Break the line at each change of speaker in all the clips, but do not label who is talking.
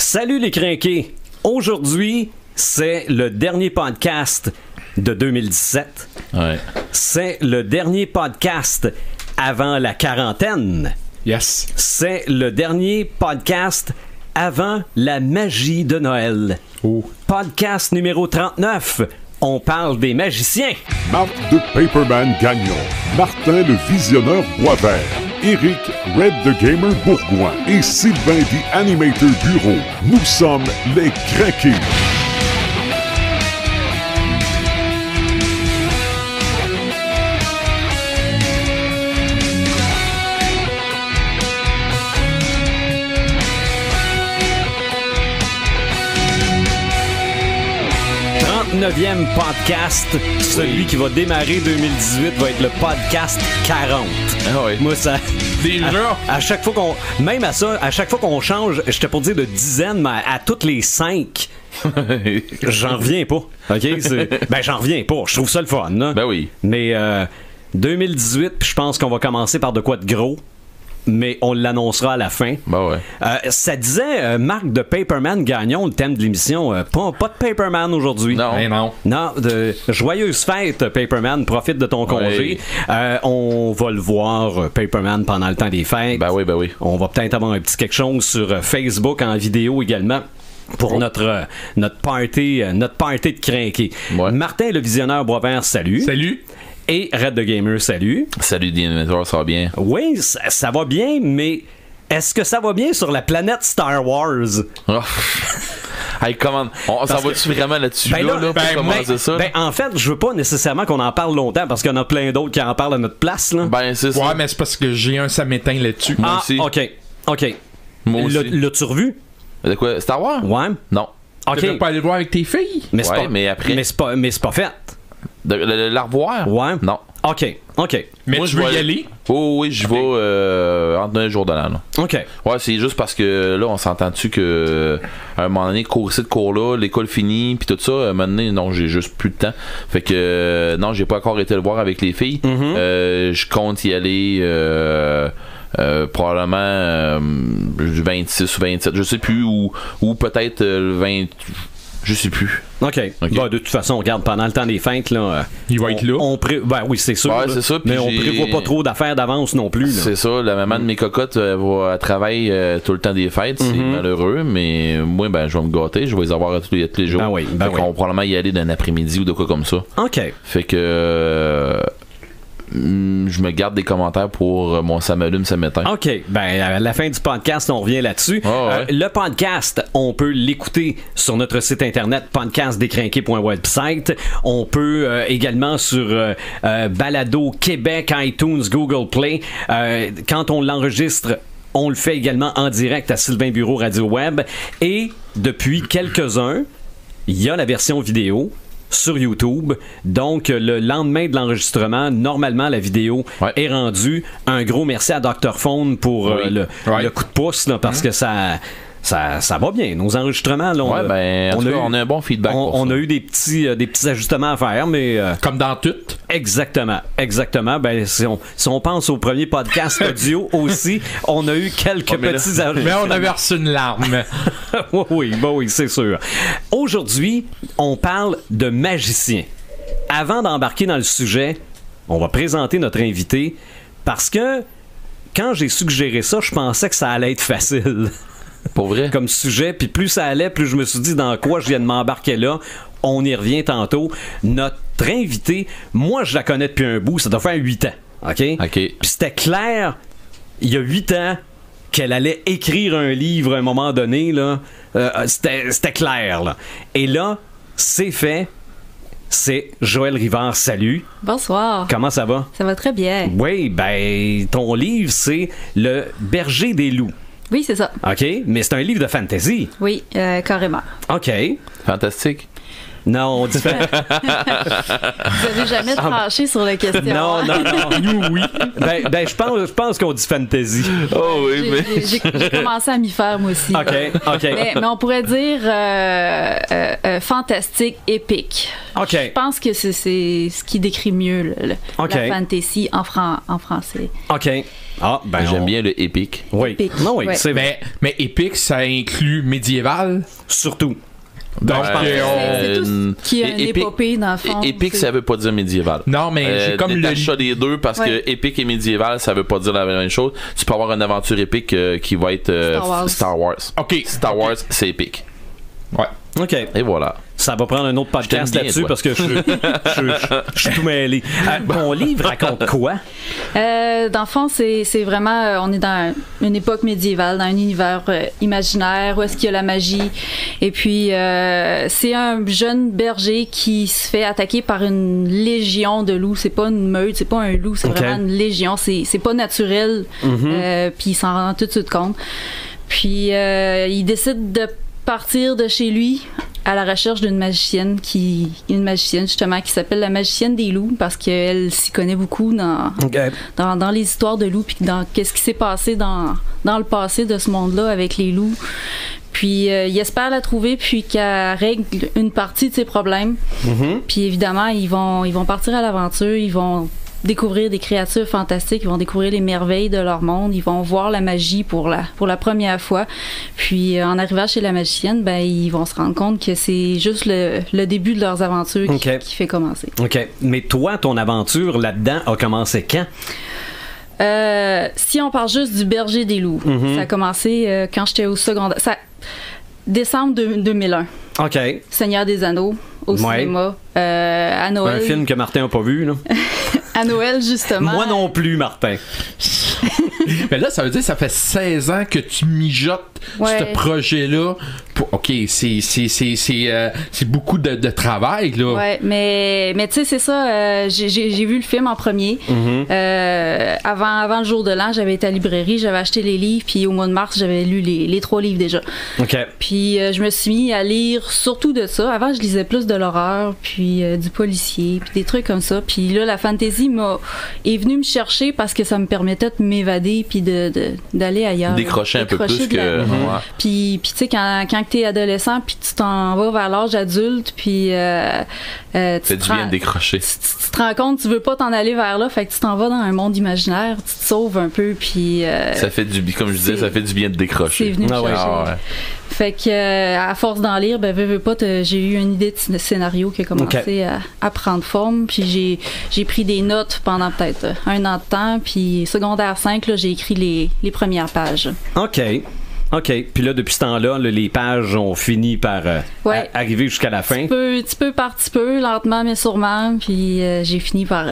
Salut les crinqués! Aujourd'hui, c'est le dernier podcast de 2017.
Ouais.
C'est le dernier podcast avant la quarantaine.
Yes.
C'est le dernier podcast avant la magie de Noël.
Oh.
Podcast numéro 39. On parle des magiciens.
Marc de Paperman Gagnon, Martin le Visionneur Boisvert, Eric Red the Gamer Bourgoin et Sylvain the Animator Bureau. Nous sommes les Craqués.
Neuvième podcast, celui qui va démarrer 2018 va être le podcast 40.
Ah oui.
Moi, ça.
Déjà?
À chaque fois qu'on. Même à ça, à chaque fois qu'on change, j'étais pour dire de dizaines, mais à toutes les 5, j'en reviens pas. OK? Ben, j'en reviens pas. Je trouve ça le fun, là.
Ben oui.
Mais 2018, je pense qu'on va commencer par de quoi de gros. Mais on l'annoncera à la fin.
Ben ouais.
Ça disait Marc de Paperman Gagnon, le thème de l'émission. Pas de Paperman aujourd'hui.
Non.
Ben non.
Non, joyeuse fête, Paperman. Profite de ton congé. On va le voir, Paperman, pendant le temps des fêtes.
Ben oui, ben oui.
On va peut-être avoir un petit quelque chose sur Facebook en vidéo également. Pour notre party de crinqués.
Ouais.
Martin le Visionneur Boisvert, salut.
Salut.
Et Red the Gamer, salut.
Salut Dinosaur, ça va bien?
Oui, ça va bien, mais est-ce que ça va bien sur la planète Star Wars?
Oh. Hey, comment on s'en va-tu vraiment là-dessus pour commencer ça?
Ben, en fait, je veux pas nécessairement qu'on en parle longtemps parce qu'il y en a plein d'autres qui en parlent à notre place. Là.
Ben, c'est ça.
Ouais, mais c'est parce que j'ai un samétain là-dessus.
Moi aussi.
OK.
Moi aussi.
L'as-tu revu?
De quoi? Star Wars?
Ouais.
Non.
OK.
Tu veux pas aller le voir avec tes filles?
Mais c'est
Ouais,
pas,
mais après.
Mais c'est pas fait.
De la revoir?
Ouais.
Non.
OK.
Mais
Moi,
tu
je
veux
vais
y aller?
Oh oui, je vais entre un jour de l'an.
OK.
Ouais, c'est juste parce que là, on s'entend-tu que à un moment donné, cours ici, cours là, l'école finie, puis tout ça, à un moment donné, non, j'ai juste plus de temps. Fait que non, j'ai pas encore été le voir avec les filles. Je compte y aller probablement du 26 ou 27, je sais plus, ou peut-être le 20. Je sais plus.
OK. Bon, de toute façon, regarde, pendant le temps des fêtes, là.
Il va être là.
Ben oui, c'est sûr.
Ouais,
là.
c'est ça.
Mais on prévoit pas trop d'affaires d'avance non plus. Là.
C'est ça. La maman de mes cocottes va travailler tout le temps des fêtes. C'est malheureux, mais moi, ben, je vais me gâter. Je vais les avoir tous les jours.
Ben oui.
Fait qu'on va probablement y aller d'un après-midi ou de quoi comme ça.
OK.
Fait que. Je me garde des commentaires pour mon ça m'allume, ça m'éteint.
OK. Ben, à la fin du podcast, on revient là-dessus.
Oh, ouais.
Le podcast, on peut l'écouter sur notre site internet podcastdécrinqué.website. On peut également sur Balado Québec, iTunes, Google Play. Quand on l'enregistre, on le fait également en direct à Sylvain Bureau Radio Web. Et depuis quelques-uns, il y a la version vidéo sur YouTube. Donc, le lendemain de l'enregistrement, normalement, la vidéo est rendue. Un gros merci à Dr. Phone pour le coup de pouce, là, parce que ça va bien. Nos enregistrements, là,
on a un bon feedback.
On a eu des petits ajustements à faire, mais...
Comme dans tout. Exactement.
Ben, si on pense au premier podcast audio aussi, on a eu quelques petits ajustements.
Mais on a versé une larme.
Oui, c'est sûr. Aujourd'hui, on parle de magiciens. Avant d'embarquer dans le sujet, on va présenter notre invité parce que quand j'ai suggéré ça, je pensais que ça allait être facile.
Pour vrai?
Comme sujet, puis plus ça allait, plus je me suis dit dans quoi je viens de m'embarquer là. On y revient tantôt. Notre invitée, moi je la connais depuis un bout, ça doit faire 8 ans. OK? Puis c'était clair, il y a 8 ans, qu'elle allait écrire un livre à un moment donné, là. C'était clair, là. Et là, c'est fait. C'est Joëlle Rivard. Salut.
Bonsoir.
Comment ça va?
Ça va très bien.
Oui, ben, ton livre, c'est Le Berger des loups.
Oui, c'est ça.
OK, mais c'est un livre de fantasy.
Oui, carrément.
OK.
Fantastique.
Non, on dit
Vous avez jamais tranché sur la question.
Non, non, non.
Nous, oui.
Ben, je pense qu'on dit fantasy.
Oh oui, mais.
J'ai commencé à m'y faire, moi aussi.
OK.
Mais on pourrait dire fantastique, épique.
OK.
Je pense que c'est ce qui décrit mieux
OK.
la fantasy en français.
OK. Ah, ben,
J'aime bien le épique.
Oui.
Épique.
Non, oui,
Ouais.
c'est vrai.
Mais épique, ça inclut médiéval.
Surtout.
Donc,
C'est tout ce qui est une
épique-
épopée, dans le fond.
Épique, ça veut pas dire médiéval.
non, mais j'ai comme le.
Détache ça des deux parce
Ouais.
que épique et médiéval, ça veut pas dire la même chose. Tu peux avoir une aventure épique qui va être
Star Wars.
OK.
Star Wars, c'est épique.
Ouais.
OK.
Et voilà.
Ça va prendre un autre podcast
Je t'aime bien,
là-dessus
toi.
parce que je suis tout mêlé. Ton livre raconte quoi?
Dans le fond, c'est vraiment... on est dans une époque médiévale, dans un univers imaginaire où est-ce qu'il y a la magie. Et puis, c'est un jeune berger qui se fait attaquer par une légion de loups. C'est pas une meute, c'est pas un loup, c'est
Ok.
vraiment une légion. C'est pas naturel. Puis il s'en rend tout de suite compte. Puis, il décide de partir de chez lui à la recherche d'une magicienne justement qui s'appelle la magicienne des loups parce qu'elle s'y connaît beaucoup dans les histoires de loups puis dans qu'est-ce qui s'est passé dans le passé de ce monde-là avec les loups. Puis il espère la trouver puis qu'elle règle une partie de ses problèmes. Puis évidemment, ils vont partir à l'aventure, ils vont découvrir des créatures fantastiques, ils vont découvrir les merveilles de leur monde, ils vont voir la magie pour la première fois. Puis en arrivant chez la magicienne, ben ils vont se rendre compte que c'est juste le début de leurs aventures qui fait commencer.
OK. Mais toi, ton aventure là-dedans a commencé quand?
Si on parle juste du berger des loups, ça a commencé quand j'étais au secondaire. Décembre 2001.
OK.
Seigneur des Anneaux au cinéma. À Noël.
Un film que Martin n'a pas vu, là.
À Noël, justement.
Moi non plus, Martin.
Mais là, ça veut dire que ça fait 16 ans que tu mijotes
Ouais.
ce projet-là. OK, c'est beaucoup de travail, là.
Ouais, mais tu sais, c'est ça. J'ai vu le film en premier. Avant le jour de l'an, j'avais été à la librairie, j'avais acheté les livres, puis au mois de mars, j'avais lu les 3 livres déjà.
OK.
Puis je me suis mis à lire surtout de ça. Avant, je lisais plus de l'horreur, puis du policier, puis des trucs comme ça. Puis là, la fantasy est venue me chercher parce que ça me permettait de m'évader puis d'aller ailleurs.
Décrocher un peu plus
de la-
que. Ouais.
Puis tu sais, quand t'es adolescent, puis tu t'en vas vers l'âge adulte, puis
C'est du bien de décrocher.
tu te rends compte, tu veux pas t'en aller vers là, fait que tu t'en vas dans un monde imaginaire, tu te sauves un peu, puis
Ça fait du bien, comme je disais, ça fait du bien de
c'est
décrocher.
venu me
Ah ouais.
chercher.
Ah ouais.
Fait que à force d'en lire, ben veux pas, j'ai eu une idée de scénario qui a commencé à prendre forme, puis j'ai pris des notes pendant peut-être un an de temps, puis secondaire 5, là, j'ai écrit les premières pages.
OK. OK. Puis là, depuis ce temps-là, là, les pages ont fini par
Ouais.
arriver jusqu'à la fin.
Petit peu par petit peu, lentement mais sûrement, puis j'ai fini par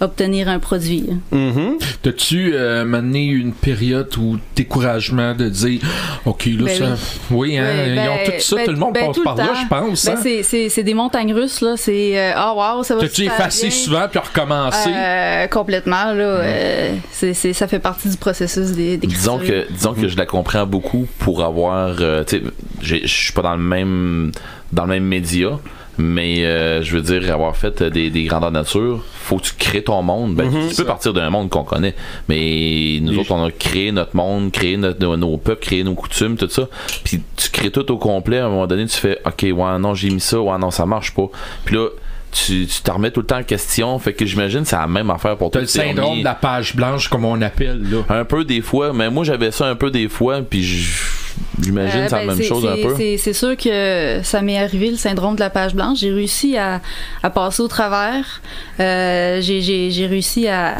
obtenir un produit.
T'as-tu mené une période où découragement de dire OK, là,
Ben
ça. Oui, hein,
Ouais,
ils ont tout ça, tout le monde passe
tout
par
le
là,
temps.
je pense.
Ben,
Hein?
c'est des montagnes russes, là. C'est wow, ça va
T'as-tu
super
effacé
bien.
souvent puis recommencé?
Complètement, là. Ça fait partie du processus d'écriture.
Disons que je la comprends beaucoup pour avoir. Tu sais, je suis pas dans le même média. Mais je veux dire, avoir fait des grandeurs nature, faut que tu crées ton monde. Ben, tu peux partir d'un monde qu'on connaît. Mais nous autres, on a créé notre monde, créé nos peuples, créé nos coutumes, tout ça. Puis tu crées tout au complet. À un moment donné, tu fais OK, ouais, non, j'ai mis ça, ouais, non, ça marche pas. Puis là, tu te remets tout le temps en question. Fait que j'imagine que c'est la même affaire pour
T'as
toi.
le syndrome de la page blanche, comme on appelle, là.
Un peu des fois, mais moi j'avais ça un peu des fois, puis j'imagine que c'est la même chose un peu.
C'est sûr que ça m'est arrivé, le syndrome de la page blanche. J'ai réussi à passer au travers. J'ai réussi à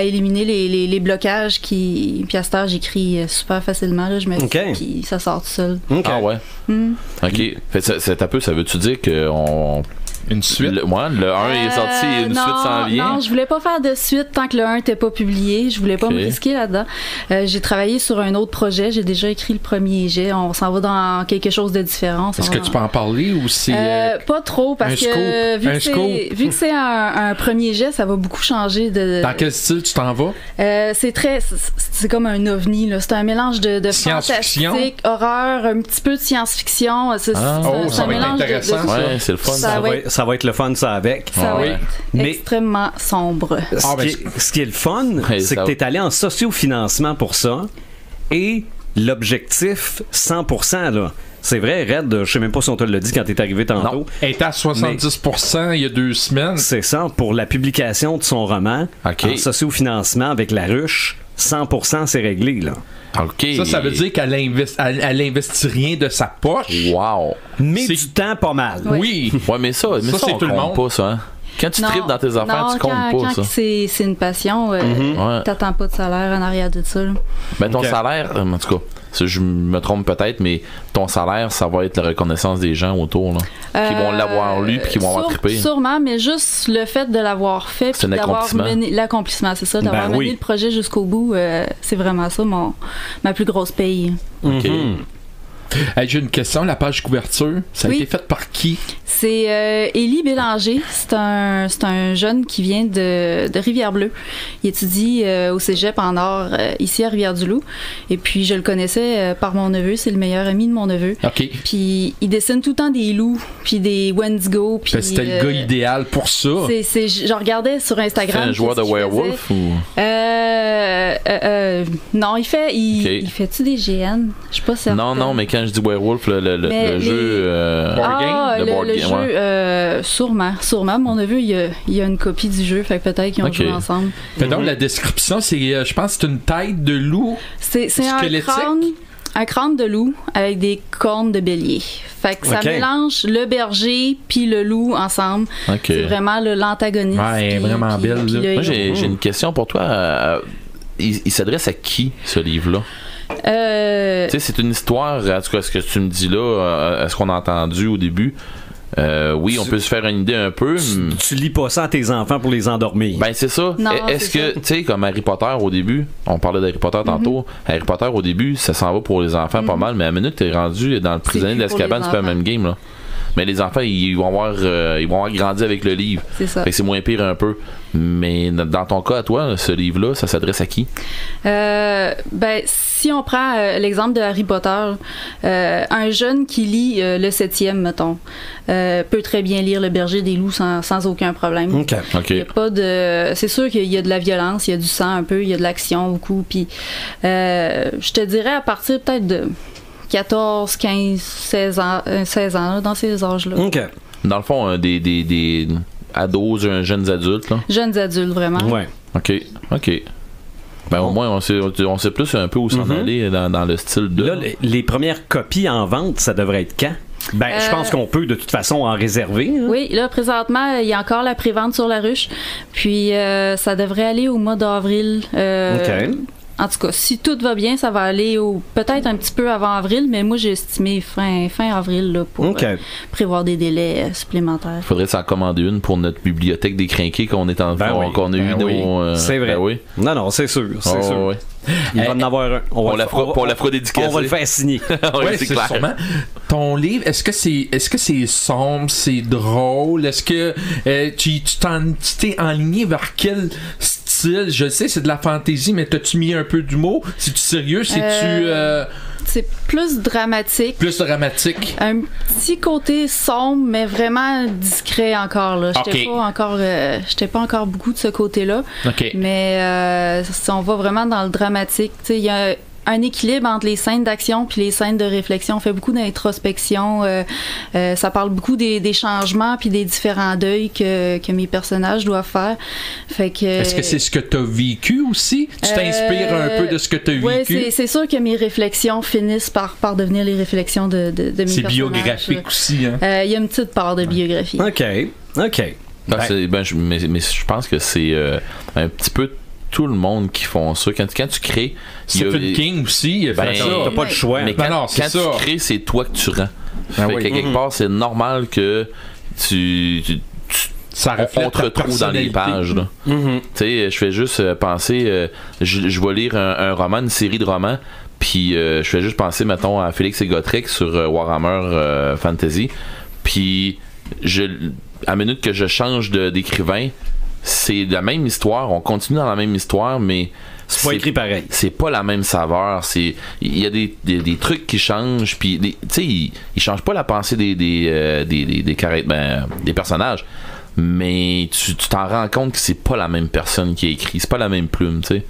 éliminer les blocages puis à cette heure, j'écris super facilement. Là, je me
OK.
puis ça sort tout seul.
OK.
Ah ouais. OK. Fait, c'est un peu, ça veut-tu dire qu'on
Une suite?
Le 1 est sorti et une
non,
suite s'en vient.
Non, je voulais pas faire de suite tant que le 1 n'était pas publié. Je voulais pas me risquer là-dedans. J'ai travaillé sur un autre projet. J'ai déjà écrit le premier jet. On s'en va dans quelque chose de différent.
Est-ce que tu peux en parler ou c'est...
Pas trop, parce que vu que c'est un premier jet, ça va beaucoup changer de...
Dans quel style tu t'en vas?
C'est comme un ovni, là. C'est un mélange de fantastique, horreur, un petit peu de science-fiction.
Ça va être intéressant.
Ouais, c'est le fun.
Ça va être le fun, ça, avec.
Ça va être extrêmement sombre.
Ce qui est le fun, c'est que tu es allé en sociofinancement pour ça, et l'objectif 100%, là. C'est vrai, Red, je sais même pas si on te l'a dit quand t'es arrivé tantôt.
Non, elle était à 70% il y a 2 semaines.
C'est ça, pour la publication de son roman, en sociofinancement avec La Ruche, 100% c'est réglé, là.
Okay.
Ça veut dire qu'elle investit rien de sa poche.
Wow.
Mais du temps pas mal.
Oui.
Ouais, mais ça
c'est
on
tout le monde.
pas ça, hein? Quand tu tripes dans tes affaires, tu comptes pas ça.
Quand c'est une passion, t'attends pas de salaire en arrière de ça. Là.
Ben, ton salaire, en tout cas, je me trompe peut-être, mais ton salaire, ça va être la reconnaissance des gens autour, là, qui vont l'avoir lu puis qui vont avoir trippé.
Sûrement, mais juste le fait de l'avoir fait, puis d'avoir mené l'accomplissement, c'est ça, d'avoir mené le projet jusqu'au bout, c'est vraiment ça ma plus grosse paye.
OK.
Hey, j'ai une question, la page couverture, ça a été faite par qui?
C'est Élie Bélanger, c'est un jeune qui vient de Rivière-Bleue. Il étudie au cégep en art ici à Rivière-du-Loup. Et puis je le connaissais par mon neveu, c'est le meilleur ami de mon neveu.
OK.
Puis il dessine tout le temps des loups, puis des Wendigo. Puis
c'était le gars idéal pour ça.
Je regardais sur Instagram.
C'est un joueur de werewolf ou?
Non, il fait-tu des GN? Je suis pas certaine.
Non, mais quand je dis werewolf, le jeu...
le jeu, sûrement. Mon neveu, il y a une copie du jeu, fait que peut-être qu'ils ont joué ensemble.
Donc, la description, c'est, je pense que c'est une tête de loup.
C'est un crâne de loup avec des cornes de bélier. Fait que ça mélange le berger puis le loup ensemble. C'est vraiment l'antagoniste.
Ouais, vraiment belle.
Moi, j'ai une question pour toi. Il s'adresse à qui, ce livre-là? Tu sais, c'est une histoire, en tout cas, ce que tu me dis là, ce qu'on a entendu au début, oui, on peut se faire une idée un peu.
Tu lis pas ça à tes enfants pour les endormir.
Ben, c'est ça. Est-ce que, tu sais, comme Harry Potter au début, on parlait d'Harry Potter tantôt, Harry Potter au début, ça s'en va pour les enfants pas mal, mais à la minute, t'es rendu dans le prisonnier d'Azkaban, c'est pas le même game, là. Mais les enfants, ils vont avoir grandi avec le livre.
C'est ça.
Fait que c'est moins pire un peu. Mais dans ton cas, à toi, ce livre-là, ça s'adresse à qui?
Si on prend l'exemple de Harry Potter, un jeune qui lit le 7e, mettons, peut très bien lire Le Berger des loups sans aucun problème.
OK.
Il y a pas de... C'est sûr qu'il y a de la violence, il y a du sang un peu, il y a de l'action beaucoup. Puis, je te dirais à partir peut-être de 14, 15, 16 ans, dans ces âges-là.
OK.
Dans le fond, des ados, jeunes adultes, là?
Jeunes adultes, vraiment.
Ouais.
OK. Ben, au moins, on sait plus un peu où s'en aller dans le style de...
Là, les premières copies en vente, ça devrait être quand? Je pense qu'on peut de toute façon en réserver. Hein?
Oui, là, présentement, il y a encore la prévente sur La Ruche. Puis, ça devrait aller au mois d'avril.
OK.
En tout cas, si tout va bien, ça va aller peut-être un petit peu avant avril, mais moi j'ai estimé fin avril là, pour prévoir des délais supplémentaires.
Il faudrait s'en commander une pour notre bibliothèque des crinqués qu'on est en qu'on a eu.
C'est vrai.
Oui.
Non, c'est sûr. C'est sûr.
Oui.
Il va en avoir un.
On la fera dédicacer.
On va le faire signer.
Oui, c'est clair. Sûrement. Ton livre, est-ce que c'est sombre, c'est drôle? Est-ce que tu t'es enligné vers quel style? Je sais, c'est de la fantaisie, mais t'as-tu mis un peu d'humour? C'est-tu sérieux?
C'est plus dramatique.
Plus dramatique.
Un petit côté sombre, mais vraiment discret encore. Là. J'étais pas encore beaucoup de ce côté-là.
Okay.
Mais on va vraiment dans le dramatique. Il y a un équilibre entre les scènes d'action puis les scènes de réflexion. On fait beaucoup d'introspection. Ça parle beaucoup des changements puis des différents deuils que mes personnages doivent faire. Fait que,
est-ce que c'est ce que tu as vécu aussi? Tu t'inspires un peu de ce que tu as vécu?
Oui, c'est sûr que mes réflexions finissent par devenir les réflexions de mes personnages.
C'est biographique aussi, hein?
Il y a une petite part de biographie.
OK.
Mais je pense que c'est un petit peu tout le monde qui font ça. Quand tu crées...
Stephen King aussi,
t'as pas le choix.
Mais quand tu crées, c'est toi que tu rends. Fait que quelque part, c'est normal que
Ça reflète
on te retrouve dans les pages. Tu sais, je fais juste penser, je vais lire un roman, une série de romans, puis je fais juste penser, mettons, à Félix et Gotrek sur Warhammer Fantasy, puis à la minute que je change d'écrivain, c'est la même histoire, on continue dans la même histoire, mais
c'est pas écrit pareil.
C'est pas la même saveur. Il y a des trucs qui changent, puis tu sais, ils changent pas la pensée des personnages, mais tu t'en rends compte que c'est pas la même personne qui a écrit, c'est pas la même plume, tu sais.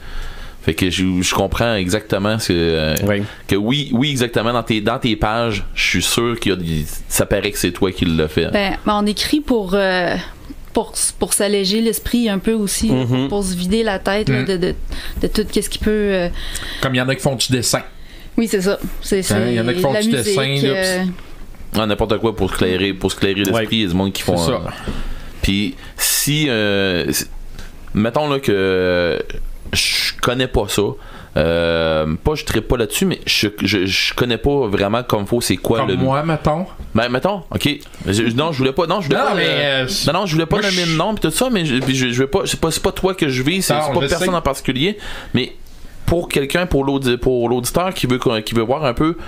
Fait que je comprends exactement que oui, exactement, dans tes pages, je suis sûr ça paraît que c'est toi qui l'as fait.
Ben, on écrit pour s'alléger l'esprit un peu aussi, pour se vider la tête là, de tout ce qui peut...
Comme il y en a qui font du dessin.
Oui, c'est ça.
Il y en a qui font du dessin.
N'importe quoi pour se clairer l'esprit, il y a du monde qui font...
ça.
Puis si... mettons là que je connais pas ça, je trippe pas là-dessus, mais je connais pas vraiment comme faut c'est quoi
comme moi, mettons.
Ben, mettons, ok. Non, je voulais pas. Non, je voulais pas nommer de nom pis tout ça, mais je veux pas. C'est pas toi que je vis, c'est pas personne en particulier. Mais pour quelqu'un, pour l'auditeur qui veut voir un peu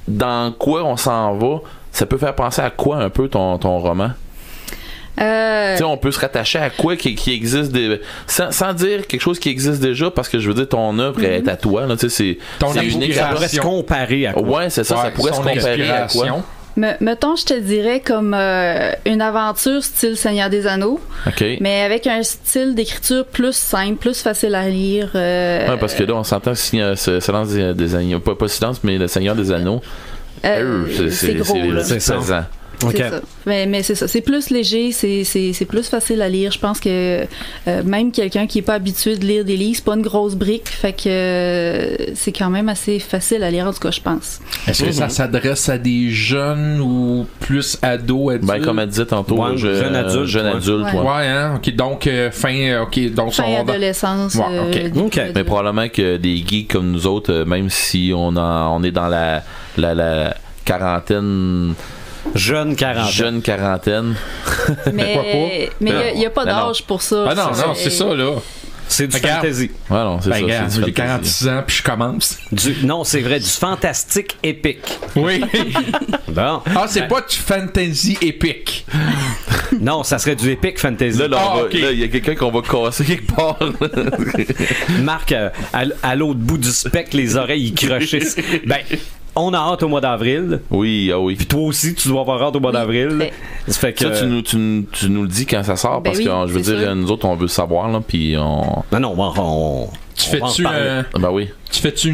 dans quoi on s'en va, ça peut faire penser à quoi un peu ton roman? On peut se rattacher à quoi qui existe sans dire quelque chose qui existe déjà, parce que je veux dire ton œuvre est à toi là, c'est
unique. Ça pourrait se comparer à quoi?
Ouais, c'est ça, ça pourrait se comparer à quoi?
Mettons, je te dirais comme une aventure style Seigneur des Anneaux, mais avec un style d'écriture plus simple, plus facile à lire.
Ouais, parce que là, on s'entend Silence des Anneaux, pas Silence, mais le Seigneur des Anneaux.
C'est gros, là.
C'est ça.
C'est ça. Mais c'est ça. C'est plus léger, c'est plus facile à lire. Je pense que même quelqu'un qui n'est pas habitué de lire des livres, c'est pas une grosse brique. Fait que c'est quand même assez facile à lire, en tout cas, je pense.
Est-ce que ça s'adresse à des jeunes ou plus ados, adultes?
Ben, comme elle disait tantôt, jeune adulte.
Ouais, hein? Ok, donc fin
adolescence.
Ouais,
mais probablement que des geeks comme nous autres, même si on est dans la quarantaine.
Jeune quarantaine.
Mais il n'y a pas d'âge pour ça.
Ah non, c'est ça, là.
C'est du fantasy.
Ouais, non, c'est ça.
J'ai 46 ans, puis je commence.
Non, c'est vrai, du fantastique épique.
Oui.
Bon.
Ah, c'est pas du fantasy épique.
Non, ça serait du épique fantasy.
Là, il y a quelqu'un qu'on va casser quelque part.
Marc, à l'autre bout du spectre, les oreilles, il crochissent. Ben... On a hâte au mois d'avril.
Oui, ah oui.
Puis toi aussi, tu dois avoir hâte au mois d'avril.
Ça fait que... Ça, tu nous le dis quand ça sort, parce que je veux dire, nous autres, on veut savoir, là, puis on...
Non,
tu fais-tu
ben oui.
Tu fais-tu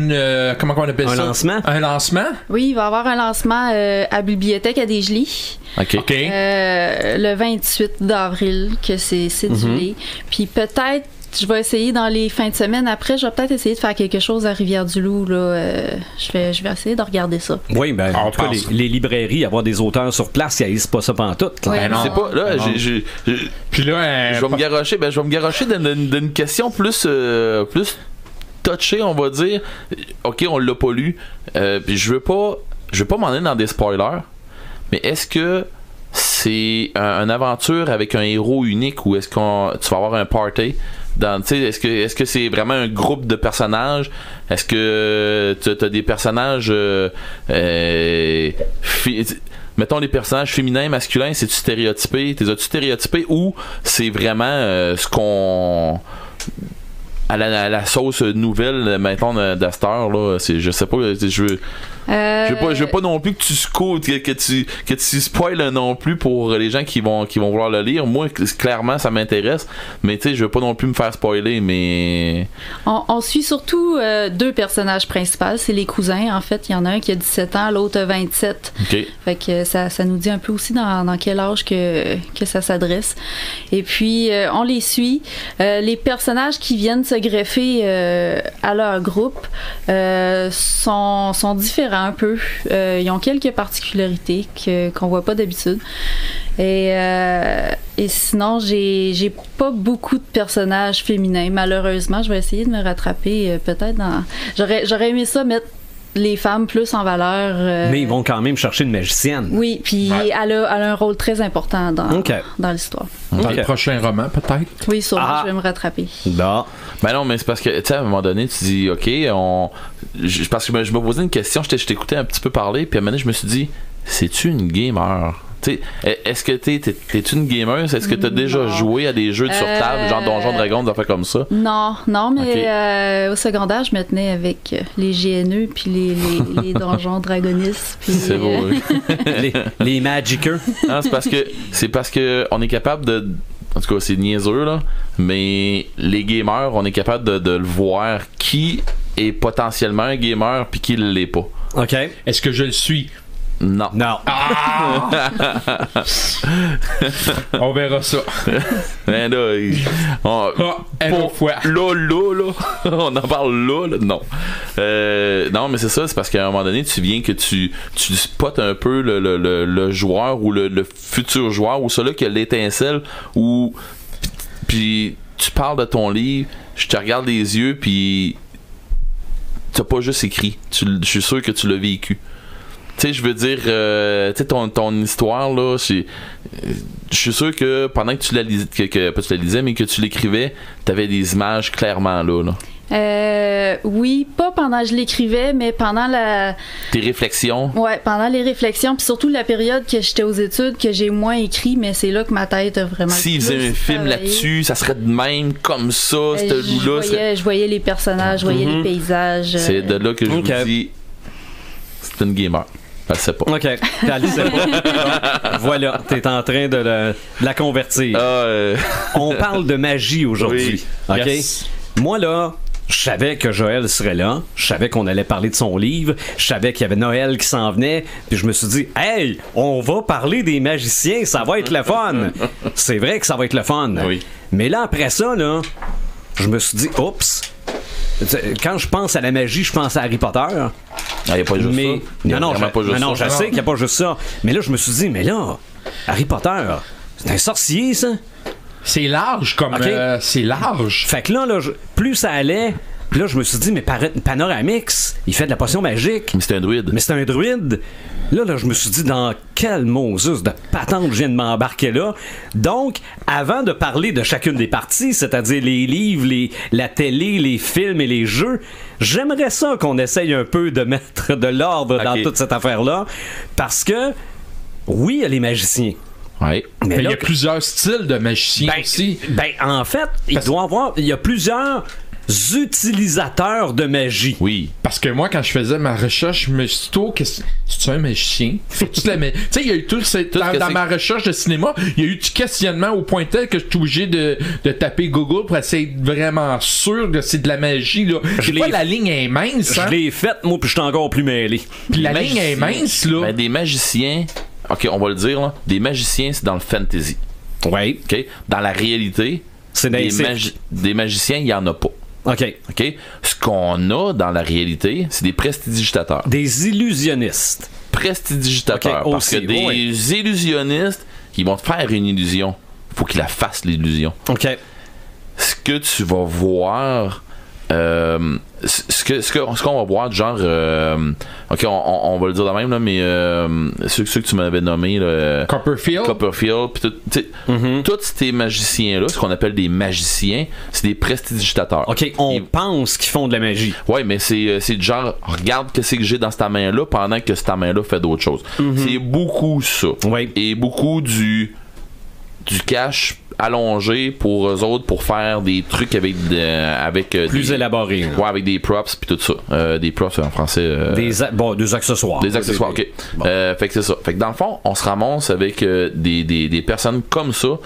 comment on appelle ça?
Un lancement?
Un lancement?
Oui, il va y avoir un lancement à Bibliothèque à Desjolies.
OK.
Le 28 d'avril, que c'est cédulé. Puis peut-être je vais essayer dans les fins de semaine après, je vais peut-être essayer de faire quelque chose à Rivière-du-Loup. Je vais essayer de regarder ça.
Oui, ben en tout cas, les librairies, avoir des auteurs sur place, ils n'haïssent pas ça pantoute.
Oui,
non. C'est pas là.
Puis là,
je vais me garocher d'une question plus touchée, on va dire. Ok, on l'a pas lu. Puis je veux pas m'en aller dans des spoilers. Mais est-ce que c'est une aventure avec un héros unique, ou est-ce que tu vas avoir un party? Est-ce que c'est vraiment un groupe de personnages? Est-ce que tu as des personnages mettons les personnages féminins, masculins, c'est-tu stéréotypé? T'es-tu stéréotypé, ou c'est vraiment ce qu'on... à la sauce nouvelle, mettons, d'Astor, là, je sais pas, je veux pas non plus que tu scoutes, que tu spoiles non plus pour les gens qui vont vouloir le lire. Moi, clairement, ça m'intéresse, mais tu sais, je veux pas non plus me faire spoiler, mais...
On suit surtout deux personnages principaux, c'est les cousins, en fait. Il y en a un qui a 17 ans, l'autre 27.
Okay.
Fait que ça nous dit un peu aussi dans quel âge que ça s'adresse. Et puis, on les suit. Les personnages qui viennent se greffer à leur groupe sont différents un peu. Ils ont quelques particularités qu'on voit pas d'habitude. Et sinon, j'ai pas beaucoup de personnages féminins. Malheureusement, je vais essayer de me rattraper peut-être dans... J'aurais aimé ça mettre les femmes plus en valeur.
Mais ils vont quand même chercher une magicienne.
Oui, puis elle a un rôle très important dans l'histoire.
Dans le prochain roman, peut-être.
Oui, sûrement, je vais me rattraper.
Bon.
Ben non, mais c'est parce que, tu sais, à un moment donné, tu dis, OK, parce que je me posais une question, je t'écoutais un petit peu parler, puis à un moment donné, je me suis dit, c'est-tu une gamer? T'sais, est-ce que t'es une gamer? Est-ce que t'as déjà joué à des jeux sur table, genre Donjons Dragons, des affaires comme ça?
Non, mais au secondaire, je me tenais avec les GNE puis les Donjons Dragonistes.
C'est beau, oui.
les Magicers.
Non, c'est parce que on est capable de... En tout cas, c'est niaiseux, là, mais les gamers, on est capable de le voir qui est potentiellement un gamer puis qui ne l'est pas.
OK.
Est-ce que je le suis?
Non.
On verra ça.
Ben là, là, on en parle là. Non. Non, mais c'est ça, c'est parce qu'à un moment donné, tu viens que tu spots un peu le joueur ou le futur joueur ou celui qui a l'étincelle ou puis tu parles de ton livre, je te regarde les yeux puis t'as pas juste écrit. Je suis sûr que tu l'as vécu. Tu sais, je veux dire, tu sais, ton histoire, là, je suis sûr que pendant que tu la lisais, pas tu la lisais, mais que tu l'écrivais, t'avais des images clairement là.
Oui, pas pendant que je l'écrivais, mais pendant
tes réflexions.
Ouais, pendant les réflexions, puis surtout la période que j'étais aux études, que j'ai moins écrit, mais c'est là que ma tête a vraiment.
S'ils faisaient un film là-dessus, ça serait de même, comme ça, cette loup-là.
Je voyais les personnages, je voyais les paysages.
C'est de là que je vous dis, c'est une gamer. Elle sait pas.
OK. Elle sait pas. Voilà, t'es en train de la convertir. On parle de magie aujourd'hui.
Oui.
OK?
Yes.
Moi, là, je savais que Joël serait là. Je savais qu'on allait parler de son livre. Je savais qu'il y avait Noël qui s'en venait. Puis je me suis dit, hey, on va parler des magiciens. Ça va être le fun. C'est vrai que ça va être le fun.
Oui.
Mais là, après ça, là, je me suis dit, oups. Quand je pense à la magie, je pense à Harry Potter.
Il n'y a pas juste ça.
Non, je sais qu'il n'y a pas juste ça. Mais là, je me suis dit, mais là, Harry Potter, c'est un sorcier, ça.
C'est large comme...
Okay.
C'est large.
Fait que là plus ça allait, puis là, je me suis dit, mais Panoramix, il fait de la potion magique.
Mais c'est un druide.
Là, je me suis dit, dans quel Moses de patente je viens de m'embarquer là. Donc, avant de parler de chacune des parties, c'est-à-dire les livres, la télé, les films et les jeux, j'aimerais ça qu'on essaye un peu de mettre de l'ordre dans toute cette affaire-là. Parce que, oui, il y a les magiciens.
Oui.
Mais il y a plusieurs styles de magiciens aussi.
En fait, il y a plusieurs utilisateurs de magie.
Oui.
Parce que moi, quand je faisais ma recherche, je me suis dit, c'est-tu un magicien? Tu sais, il y a eu dans ma recherche de cinéma, il y a eu du questionnement au point tel que je suis obligé de taper Google pour essayer d'être vraiment sûr que c'est de la magie, là. La ligne est mince, hein?
Je l'ai faite, moi, puis je suis encore plus mêlé.
Puis la ligne est mince, là.
Des magiciens, OK, on va le dire, là. Des magiciens, c'est dans le fantasy.
Oui.
OK? Dans la réalité,
c'est
des magiciens, il n'y en a pas.
OK.
Ce qu'on a dans la réalité, c'est des prestidigitateurs.
Des illusionnistes.
Prestidigitateurs. Okay, parce que des illusionnistes, ils vont te faire une illusion. Il faut qu'ils la fassent, l'illusion.
OK.
Ce que tu vas voir... ce qu'on va voir, genre OK, on va le dire de même là, mais ceux que tu m'avais nommé
Copperfield
puis tous ces magiciens là, ce qu'on appelle des magiciens, c'est des prestidigitateurs.
OK, on pense qu'ils font de la magie.
Ouais, mais c'est du genre, regarde qu'est-ce que j'ai dans cette main là pendant que cette main là fait d'autres choses. C'est beaucoup ça.
Ouais.
Et beaucoup du cash allongé pour eux autres pour faire des trucs avec
plus élaborés.
Ouais, avec des props puis tout ça. Des props en français.
Des accessoires.
Des accessoires, OK. Bon. Fait que c'est ça. Fait que dans le fond, on se ramasse avec des personnes comme ça.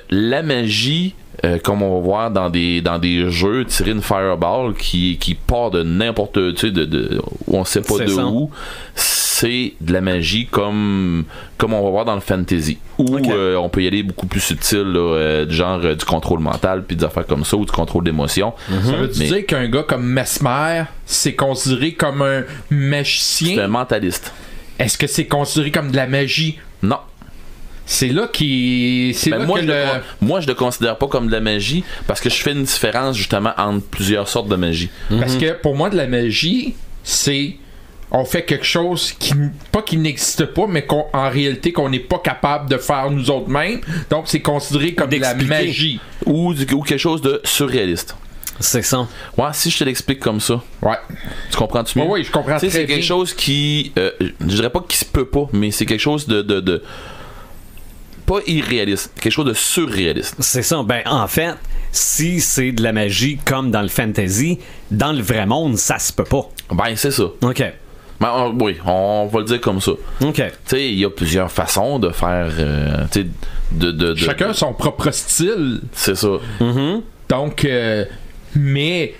La magie, comme on va voir dans des jeux, tirer une fireball qui part de n'importe, tu sais, où on sait pas de où, c'est de la magie comme on va voir dans le fantasy, où on peut y aller beaucoup plus subtil, là, du genre du contrôle mental puis des affaires comme ça, ou du contrôle d'émotion.
Ça veut dire qu'un gars comme Mesmer, c'est considéré comme un magicien?
C'est un mentaliste.
Est-ce que c'est considéré comme de la magie?
Non.
C'est là
moi, je le considère pas comme de la magie parce que je fais une différence justement entre plusieurs sortes de magie.
Parce que pour moi, de la magie, c'est on fait quelque chose pas qui n'existe pas, mais en réalité qu'on n'est pas capable de faire nous autres mêmes. Donc c'est considéré comme de la magie.
Ou quelque chose de surréaliste.
C'est ça.
Ouais, si je te l'explique comme ça.
Ouais.
Tu comprends-tu mieux?
Oui, je comprends très bien.
C'est quelque chose qui... je dirais pas qu'il se peut pas, mais c'est quelque chose de pas irréaliste. Quelque chose de surréaliste.
C'est ça. Ben, en fait, si c'est de la magie comme dans le fantasy, dans le vrai monde, ça se peut pas.
Ben, c'est ça.
OK.
Ben, oui, on va le dire comme ça.
OK.
Tu sais, il y a plusieurs façons de faire... tu sais, de
chacun son propre style.
C'est ça.
Mm-hmm.
Donc... mais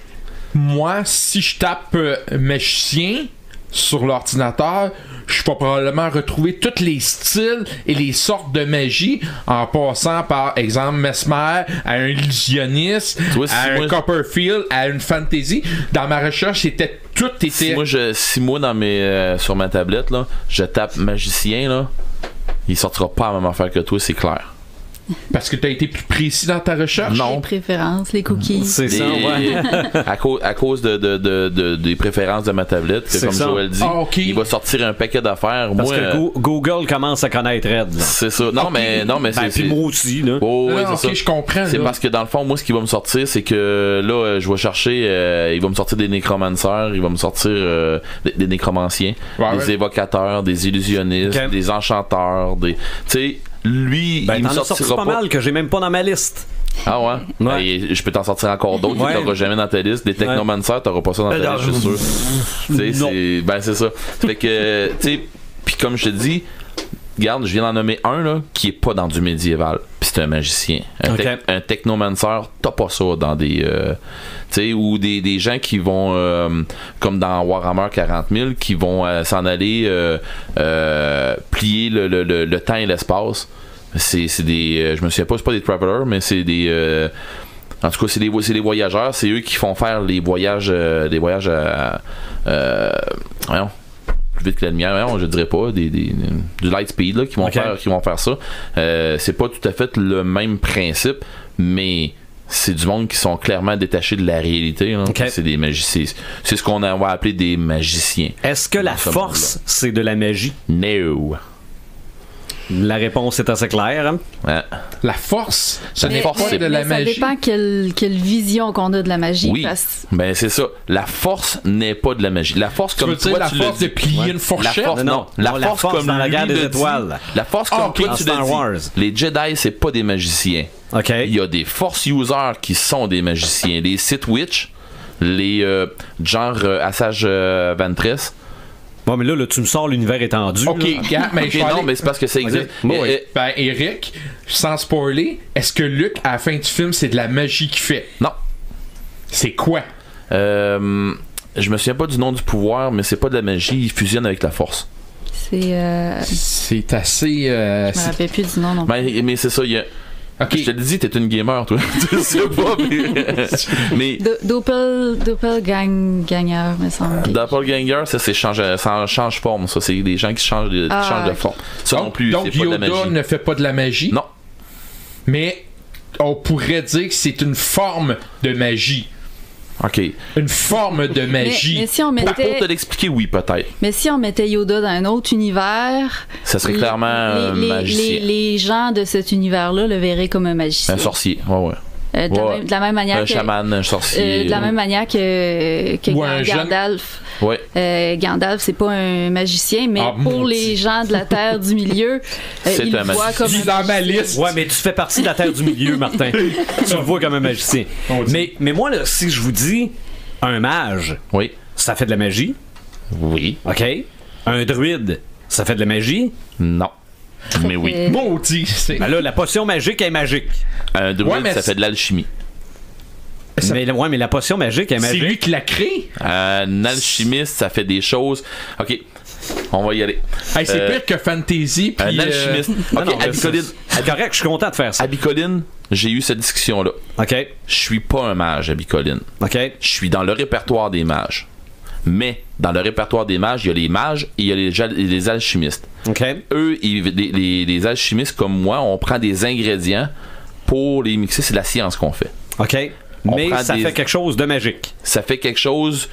moi, si je tape magicien sur l'ordinateur, je vais probablement retrouver tous les styles et les sortes de magie en passant par exemple Mesmer à un illusionniste, à un Copperfield, à une fantasy. Dans ma recherche, tout était.
Si moi sur ma tablette là, je tape magicien là, il sortira pas la même affaire que toi, c'est clair.
Parce que tu as été plus précis dans ta recherche?
Non.
Les préférences, les cookies.
C'est ça, ouais.
à cause des préférences de ma tablette, que comme
ça.
Joël dit, il va sortir un paquet d'affaires.
Parce que Google commence à connaître Red. Là.
C'est ça. Non, mais c'est...
Puis moi aussi, là.
Oh, oui, c'est ça.
Je comprends.
C'est parce que dans le fond, moi, ce qui va me sortir, c'est que là, je vais chercher... il va me sortir des nécromanceurs, il va me sortir des nécromanciens, des évocateurs, des illusionnistes, des enchanteurs, des... Tu sais... Lui, il me sortira
pas mal que j'ai même pas dans ma liste.
Ah ouais? Et je peux t'en sortir encore d'autres que t'auras jamais dans ta liste. Des technomancers, t'auras pas ça dans ta liste, je suis sûr. C'est ça. Fait que, tu sais, puis comme je te dis, regarde, je viens d'en nommer un là, qui est pas dans du médiéval. Puis c'est un magicien. Un technomancer, t'as pas ça dans des... tu sais, ou des gens qui vont, comme dans Warhammer 40 000, qui vont s'en aller plier le temps et l'espace. C'est des... je me souviens pas, c'est pas des travelers, mais c'est des... en tout cas, c'est des voyageurs. C'est eux qui font faire les voyages... voyons... plus vite que la lumière, je dirais pas, du light speed là, qui vont faire ça. C'est pas tout à fait le même principe, mais c'est du monde qui sont clairement détachés de la réalité. Là. C'est des magiciens. C'est ce qu'on va appeler des magiciens.
Est-ce que la force, c'est de la magie?
No.
La réponse est assez claire. Hein?
Ouais.
La force, c'est de la magie.
Ça dépend quelle vision qu'on a de la magie.
Oui, ben c'est ça. La force n'est pas de la magie. La force comme toi,
la force de plier une fourchette.
La force comme dans la guerre des étoiles.
La force comme toi, tu l'as dit. Les Jedi, c'est pas des magiciens. Il y a des force users qui sont des magiciens. Les Sith Witch, les genre Assage Ventress.
Bon, mais là, tu me sors l'univers étendu.
OK, mais
non, mais c'est parce que ça existe.
Ben, Eric, sans spoiler, est-ce que Luke, à la fin du film, c'est de la magie qu'il fait?
Non.
C'est quoi?
Je me souviens pas du nom du pouvoir, mais c'est pas de la magie, il fusionne avec la force.
C'est
assez...
je me rappelle plus du nom non plus.
Mais c'est ça, il y a...
Okay.
Je te le dis, t'es une gamer, toi. Tu sais pas, mais...
Doppelganger, me semble.
Doppelganger, ça change forme, ça. C'est des gens qui changent de forme. Ça non plus,
donc
c'est pas de la magie.
Yoda ne fait pas de la magie.
Non.
Mais on pourrait dire que c'est une forme de magie.
OK.
Une forme de magie.
Mais si on mettait...
Pour te l'expliquer, oui, peut-être.
Mais si on mettait Yoda dans un autre univers...
Ça serait clairement un magicien.
Les gens de cet univers-là le verraient comme un magicien.
Un sorcier, ouais.
De la même manière
un chaman, un sorcier.
De la même manière que Gandalf. Gandalf, c'est pas un magicien, mais pour les gens de la Terre du Milieu, ils le voient comme un
dans ma liste.
Ouais, mais tu fais partie de la Terre du Milieu, Martin. Tu le vois comme un magicien. Mais moi, là, si je vous dis un mage, ça fait de la magie?
Oui.
OK. Un druide, ça fait de la magie?
Non. Mais oui.
Maudit.
Ben là, la potion magique est magique.
Un druide, ça fait de l'alchimie.
Mais la potion magique est magique.
C'est lui qui l'a créé.
Un alchimiste, ça fait des choses. OK. On va y aller.
Hey, c'est pire que Fantasy.
Un alchimiste. OK, Abicoline.
C'est correct, je suis content de faire ça.
Abicoline, j'ai eu cette discussion-là.
OK.
Je suis pas un mage, Abicoline.
OK.
Je suis dans le répertoire des mages. Mais dans le répertoire des mages, il y a les mages et il y a les alchimistes.
Okay.
Eux, les alchimistes comme moi, on prend des ingrédients pour les mixer. C'est de la science qu'on fait.
OK. Mais ça fait quelque chose de magique.
Ça fait quelque chose...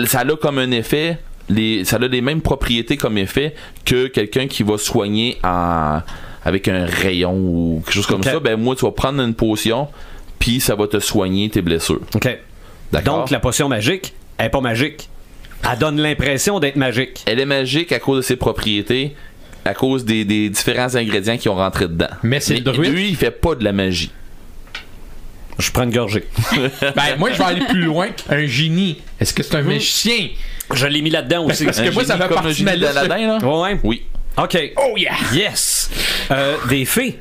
ça a comme un effet, ça a les mêmes propriétés comme effet que quelqu'un qui va soigner avec un rayon ou quelque chose comme ça. Ben moi, tu vas prendre une potion, puis ça va te soigner tes blessures.
OK.
D'accord?
Donc, la potion magique, elle est pas magique. Elle donne l'impression d'être magique.
Elle est magique à cause de ses propriétés, à cause des différents ingrédients qui ont rentré dedans.
Mais c'est le druide.
Lui, il fait pas de la magie.
Je prends une gorgée.
Ben, moi, je vais aller plus loin. Un génie. Est-ce que c'est un magicien?
Je l'ai mis là-dedans aussi.
Parce que moi, ça fait
comme le
partie de ma
génie
liste.
d'Aladin, là?
Ouais.
Oui.
OK.
Oh yeah!
Yes. Des fées.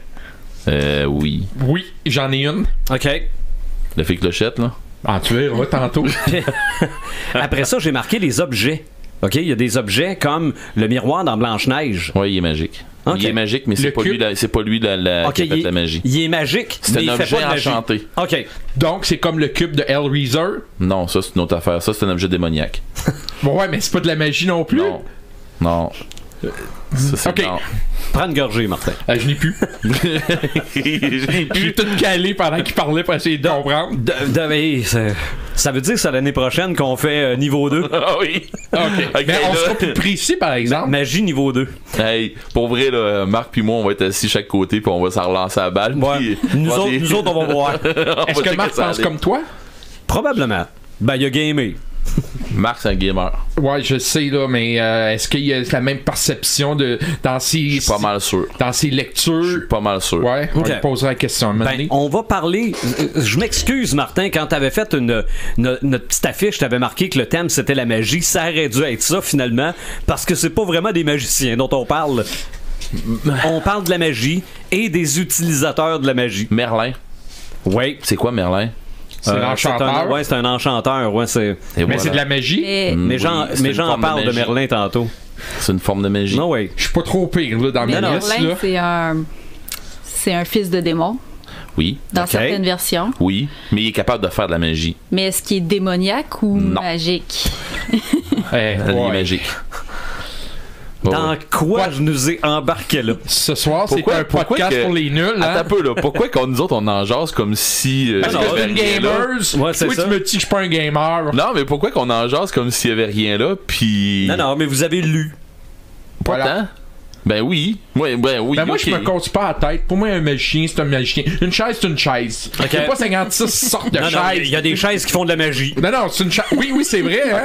Oui.
Oui, j'en ai une.
OK.
La fée clochette, là.
Ah, tu verras tantôt.
Après ça, j'ai marqué les objets. OK, il y a des objets comme le miroir dans Blanche-Neige.
Oui, il est magique.
Ok.
Il est magique, mais c'est
Le
pas,
cube.
c'est pas lui qui a fait la magie.
Il est magique,
C'est
mais
un
il fait
objet
pas de magie.
enchanté.
OK.
Donc, c'est comme le cube de Hellraiser.
Non, ça, c'est une autre affaire. Ça, c'est un objet démoniaque.
Bon, ouais, mais c'est pas de la magie non plus.
Non. Non. Ça, c'est
Ok.
non.
Prends une gorgée, Martin.
Je n'ai plus. J'ai tout calé pendant qu'il parlait pour essayer de comprendre.
Hey, ça veut dire que c'est l'année prochaine qu'on fait niveau 2.
Ah oui.
OK.
Ok,
Mais on
là.
sera plus précis, par exemple.
Magie niveau 2.
Hey, pour vrai, là, Marc puis moi, on va être assis chaque côté, puis on va s'en relancer à la balle.
Ouais.
puis-
Nous autres, on va voir.
Est-ce que Marc pense comme toi?
Probablement. Ben, il a gamé.
Marc, c'est un gamer.
Ouais, je sais, là, mais est-ce qu'il y a la même perception dans ses...
Je suis pas mal sûr.
Dans ses
Je
lectures?
suis pas mal sûr.
Ouais, on
Ok.
lui posera la question un moment
Ben,
donné.
on va parler. Je m'excuse, Martin, quand t'avais fait notre petite affiche, t'avais marqué que le thème c'était la magie. Ça aurait dû être ça, finalement, parce que c'est pas vraiment des magiciens dont on parle. On parle de la magie et des utilisateurs de la magie.
Merlin.
Oui.
C'est quoi Merlin?
C'est l'enchanteur.
Ouais, c'est un enchanteur. Ouais, c'est.
Et
Mais
voilà.
c'est de la magie.
Mais
Mais
Oui,
j'en
c'est une forme
parle de
magie.
Merlin tantôt.
C'est une forme de magie.
Non, oui.
Je suis pas trop pire, là, dans
mais
mes listes,
Merlin,
là.
c'est un fils de démon
Oui.
dans
Ok.
certaines versions.
Oui. Mais il est capable de faire de la magie.
Mais est-ce qu'il est démoniaque ou
Non.
magique?
Eh,
Il est
ouais.
magique.
Dans quoi je nous ai embarqué là?
Ce soir, c'est
Pourquoi-
un
pourquoi
podcast
que-
pour les nuls,
Attends
hein?
un peu, là. Pourquoi qu'on nous autres, on en jase comme si...
Parce
il y
que
avait
c'est une
rien là?
gamer.
Ouais, c'est
Toi,
ça.
tu me dis que je suis pas un gamer.
Non, mais pourquoi qu'on en jase comme s'il y avait rien là, puis...
Non, mais vous avez lu.
Pas
Voilà.
tant? Ben oui. Ouais, ben oui.
Ben moi,
ok.
je me compte pas à la tête. Pour moi, un magicien, c'est un magicien. Une chaise, c'est une chaise. Il y a pas 56 sortes de
Non,
chaises.
il y a des chaises qui font de la magie.
Non, c'est une chaise. Oui, c'est vrai, hein?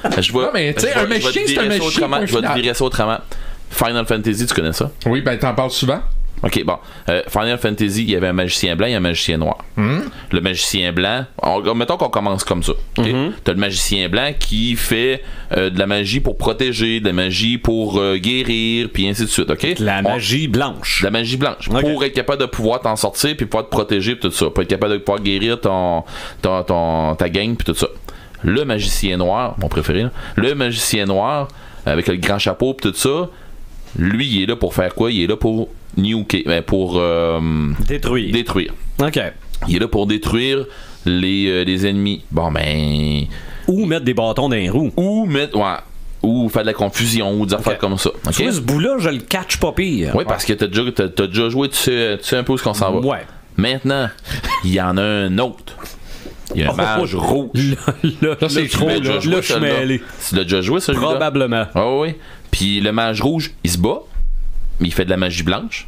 Ok. Je vois.
Non, mais, tu sais,
je vais-
un magicien,
je vais te
c'est un
virer ça
magicien,
autrement.
point
Je vais te
final.
virer ça autrement. Final Fantasy, tu connais ça?
Oui, ben t'en parles souvent.
Ok, bon. Final Fantasy, il y avait un magicien blanc et un magicien noir. Le magicien blanc, mettons qu'on commence comme ça. ok? T'as le magicien blanc qui fait de la magie pour protéger, de la magie pour guérir, puis ainsi de suite. Ok?
La magie blanche.
De la magie blanche.
Ok.
Pour être capable de pouvoir t'en sortir, puis pouvoir te protéger, puis tout ça. Pour être capable de pouvoir guérir ta gang, puis tout ça. Le magicien noir, mon préféré, là. Le magicien noir, avec le grand chapeau, puis tout ça, lui, il est là pour faire quoi? Il est là pour pour
Détruire.
détruire.
OK.
Il est là pour détruire les ennemis. Bon, ben...
Ou mettre des bâtons dans les roues.
Ou mettre... Ouais. Ou faire de la confusion, ou des affaires comme ça. ok?
Tu vois, ce bout-là, je le catch pas pire.
Oui, parce que t'as déjà joué, tu sais un peu où est-ce qu'on s'en va.
Ouais.
Maintenant, il y en a un autre. Il y a un mage rouge.
Là,
c'est trop,
Tu l'as déjà
là,
joué,
je suis
celui-là?
mêlé.
Tu l'as déjà joué, celui-là?
Probablement.
Ah oui. Puis le mage rouge, il se bat, mais il fait de la magie blanche.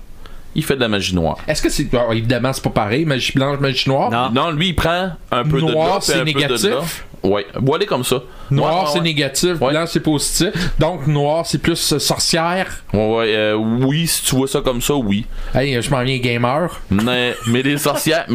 Il fait de la magie noire.
Est-ce que c'est. Ah, évidemment, c'est pas pareil. Magie blanche, magie noire.
Non.
Non, lui, il prend un peu de
Noir,
là, puis
c'est
un peu de
négatif.
là. Ouais, voilé comme ça.
Noir,
Ouais,
c'est
ouais.
négatif.
Ouais.
Blanc, c'est positif. Donc, noir, c'est plus sorcière.
Oui, si tu vois ça comme ça, oui.
Hey, je m'en viens gamer.
Mais les sorcières,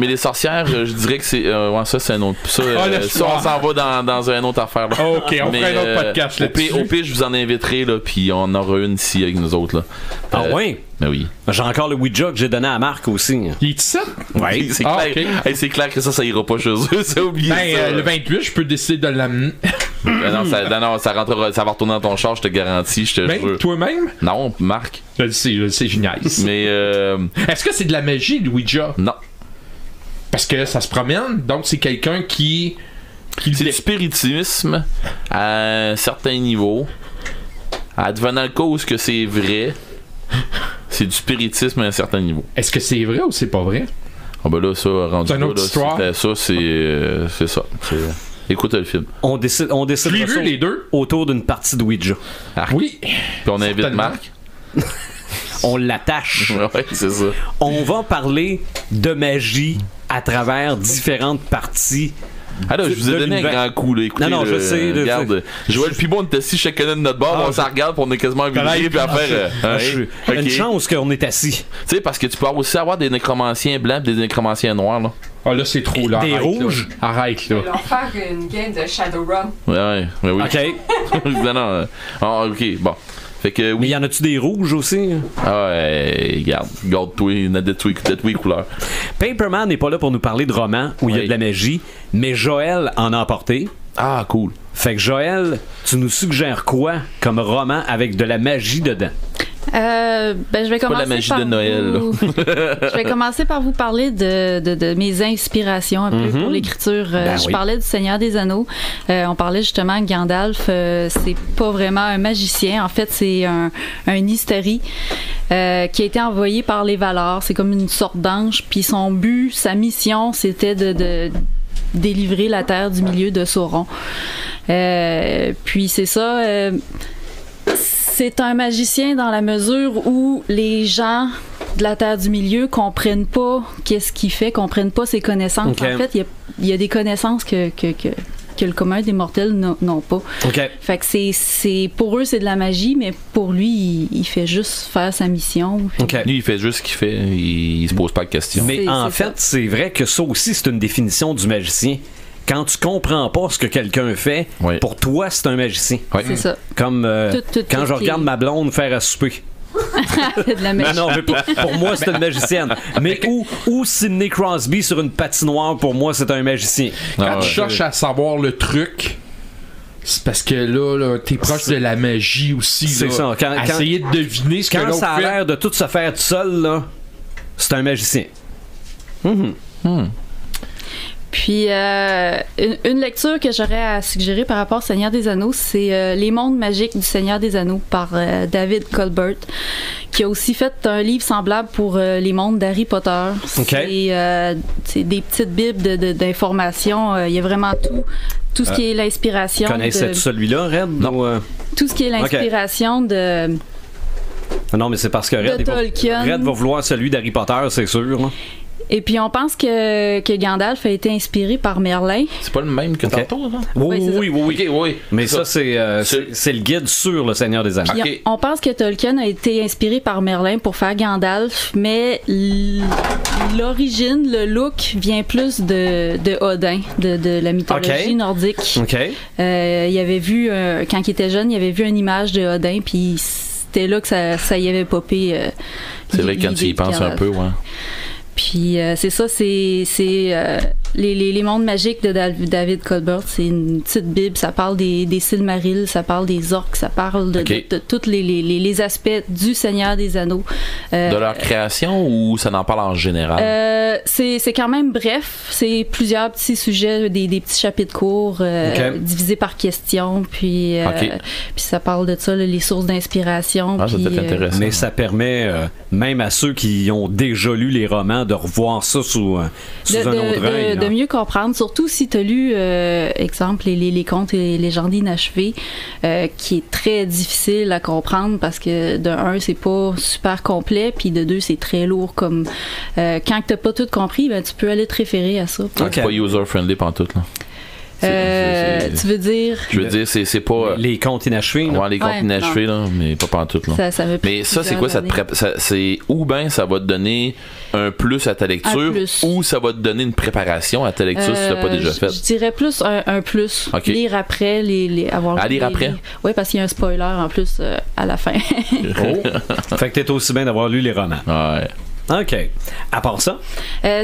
je dirais que c'est ouais, ça c'est un autre ça, ça on s'en va dans une autre affaire là.
Ok, on fera un autre podcast là-dessus.
Au pire, je vous en inviterai là, puis on aura une ici avec nous autres là.
Ah ouais?
Mais oui.
J'ai encore le Ouija que j'ai donné à Marc aussi.
Il est ici?
Ouais.
C'est
Ah,
clair.
ok.
Hey, c'est clair que ça ira pas chez eux, c'est oublié
Ben,
ça.
le 28, je peux décider de l'amener.
Non, ça rentrera, ça va retourner dans ton char, je te garantis, je te
Ben,
jure.
toi-même?
Non, Marc.
Je le sais, génial.
Mais
Est-ce que c'est de la magie, le Ouija?
non.
Parce que ça se promène, donc c'est quelqu'un qui
C'est du spiritisme à un certain niveau. Advenant le cas où est-ce que c'est vrai, c'est du spiritisme à un certain niveau.
Est-ce que c'est vrai ou c'est pas vrai?
Ah ben là, ça, rendu
C'est une
là,
autre
là,
histoire.
c'est ça. Écoute le film.
On décide
Je l'ai vu, les deux.
autour d'une partie de Ouija.
Oui.
Puis on invite
Certainement.
Marc.
On l'attache.
Ouais, c'est ça.
On va parler de magie à travers différentes parties.
Ah là, je vous ai
de
donné un
l'univers.
grand coup, là. Écoutez,
Non, je sais,
regarde, Joël Pibon, on est assis chacun de notre bord, on s'en regarde, puis on est quasiment obligé, puis à faire.
Une chance qu'on est assis.
Tu sais, parce que tu peux aussi avoir des nécromanciens blancs et des nécromanciens noirs, là.
Ah là, c'est trop là.
Des
Arrête,
rouges?
là. Arrête là.
leur faire une game de Shadowrun.
Ouais, oui.
OK.
Non. Ah, ok, bon. Fait que
Mais
oui.
y en a-tu des rouges aussi?
Ah ouais, garde-toi, il y en a de tous les couleurs.
Paperman n'est pas là pour nous parler de romans où il y a
Oui.
de la magie, mais Joël en a emporté.
Ah, cool.
Fait que Joël, tu nous suggères quoi comme roman avec de la magie dedans?
Je vais
pas
commencer
la magie
par
de Noël,
vous... Je vais commencer par vous parler de mes inspirations un peu pour l'écriture. Je parlais du Seigneur des Anneaux. On parlait justement de Gandalf. C'est pas vraiment un magicien. En fait, c'est un hystérique qui a été envoyé par les Valar. C'est comme une sorte d'ange. Puis son but, sa mission, c'était de délivrer la terre du milieu de Sauron. Puis c'est ça... c'est un magicien dans la mesure où les gens de la Terre du Milieu comprennent pas qu'est-ce qu'il fait, comprennent pas ses connaissances.
Okay.
En fait, il y a des connaissances que le commun des mortels n'ont pas.
OK.
Fait que c'est pour eux, c'est de la magie, mais pour lui, il fait juste faire sa mission. Puis...
OK.
Lui, il fait juste ce qu'il fait, il se pose pas de questions.
Mais en
c'est
fait, c'est vrai que ça aussi, c'est une définition du magicien. Quand tu comprends pas ce que quelqu'un fait,
Oui.
pour toi, c'est un magicien.
Ouais.
C'est ça.
Comme quand
tout
je regarde
qui-
ma blonde faire à souper.
C'est de la magie.
Non, mais pour moi, c'est une magicienne. Mais ou Sidney Crosby sur une patinoire, pour moi, c'est un magicien.
Quand
Ah,
tu
ouais.
cherches à savoir le truc, c'est parce que là t'es proche de la magie aussi.
C'est
là.
ça. Quand-
Essayer de deviner ce que
Quand
l'autre
ça a
fait.
l'air de tout se faire tout seul, là, c'est un magicien.
Puis, une lecture que j'aurais à suggérer par rapport au Seigneur des Anneaux, c'est Les mondes magiques du Seigneur des Anneaux par David Colbert, qui a aussi fait un livre semblable pour les mondes d'Harry Potter. C'est des petites bibles d'informations. Il y a vraiment tout ce qui est l'inspiration.
Connaissais-tu celui-là, Red?
Non.
Tout ce qui est l'inspiration de...
Non, mais c'est parce que Red
Tolkien.
Red va vouloir celui d'Harry Potter, c'est sûr. Là.
Et puis, on pense que Gandalf a été inspiré par Merlin.
C'est pas le même que
Ok.
tantôt, là?
Oui,
c'est ça.
oui.
Ok, oui.
Mais ça, c'est le guide sur le Seigneur des Anneaux.
Puis
Ok.
on pense que Tolkien a été inspiré par Merlin pour faire Gandalf, mais l'origine, le look vient plus de Odin, de la mythologie
Ok.
nordique.
OK.
Il avait vu, quand il était jeune, il avait vu une image de Odin, puis c'était là que ça y avait popé.
C'est vrai que quand tu y
l'idée de
penses un
Gandalf.
peu, ouais.
Puis c'est ça, c'est les mondes magiques de David Colbert. C'est une petite bible. Ça parle des Silmarils, ça parle des orques, ça parle de tous les aspects du Seigneur des Anneaux.
De leur création ou ça n'en parle en général?
C'est quand même bref. C'est plusieurs petits sujets, des petits chapitres courts divisés par questions. Puis ça parle de ça, là, les sources d'inspiration.
Ah, ça
puis,
peut être intéressant.
Mais ça permet, même à ceux qui ont déjà lu les romans, de revoir ça sous un autre œil.
de mieux comprendre, surtout si tu as lu, exemple, les contes et légendes inachevées, qui est très difficile à comprendre parce que de un, c'est pas super complet, puis de deux, c'est très lourd. Comme quand t'as pas tout compris, ben, tu peux aller te référer à ça.
C'est pas user-friendly pantoute, là.
Tu veux dire?
Je veux dire, c'est pas...
Les contes inachevés. là.
Ouais, les comptes
Ouais,
inachevés, là, mais pas pantoute, là.
Ça me
Mais ça, c'est quoi? C'est ou bien ça va te donner un plus à ta lecture,
plus.
ou ça va te donner une préparation à ta lecture si tu l'as pas déjà fait.
Je dirais plus un plus.
Ok.
Lire après, avoir
À lire après?
Oui, parce qu'il y a un spoiler en plus à la fin.
Fait que t'es aussi bien d'avoir lu les romans.
Ouais.
OK. À part ça,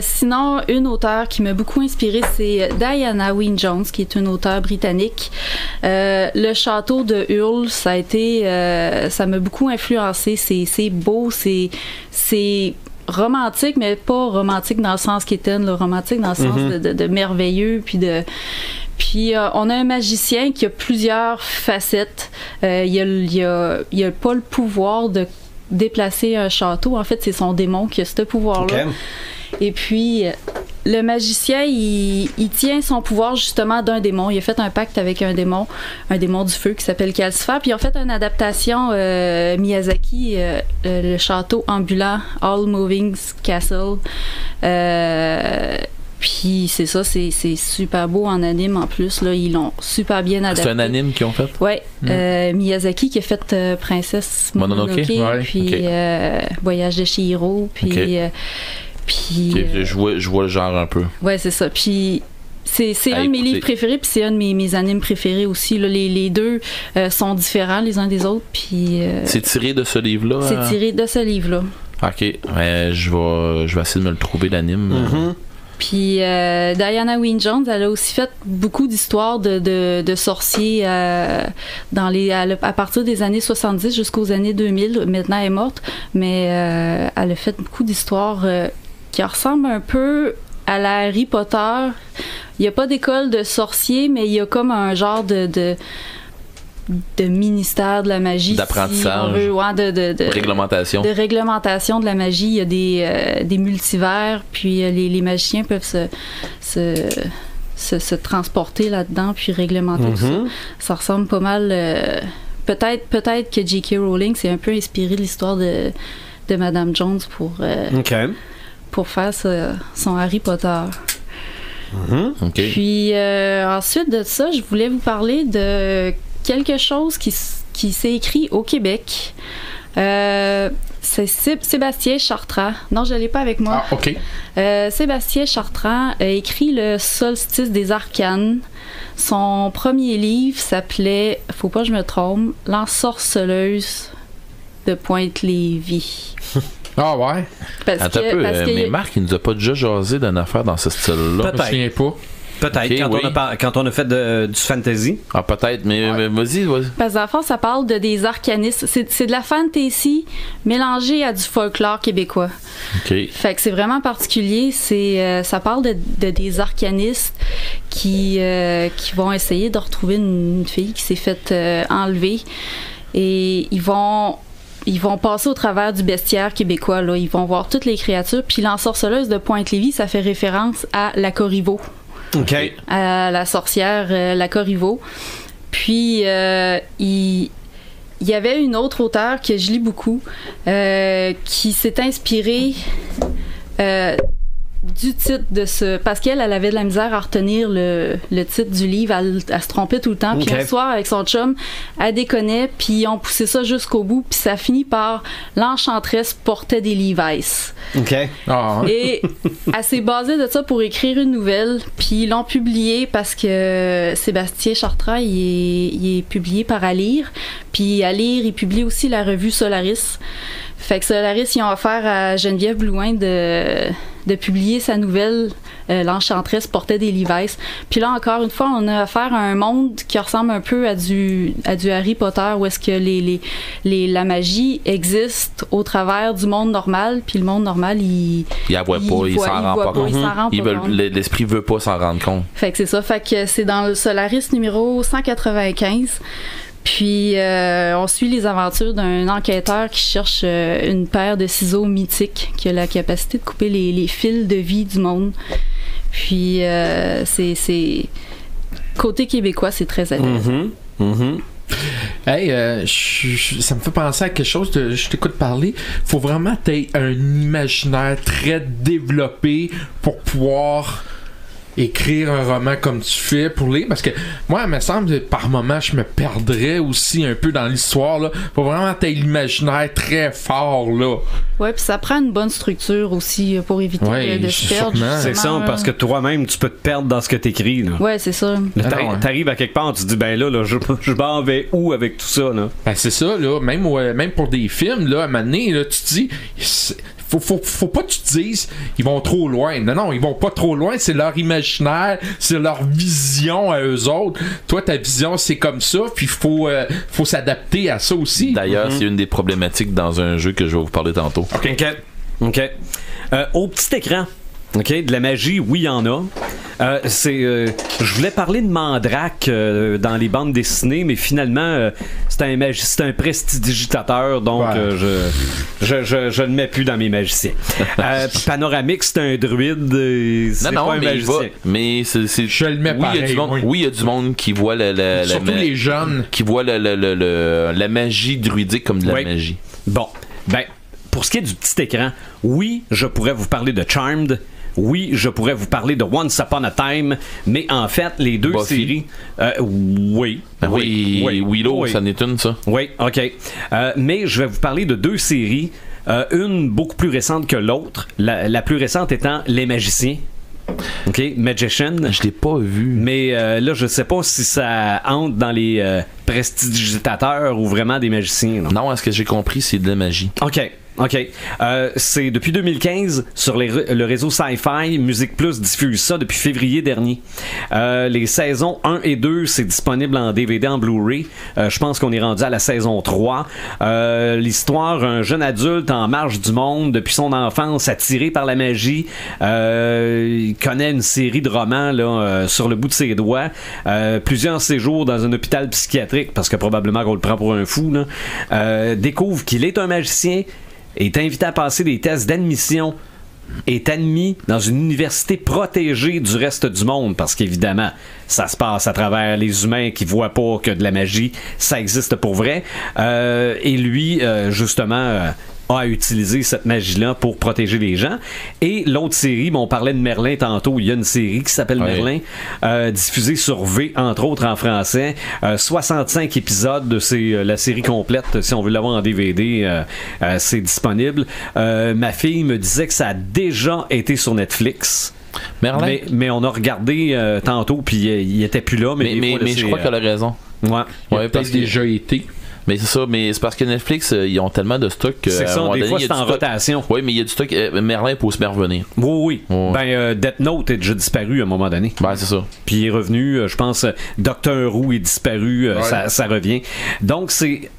Sinon, une auteure qui m'a beaucoup inspirée, c'est Diana Wynne Jones, qui est une auteure britannique. Le château de Hurle, ça a été, ça m'a beaucoup influencé. C'est beau, c'est romantique, mais pas romantique dans le sens qu'Étienne, le romantique dans le sens de merveilleux, puis de... Puis on a un magicien qui a plusieurs facettes. Il a pas le pouvoir de déplacer un château. En fait, c'est son démon qui a ce pouvoir-là.
OK.
Et puis, le magicien, il tient son pouvoir justement d'un démon. Il a fait un pacte avec un démon du feu qui s'appelle Calcifer. Puis ils ont fait une adaptation Miyazaki, le château ambulant, All Moving Castle. Puis c'est ça, c'est super beau en anime en plus. Là, ils l'ont super bien adapté.
C'est un anime qu'ils ont fait?
Oui. Miyazaki qui a fait Princesse Mononoke.
Ouais.
Puis Voyage de Chihiro. Puis...
Okay. Je vois le genre un peu.
Ouais, c'est ça. Puis c'est un de mes livres préférés, puis c'est un de mes animes préférés aussi. Là. Les deux sont différents les uns des autres. Puis
c'est tiré de ce livre-là?
C'est tiré de ce livre-là.
OK. Je vais essayer de me le trouver, l'anime.
Mm-hmm. Puis Diana Wynne Jones, elle a aussi fait beaucoup d'histoires de sorciers à partir des années 70 jusqu'aux années 2000. Maintenant, elle est morte, mais elle a fait beaucoup d'histoires qui ressemblent un peu à la Harry Potter. Il n'y a pas d'école de sorciers, mais il y a comme un genre de ministère de la magie.
D'apprentissage.
Si on veut, de
réglementation. De
réglementation de la magie. Il y a des multivers, puis les magiciens peuvent se transporter là-dedans, puis réglementer tout ça. Ça ressemble pas mal... peut-être que J.K. Rowling s'est un peu inspiré de l'histoire de Madame Jones pour faire son Harry Potter.
Okay.
Puis ensuite de ça, je voulais vous parler de quelque chose qui s'est écrit au Québec. C'est Sébastien Chartrand. Non, je ne l'ai pas avec moi.
Ah, OK.
Sébastien Chartrand a écrit Le Solstice des Arcanes. Son premier livre s'appelait, faut pas que je me trompe, L'Ensorceleuse de Pointe-Lévis.
Ah ouais?
Attends un peu, mais Marc, il nous a pas déjà jasé d'une affaire dans ce style-là?
Je me souviens pas.
Peut-être, okay, quand on a fait du fantasy.
Ah, peut-être, mais vas-y.
Parce qu'à la fois, ça parle des arcanistes. C'est de la fantasy mélangée à du folklore québécois.
OK.
Fait que c'est vraiment particulier. Ça parle de des arcanistes qui vont essayer de retrouver une fille qui s'est faite enlever. Et ils vont passer au travers du bestiaire québécois. Là. Ils vont voir toutes les créatures. Puis l'ensorceleuse de Pointe-Lévis, ça fait référence à la Corriveau.
OK.
À la sorcière la Corriveau. Puis il y avait une autre auteure que je lis beaucoup qui s'est inspirée du titre de parce qu'elle avait de la misère à retenir le titre du livre, elle se trompait tout le temps. Puis un soir avec son chum, elle déconnait, puis ils ont poussé ça jusqu'au bout, puis ça finit par l'enchanteresse portait des Levi's.
OK.
Ah, ouais.
Et elle s'est basée de ça pour écrire une nouvelle, puis ils l'ont publiée parce que Sébastien Chartrand il est publié par À Lire, puis À Lire il publie aussi la revue Solaris. Fait que Solaris, ils ont offert à Geneviève Blouin de publier sa nouvelle L'Enchanteresse portait des Levi's. Puis là, encore une fois, on a affaire à un monde qui ressemble un peu à du Harry Potter, où est-ce que la magie existe au travers du monde normal, puis le monde normal, il
la voit pas, il s'en rend pas compte. L'esprit veut pas s'en rendre compte.
Fait que c'est ça. Fait que c'est dans le Solaris numéro 195. Puis, on suit les aventures d'un enquêteur qui cherche une paire de ciseaux mythiques qui a la capacité de couper les fils de vie du monde. Puis, c'est côté québécois, c'est très agréable.
Hey, ça me fait penser à quelque chose je t'écoute parler. Faut vraiment que t'aies un imaginaire très développé pour pouvoir écrire un roman comme tu fais pour lire, parce que moi, il me semble que par moments je me perdrais aussi un peu dans l'histoire là. Faut vraiment que t'aies l'imaginaire très fort là.
Ouais, puis ça prend une bonne structure aussi pour éviter de se perdre.
C'est ça, parce que toi-même tu peux te perdre dans ce que t'écris là.
Ouais, c'est ça.
T'arrives à quelque part, tu te dis ben là je m'en vais où avec tout ça là.
Ben c'est ça là, même pour des films là, à un moment donné là, tu te dis faut pas que tu te dises ils vont trop loin. Non, ils vont pas trop loin, c'est leur imaginaire, c'est leur vision à eux autres. Toi, ta vision, c'est comme ça, puis faut s'adapter à ça aussi.
D'ailleurs, c'est une des problématiques dans un jeu que je vais vous parler tantôt.
OK. Au petit écran, OK, de la magie, oui, il y en a. Je voulais parler de Mandrake dans les bandes dessinées, mais finalement, c'est un prestidigitateur, donc je ne mets plus dans mes magiciens. Puis Panoramix, c'est un druide, c'est pas un magicien.
Mais
je le mets pareil.
Il y a du monde qui voit
surtout les jeunes
qui voient la magie druidique comme de la magie.
Bon, ben, pour ce qui est du petit écran, oui, je pourrais vous parler de Charmed. Oui, je pourrais vous parler de Once Upon a Time, mais en fait, les deux séries... oui.
Willow, ça n'est une, ça.
Oui, OK. Mais je vais vous parler de deux séries, une beaucoup plus récente que l'autre, la plus récente étant Les Magiciens. OK, Magician.
Je l'ai pas vu.
Mais là, je sais pas si ça entre dans les prestidigitateurs ou vraiment des magiciens.
Non, à ce que j'ai compris, c'est de la magie.
OK. C'est depuis 2015 sur le réseau Sci-Fi. Musique Plus diffuse ça depuis février dernier. Les saisons 1 et 2, c'est disponible en DVD, en Blu-ray. Je pense qu'on est rendu à la saison 3. L'histoire, un jeune adulte en marge du monde depuis son enfance, attiré par la magie. Il connaît une série de romans là, sur le bout de ses doigts. Plusieurs séjours dans un hôpital psychiatrique, parce que probablement qu'on le prend pour un fou. Découvre qu'il est un magicien, est invité à passer des tests d'admission, est admis dans une université protégée du reste du monde, parce qu'évidemment, ça se passe à travers les humains qui voient pas que de la magie, ça existe pour vrai. Et lui, justement... a utilisé cette magie-là pour protéger les gens. Et l'autre série, on parlait de Merlin tantôt, il y a une série qui s'appelle Merlin, diffusée sur V, entre autres en français. 65 épisodes, c'est la série complète. Si on veut l'avoir en DVD, c'est disponible. Ma fille me disait que ça a déjà été sur Netflix.
Merlin?
Mais on a regardé tantôt, puis il était plus là. Mais
je crois qu'elle a raison.
Ouais.
Il a peut-être déjà été.
Mais c'est ça, mais c'est parce que Netflix, ils ont tellement de stock que.
C'est ça, des fois c'est en rotation.
Oui, mais il y a du stock. Merlin peut se revenir.
Oui. Ben, Death Note est déjà disparu à un moment donné.
Ben, c'est ça.
Puis il est revenu, je pense, Doctor Who est disparu, ça revient. Donc, c'est.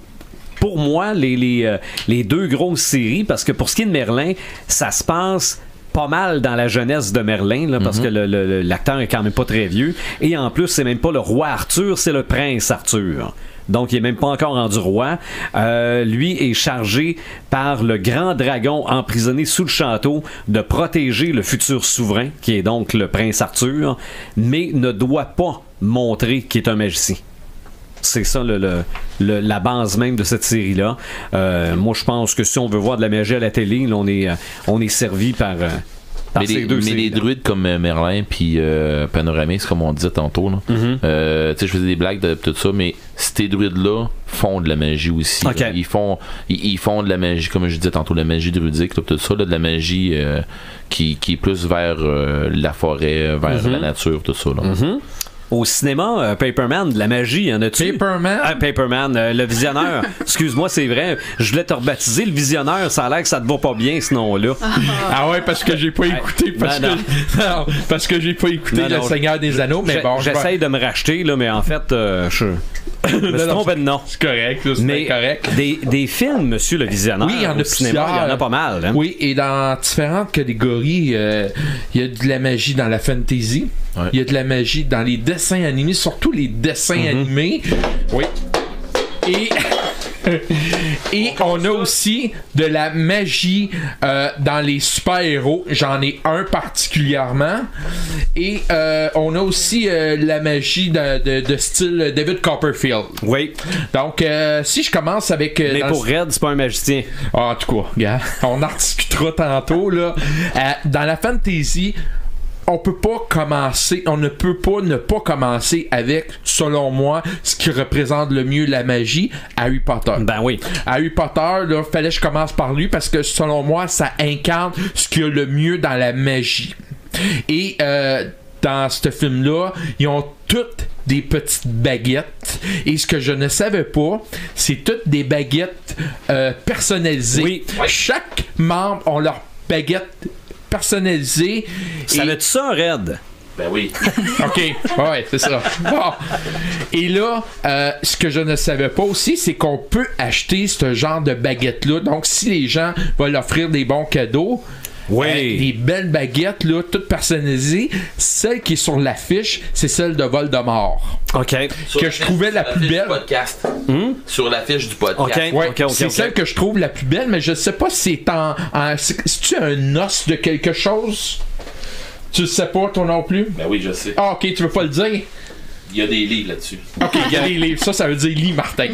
Pour moi, les deux grosses séries, parce que pour ce qui est de Merlin, ça se passe pas mal dans la jeunesse de Merlin, là, parce que l'acteur est quand même pas très vieux. Et en plus, c'est même pas le roi Arthur, c'est le prince Arthur. Donc, il est même pas encore rendu roi. Lui est chargé par le grand dragon emprisonné sous le château de protéger le futur souverain, qui est donc le prince Arthur, mais ne doit pas montrer qu'il est un magicien. C'est ça la base même de cette série-là. Moi, je pense que si on veut voir de la magie à la télé, là, on est servi par ces deux séries. Mais
les druides comme Merlin puis Panoramix, comme on disait tantôt, là, je faisais des blagues de tout ça, mais ces druides-là font de la magie aussi.
Okay.
Ils font de la magie, comme je disais tantôt, la magie druidique, là, tout ça, là, de la magie qui est plus vers la forêt, vers la nature, tout ça. Là.
Au cinéma, Paperman, de la magie, y en a-tu? Paperman, le visionneur. Excuse-moi, c'est vrai. Je voulais te rebaptiser le visionneur. Ça a l'air que ça te va pas bien, ce nom-là.
Ah ouais, parce que j'ai pas écouté. Parce que j'ai pas écouté Le Seigneur des Anneaux. Mais bon,
j'essaye de me racheter, là, mais en fait, je me suis trompé de nom.
C'est correct, c'est correct.
Des films, monsieur le visionneur.
Oui, il y en a
cinéma, il y en a pas mal. Hein?
Oui, et dans différentes catégories, il y a de la magie dans la fantasy. Il y a de la magie dans les dessins animés, surtout les dessins animés. Oui. Et on a aussi de la magie dans les super-héros. J'en ai un particulièrement. Et on a aussi la magie de style David Copperfield.
Oui.
Donc, si je commence avec...
mais pour Red, c'est pas un magicien.
En tout cas, gars, on en discutera tantôt. Là. Dans la fantasy... on ne peut pas ne pas commencer avec, selon moi, ce qui représente le mieux la magie, Harry Potter.
Ben oui.
Harry Potter, là, fallait que je commence par lui parce que, selon moi, ça incarne ce qu'il y a le mieux dans la magie. Et dans ce film-là, ils ont toutes des petites baguettes. Et ce que je ne savais pas, c'est toutes des baguettes personnalisées.
Oui.
Chaque membre a leur baguette personnalisé.
Savais-tu ça, Red?
Ben oui.
OK. Ouais, c'est ça. Bon. Et là, ce que je ne savais pas aussi, c'est qu'on peut acheter ce genre de baguette-là. Donc, si les gens veulent offrir des bons cadeaux,
Oui.
Les belles baguettes, là, toutes personnalisées. Celle qui est sur l'affiche, c'est celle de Voldemort.
OK.
Que je trouvais la plus belle.
Podcast. Sur l'affiche du podcast.
OK.
Ouais,
OK.
c'est celle que je trouve la plus belle, mais je sais pas si c'est-tu un os de quelque chose? Tu le sais pas, toi non plus?
Ben oui, je sais.
Ah, ok, tu veux pas le dire?
Il y a des livres là-dessus.
Ok, il y a des livres. Ça veut dire lit, Martin.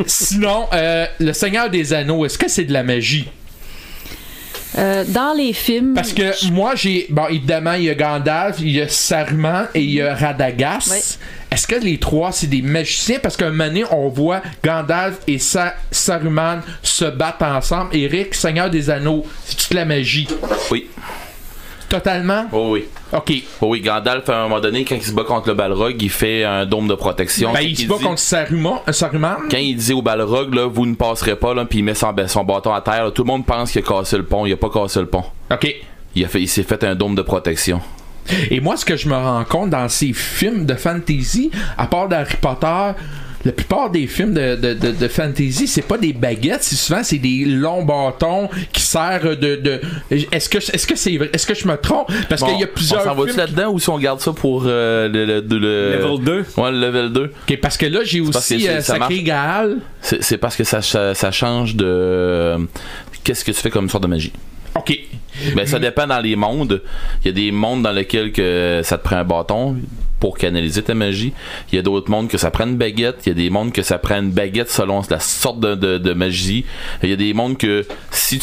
Sinon, Le Seigneur des Anneaux, est-ce que c'est de la magie?
Dans les films.
Parce que moi, bon, évidemment, il y a Gandalf, il y a Saruman et il y a Radagast.
Ouais.
Est-ce que les trois, c'est des magiciens? Parce qu'à un moment donné, on voit Gandalf et Saruman se battre ensemble. Eric, Seigneur des Anneaux, c'est-tu de la magie?
Oui.
Totalement?
Oh oui.
OK.
Oh oui, Gandalf, à un moment donné, quand il se bat contre le Balrog, il fait un dôme de protection.
Ben, il se bat contre Saruman.
Quand il dit au Balrog, là, vous ne passerez pas, là, puis il met son bâton à terre, là, tout le monde pense qu'il a cassé le pont. Il a pas cassé le pont.
OK.
Il s'est fait un dôme de protection.
Et moi, ce que je me rends compte dans ces films de fantasy, à part d'Harry Potter, la plupart des films de fantasy, c'est pas des baguettes, souvent c'est des longs bâtons qui servent de... Est-ce que c'est vrai? Est-ce que je me trompe? Parce qu'il y a plusieurs
on s'en va-tu là-dedans ou si on garde ça pour le
Level 2?
Ouais, le level 2.
OK, parce que là, j'ai aussi Sacré Graal.
C'est parce que ça change de... Qu'est-ce que tu fais comme sorte de magie?
OK.
Ben, ça dépend dans les mondes. Il y a des mondes dans lesquels que ça te prend un bâton pour canaliser ta magie. Il y a d'autres mondes que ça prend une baguette. Il y a des mondes que ça prend une baguette selon la sorte de magie. Il y a des mondes que si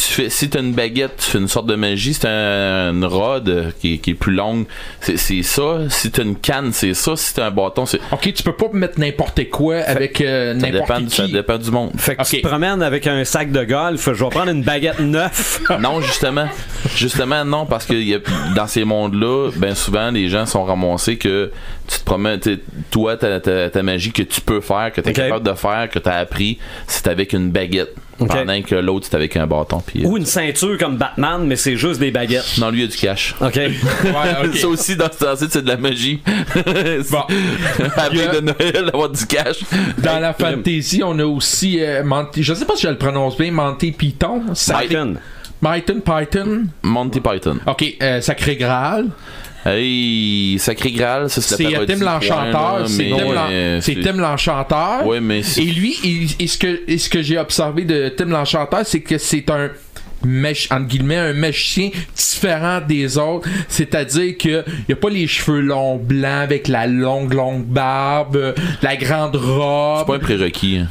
t'as une baguette, tu fais une sorte de magie. C'est une rod qui est plus longue. C'est ça. Si t'as une canne, c'est ça. Si t'as un bâton, c'est...
OK, tu peux pas mettre n'importe quoi avec n'importe qui.
Ça dépend du monde.
Fait que tu te promènes avec un sac de golf, je vais prendre une baguette neuve.
Non, justement non, parce que dans ces mondes-là, ben souvent les gens sont ramassés que tu te promènes, toi ta magie que tu peux faire, que tu es capable de faire, que tu as appris, c'est avec une baguette. Pendant que l'autre c'est avec un bâton. Puis,
ou une ceinture comme Batman, mais c'est juste des baguettes.
Non, lui il y a du cash.
OK.
Ouais, okay.
Ça aussi dans ce temps-ci c'est de la magie.
Bon.
Après de Noël, avoir du cash.
Dans la fantasy, on a aussi je sais pas si je le prononce bien, Monty Python.
Monty Python.
OK, Sacré Graal.
Hey, Sacré Graal, ça c'est la parodie.
Tim l'Enchanteur. C'est Tim l'Enchanteur.
Ouais, mais
et lui, ce que j'ai observé de Tim l'Enchanteur, c'est que c'est un entre guillemets un magicien différent des autres, c'est-à-dire que il y a pas les cheveux longs blancs avec la longue barbe, la grande robe.
C'est pas un prérequis.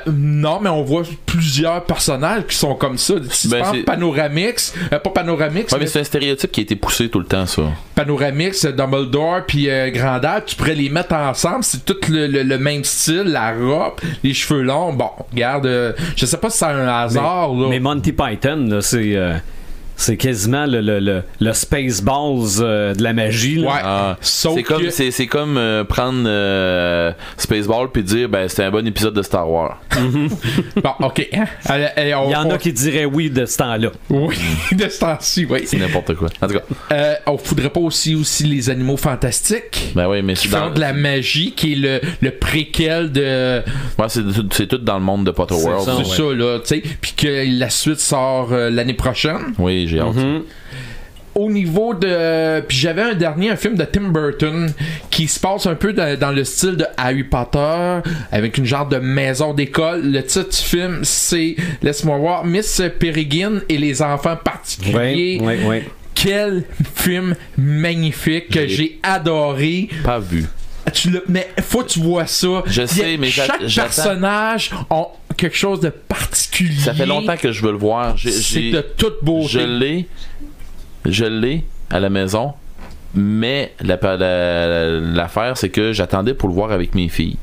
Non, mais on voit plusieurs personnages qui sont comme ça. Si tu penses Panoramix, pas Panoramix.
Ouais, mais c'est un stéréotype qui a été poussé tout le temps, ça.
Panoramix, Dumbledore puis Grandad, tu pourrais les mettre ensemble, c'est tout le même style, la robe, les cheveux longs. Bon, regarde, je sais pas si c'est un hasard.
Mais Monty Python, là, c'est quasiment le Spaceballs de la magie. Là.
Ouais.
C'est comme prendre Spaceball puis dire ben c'était un bon épisode de Star Wars.
Bon, OK.
Il y en a qui diraient oui de ce temps-là.
Oui, de ce temps-ci, oui.
C'est n'importe quoi. En tout cas.
On faudrait pas aussi les animaux fantastiques.
Ben oui, mais
qui font de la magie, qui est le préquel de...
Ouais, c'est tout dans le monde de Potterworld.
C'est ça, là, tu sais. Puis que la suite sort l'année prochaine.
Oui, j'ai hâte.
Au niveau de... Puis j'avais un film de Tim Burton qui se passe un peu dans le style de Harry Potter, avec une genre de maison d'école. Le titre du film, c'est, laisse-moi voir, Miss Peregrine et les enfants particuliers.
Oui.
Quel film magnifique que j'ai adoré.
Pas vu.
Mais faut que tu vois ça.
Je sais, mais
chaque personnage a quelque chose de particulier.
Ça fait longtemps que je veux le voir.
C'est de toute beauté.
Je l'ai à la maison, mais l'affaire, c'est que j'attendais pour le voir avec mes filles.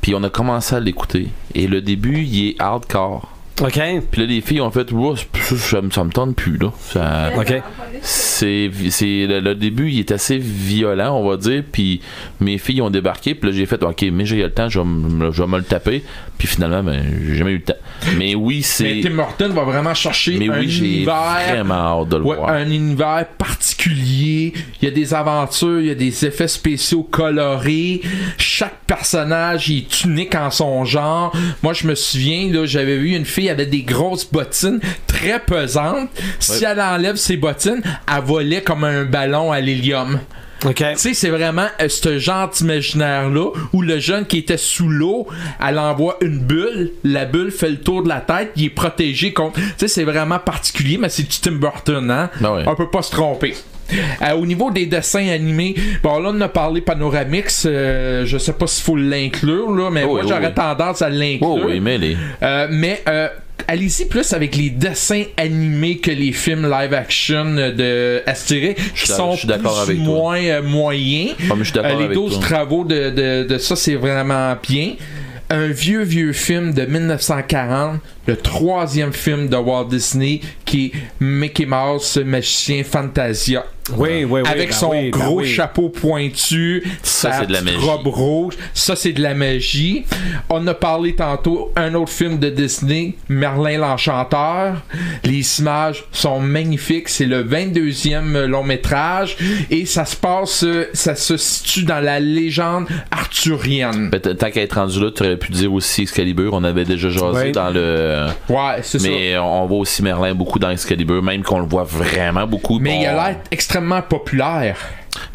Puis on a commencé à l'écouter. Et le début, il est hardcore.
OK.
Puis là, les filles ont fait, oh, ça me tente plus, là.
OK.
Le début, il est assez violent, on va dire. Puis mes filles ont débarqué. Puis là, j'ai fait, OK, mais j'ai le temps, je vais me le taper. Puis finalement, ben, j'ai jamais eu le temps. Mais oui, c'est.
Mais Tim Burton va vraiment chercher un univers.
J'ai vraiment hâte de le voir.
Un univers particulier. particulier. Il y a des aventures, il y a des effets spéciaux colorés. Chaque personnage il est unique en son genre. Moi, je me souviens, là, j'avais vu une fille avec des grosses bottines très pesantes. Si elle enlève ses bottines, elle volait comme un ballon à l'hélium.
OK.
Tu sais, c'est vraiment ce genre d'imaginaire-là où le jeune qui était sous l'eau, elle envoie une bulle, la bulle fait le tour de la tête, il est protégé contre. Tu sais, c'est vraiment particulier, mais c'est du Tim Burton, hein?
Ben ouais.
On peut pas se tromper. Au niveau des dessins animés, bon là on a parlé Panoramix, je sais pas s'il faut l'inclure là, mais moi j'aurais tendance à l'inclure.
Oui, mais
allez-y plus avec les dessins animés que les films live action de Astérix qui sont plus ou moins moyens. Les 12 travaux de ça, c'est vraiment bien. Un vieux film de 1940, le 3e film de Walt Disney qui est Mickey Mouse, Magicien Fantasia.
Oui.
Avec son gros chapeau pointu, sa robe rouge. Ça, c'est de la magie. On a parlé tantôt un autre film de Disney, Merlin l'Enchanteur. Les images sont magnifiques. C'est le 22e long métrage et ça se situe dans la légende arthurienne.
Tant qu'à être rendu là, tu aurais pu dire aussi Excalibur. On avait déjà jasé dans le...
Ouais, c'est ça.
Mais on voit aussi Merlin beaucoup dans Excalibur, même qu'on le voit vraiment beaucoup.
Mais il a l'air extrêmement populaire.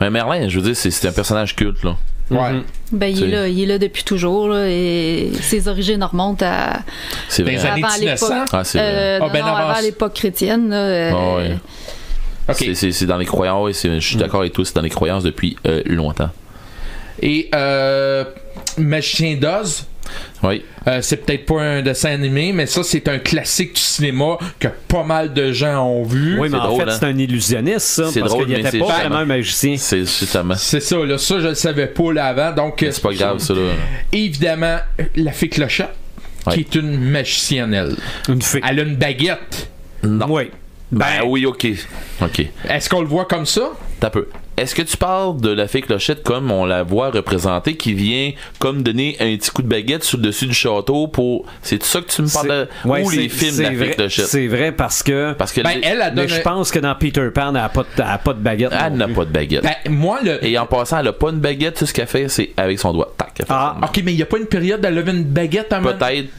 Mais Merlin, je veux dire, c'est un personnage culte, là.
Ouais.
Ben, il est là depuis toujours, là, et ses origines remontent à...
C'est vrai.
Des années 1900.
Avant l'époque chrétienne, là.
Ouais.
Okay.
C'est dans les croyances, je suis d'accord avec toi, c'est dans les croyances depuis longtemps.
Et Magicien d'Oz.
Oui.
C'est peut-être pas un dessin animé, mais ça, c'est un classique du cinéma que pas mal de gens ont vu.
Oui, mais en fait, c'est un illusionniste, ça.
C'est
parce
drôle,
qu'il n'était pas vraiment un magicien.
C'est justement.
C'est ça, là. Ça, je le savais pas là avant. Donc,
c'est pas grave, ça, là.
Évidemment, la fée Clochette, qui est une magicienne, elle.
Une fée.
Elle a une baguette.
Non.
Oui.
Ben oui, ok.
Est-ce qu'on le voit comme ça?
T'as peu. Est-ce que tu parles de la fée Clochette comme on la voit représentée, qui vient comme donner un petit coup de baguette sur le dessus du château pour... C'est de ça que tu me parles de... Ou les films de la fée Clochette?
C'est vrai parce que mais je pense que dans Peter Pan, elle n'a pas de baguette.
Elle n'a pas de baguette. Et en passant, elle n'a pas une baguette, tout ce qu'elle fait, c'est avec son doigt. Tac,
ok, mais il n'y a pas une période d'elle lever une baguette à main?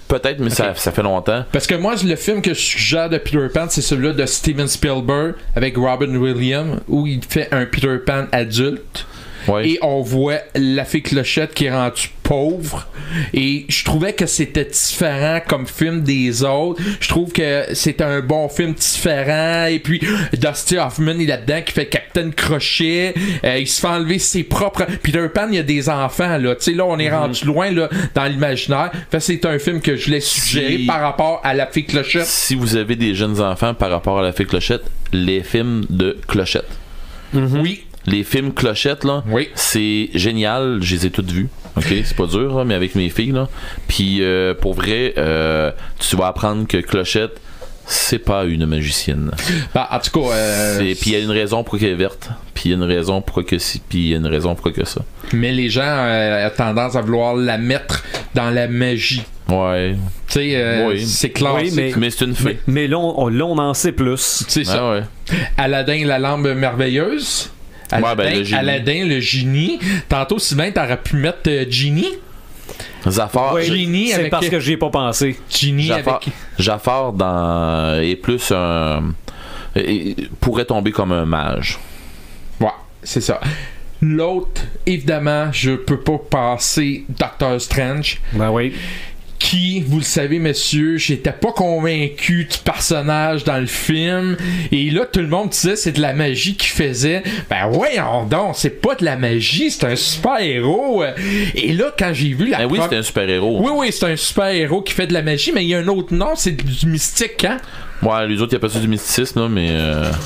Peut-être, mais ça fait longtemps.
Parce que moi, le film que je suggère de Peter Pan, c'est celui-là de Steven Spielberg avec Robin Williams, où il fait un Peter Pan adulte.
Ouais.
Et on voit la fée Clochette qui est rendue pauvre. Et je trouvais que c'était différent comme film des autres. Je trouve que c'était un bon film différent. Et puis Dusty Hoffman est là-dedans qui fait Captain Crochet. Il se fait enlever ses propres... Peter Pan, il y a des enfants, là. Tu sais, là, on est rendu loin là, dans l'imaginaire. Fait c'est un film que je l'ai suggéré par rapport à la fée Clochette.
Si vous avez des jeunes enfants par rapport à la fée Clochette, les films de Clochette.
Oui.
Les films Clochette, là, c'est génial, je les ai toutes vues. Ok, c'est pas dur, là, mais avec mes filles, là. Puis pour vrai, tu vas apprendre que Clochette, c'est pas une magicienne.
Ben, en tout cas,
puis il y a une raison pourquoi elle est verte, puis il y a une raison pourquoi que si, puis il y a une raison pourquoi que ça.
Mais les gens ont tendance à vouloir la mettre dans la magie.
Ouais.
Tu sais, c'est classique.
Oui, mais c'est une fée.
Mais là, on en sait plus.
C'est ça.
Ouais.
Aladdin, la lampe merveilleuse. Aladdin, le génie. Tantôt, Sylvain, t'aurais pu mettre Genie.
Zafar.
Genie
c'est
avec...
parce que j'y ai pas pensé.
Genie
Jafar est plus un... pourrait tomber comme un mage.
Ouais, c'est ça. L'autre, évidemment, je peux pas passer Doctor Strange.
Ben oui.
Qui, vous le savez, messieurs, j'étais pas convaincu du personnage dans le film. Et là, tout le monde disait c'est de la magie qu'il faisait. Ben voyons donc, c'est pas de la magie, c'est un super-héros. Et là, quand j'ai vu
oui, c'est un super-héros.
Oui, c'est un super-héros qui fait de la magie, mais il y a un autre nom, c'est du mystique, hein?
Ouais, les autres, il n'y a pas ça du mysticisme, là, mais...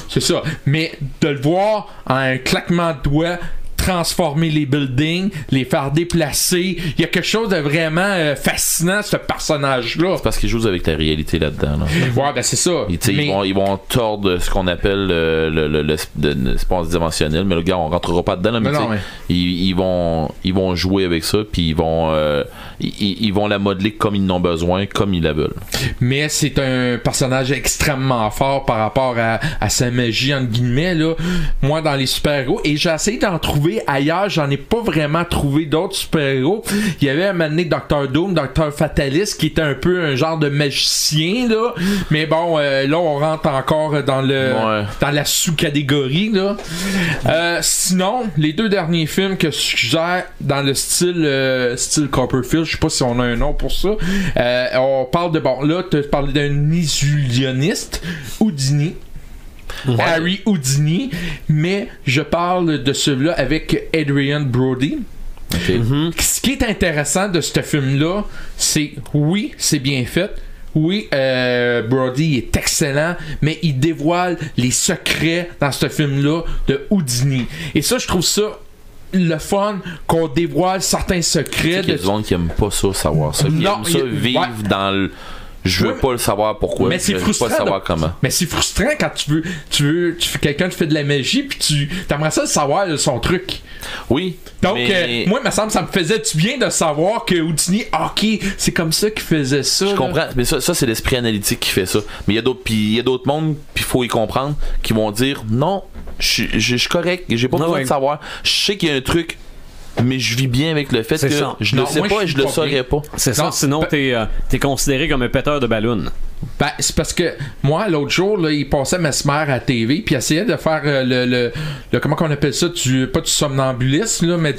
C'est ça. Mais de le voir en un claquement de doigts transformer les buildings, les faire déplacer. Il y a quelque chose de vraiment fascinant, ce personnage-là.
C'est parce qu'ils jouent avec la réalité là-dedans. Là.
Ouais, ben c'est ça.
Ils vont tordre ce qu'on appelle l'espace dimensionnel, mais le gars, on rentrera pas dedans. Là, mais ils vont jouer avec ça, puis ils vont la modeler comme ils n'ont besoin, comme ils la veulent.
Mais c'est un personnage extrêmement fort par rapport à sa magie, entre guillemets, là. Moi, dans les super-héros, et j'ai essayé d'en trouver ailleurs, j'en ai pas vraiment trouvé d'autres super-héros. Il y avait un moment donné Dr. Doom, Dr. Fatalist, qui était un peu un genre de magicien, là. Mais bon, là, on rentre encore dans la sous-catégorie, là. Sinon, les deux derniers films que je suggère dans le style Copperfield, je sais pas si on a un nom pour ça, on parle de, bon, là, tu parles d'un illusionniste, Houdini. Ouais. Harry Houdini, mais je parle de celui-là avec Adrian Brody. Okay. Ce qui est intéressant de ce film-là, c'est oui, c'est bien fait. Oui, Brody est excellent, mais il dévoile les secrets dans ce film-là de Houdini. Et ça, je trouve ça le fun qu'on dévoile certains secrets.
Il y a des gens qui aiment pas ça, savoir ça. Qui aiment ça vivre dans le... Je veux pas le savoir pourquoi.
Mais c'est frustrant.
Je veux pas savoir comment.
Mais c'est frustrant quand tu fais quelqu'un qui fait de la magie puis tu aimerais ça le savoir son truc.
Oui.
Donc moi, il me semble ça me faisait du bien de savoir que Houdini, ok, c'est comme ça qu'il faisait ça.
Je comprends. Mais ça c'est l'esprit analytique qui fait ça. Mais il y a d'autres mondes, puis il faut y comprendre, qui vont dire non, je suis correct, j'ai pas besoin de savoir. Je sais qu'il y a un truc. Mais je vis bien avec le fait que je le sais pas et je le saurais pas.
C'est ça, sinon t'es considéré comme un péteur de ballon.
Ben, c'est parce que moi, l'autre jour, là, il passait Mesmer à la TV, puis il essayait de faire le comment qu'on appelle ça, pas du somnambulisme, là, mais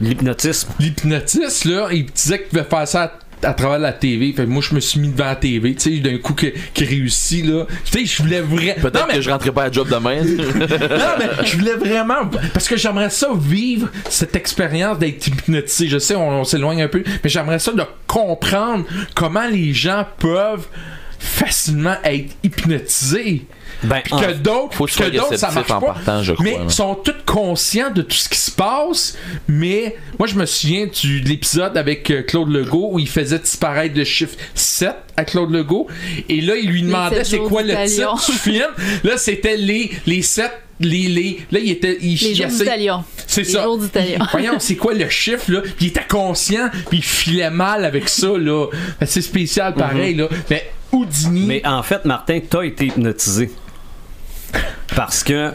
l'hypnotisme.
L'hypnotisme, là, il disait qu'il pouvait faire ça à travers la TV. Fait que moi, je me suis mis devant la TV, tu sais, d'un coup qui réussit, là. Tu sais, je voulais vraiment...
Peut-être que je rentrais pas à job demain.
Non, mais je voulais vraiment... Parce que j'aimerais ça vivre cette expérience d'être hypnotisé. Je sais, on s'éloigne un peu, mais j'aimerais ça de comprendre comment les gens peuvent facilement être hypnotisés. Puis que d'autres, ça marche pas.
Partant, je crois,
mais ils sont tous conscients de tout ce qui se passe. Mais moi, je me souviens de l'épisode avec Claude Legault où il faisait disparaître le chiffre 7 à Claude Legault. Et là, il lui demandait c'est quoi le titre du film. Là, c'était les 7. Là, il était.
Les jours d'Italion.
C'est ça. Voyons, c'est quoi le chiffre, là? Puis il était conscient, puis il filait mal avec ça, là. C'est spécial, pareil, là. Mais Houdini.
Mais en fait, Martin, t'as été hypnotisé. Parce que.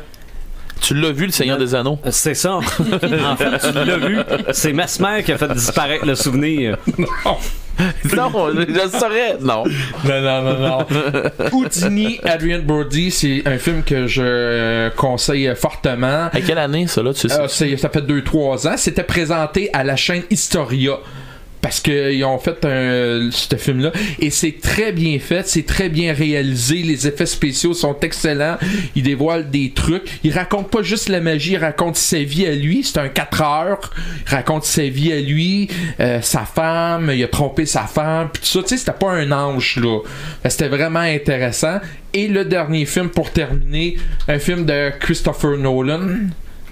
Tu l'as vu, le Seigneur des Anneaux?
C'est ça. En fait, tu l'as vu. C'est Mesmer qui a fait disparaître le souvenir.
Non, je le saurais. Non.
Non. Houdini, Adrian Brody, c'est un film que je conseille fortement.
À quelle année, ça, là, tu sais?
Ça fait 2-3 ans. C'était présenté à la chaîne Historia. Parce qu'ils ont fait ce film-là. Et c'est très bien fait, c'est très bien réalisé. Les effets spéciaux sont excellents. Il dévoile des trucs. Il raconte pas juste la magie, il raconte sa vie à lui. C'est un 4 heures. Il raconte sa vie à lui, sa femme, il a trompé sa femme, puis tout ça. Tu sais, c'était pas un ange, là. C'était vraiment intéressant. Et le dernier film, pour terminer, un film de Christopher Nolan,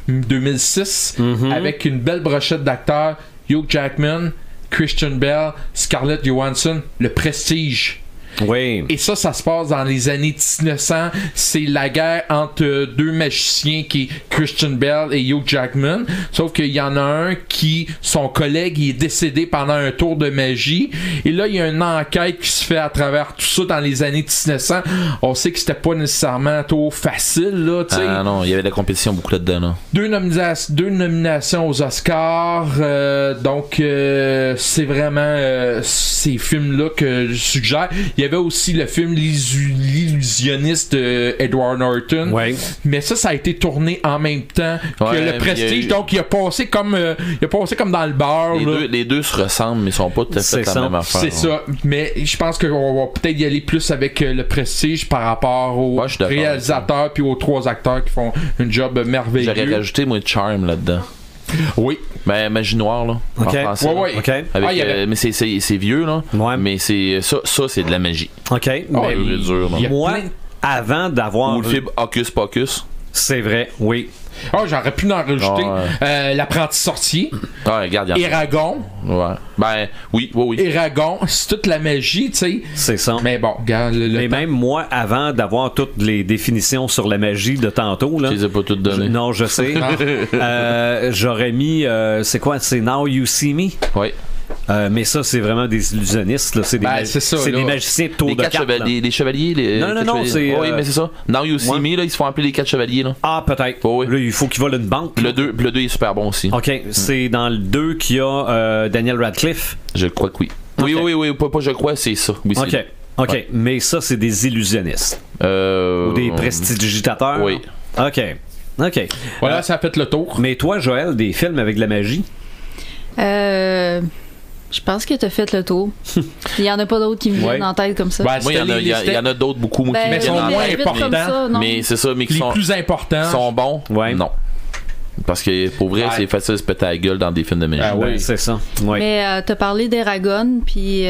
2006, avec une belle brochette d'acteurs, Hugh Jackman, Christian Bale, Scarlett Johansson, Le Prestige.
Oui.
Et ça se passe dans les années 1900. C'est la guerre entre deux magiciens qui est Christian Bale et Hugh Jackman. Sauf qu'il y en a un qui, son collègue, il est décédé pendant un tour de magie. Et là, il y a une enquête qui se fait à travers tout ça dans les années 1900. On sait que c'était pas nécessairement trop facile, là, tu sais.
Ah non, il y avait de la compétition beaucoup là-dedans, là.
Deux nominations aux Oscars. Donc, c'est vraiment ces films-là que je suggère. Il y avait aussi le film L'illusionniste de Edward Norton.
Ouais.
Mais ça a été tourné en même temps que Le Prestige. Donc, il a passé comme dans le beurre.
Les deux se ressemblent, mais ils sont pas tout à fait la même affaire.
C'est ça. Mais je pense qu'on va peut-être y aller plus avec Le Prestige par rapport aux réalisateurs puis aux 3 acteurs qui font un job merveilleux.
J'aurais rajouté, moi, Charm là-dedans.
Oui.
Ben, Magie Noire, là.
OK.
En français,
OK.
Avec, mais c'est vieux, là.
Ouais.
Mais c'est ça, c'est de la magie.
OK.
Mais dur, là.
Moi, avant d'avoir...
Ou le film Hocus Pocus.
C'est vrai, oui.
Oh, j'aurais pu en rajouter.
Ouais.
L'apprenti sorcier.
Ouais, regarde, il y en a.
Eragon.
Ouais. Ben, oui.
Eragon, c'est toute la magie, tu sais.
C'est ça.
Mais bon, regarde.
Mais même moi, avant d'avoir toutes les définitions sur la magie de tantôt, là,
Je les ai pas toutes données.
non, je sais. J'aurais mis, c'est quoi? C'est Now You See Me?
Oui.
Mais ça, c'est vraiment des illusionnistes. Là. C'est des,
c'est ça,
c'est
là.
des magiciens de tour de cartes.
Les chevaliers. Les
Non,
quatre chevaliers.
c'est...
Oui, mais c'est ça. Now You See Me, là, ils se font appeler les 4 chevaliers. Là.
Ah, peut-être.
Oh, oui.
Là, il faut qu'ils volent une banque.
Le 2 est super bon aussi.
OK, c'est dans le 2 qu'il y a Daniel Radcliffe.
Je crois que oui.
Okay.
Oui, pas je crois, c'est ça. Oui,
OK.
c'est...
OK,
Ouais.
mais ça, c'est des illusionnistes. Ou des prestidigitateurs.
Oui.
OK.
Voilà, ça a fait le tour.
Mais toi, Joël, des films avec de la magie?
Je pense que t'as fait le tour. Il y en a pas d'autres qui me viennent en tête comme ça.
Ouais,
Moi, il y en a d'autres, beaucoup, moi, qui
Ben,
me viennent en
moins
tête.
importants.
comme ça, non?
Mais c'est ça, mais qui
Les
sont,
plus importants.
sont bons.
Ouais.
Non. Parce que pour vrai, c'est facile de se péter la gueule dans des films de magie.
Ah,
Ben,
oui.
c'est ça. Ouais.
Mais t'as parlé d'Eragon, puis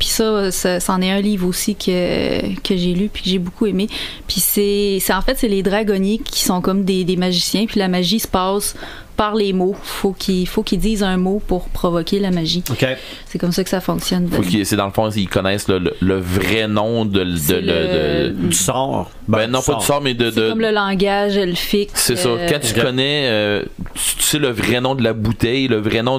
ça, c'en est un livre aussi que j'ai lu puis que j'ai beaucoup aimé. Puis c'est en fait, c'est les dragonniers qui sont comme des magiciens, puis la magie se passe par les mots. Faut qu'ils disent un mot pour provoquer la magie.
OK.
C'est comme ça que ça fonctionne.
C'est dans le fond, ils connaissent le vrai nom
Du sort.
Ben non, pas du sort, mais
C'est comme le langage elfique.
C'est ça. Quand tu connais, tu sais le vrai nom de la bouteille, le vrai nom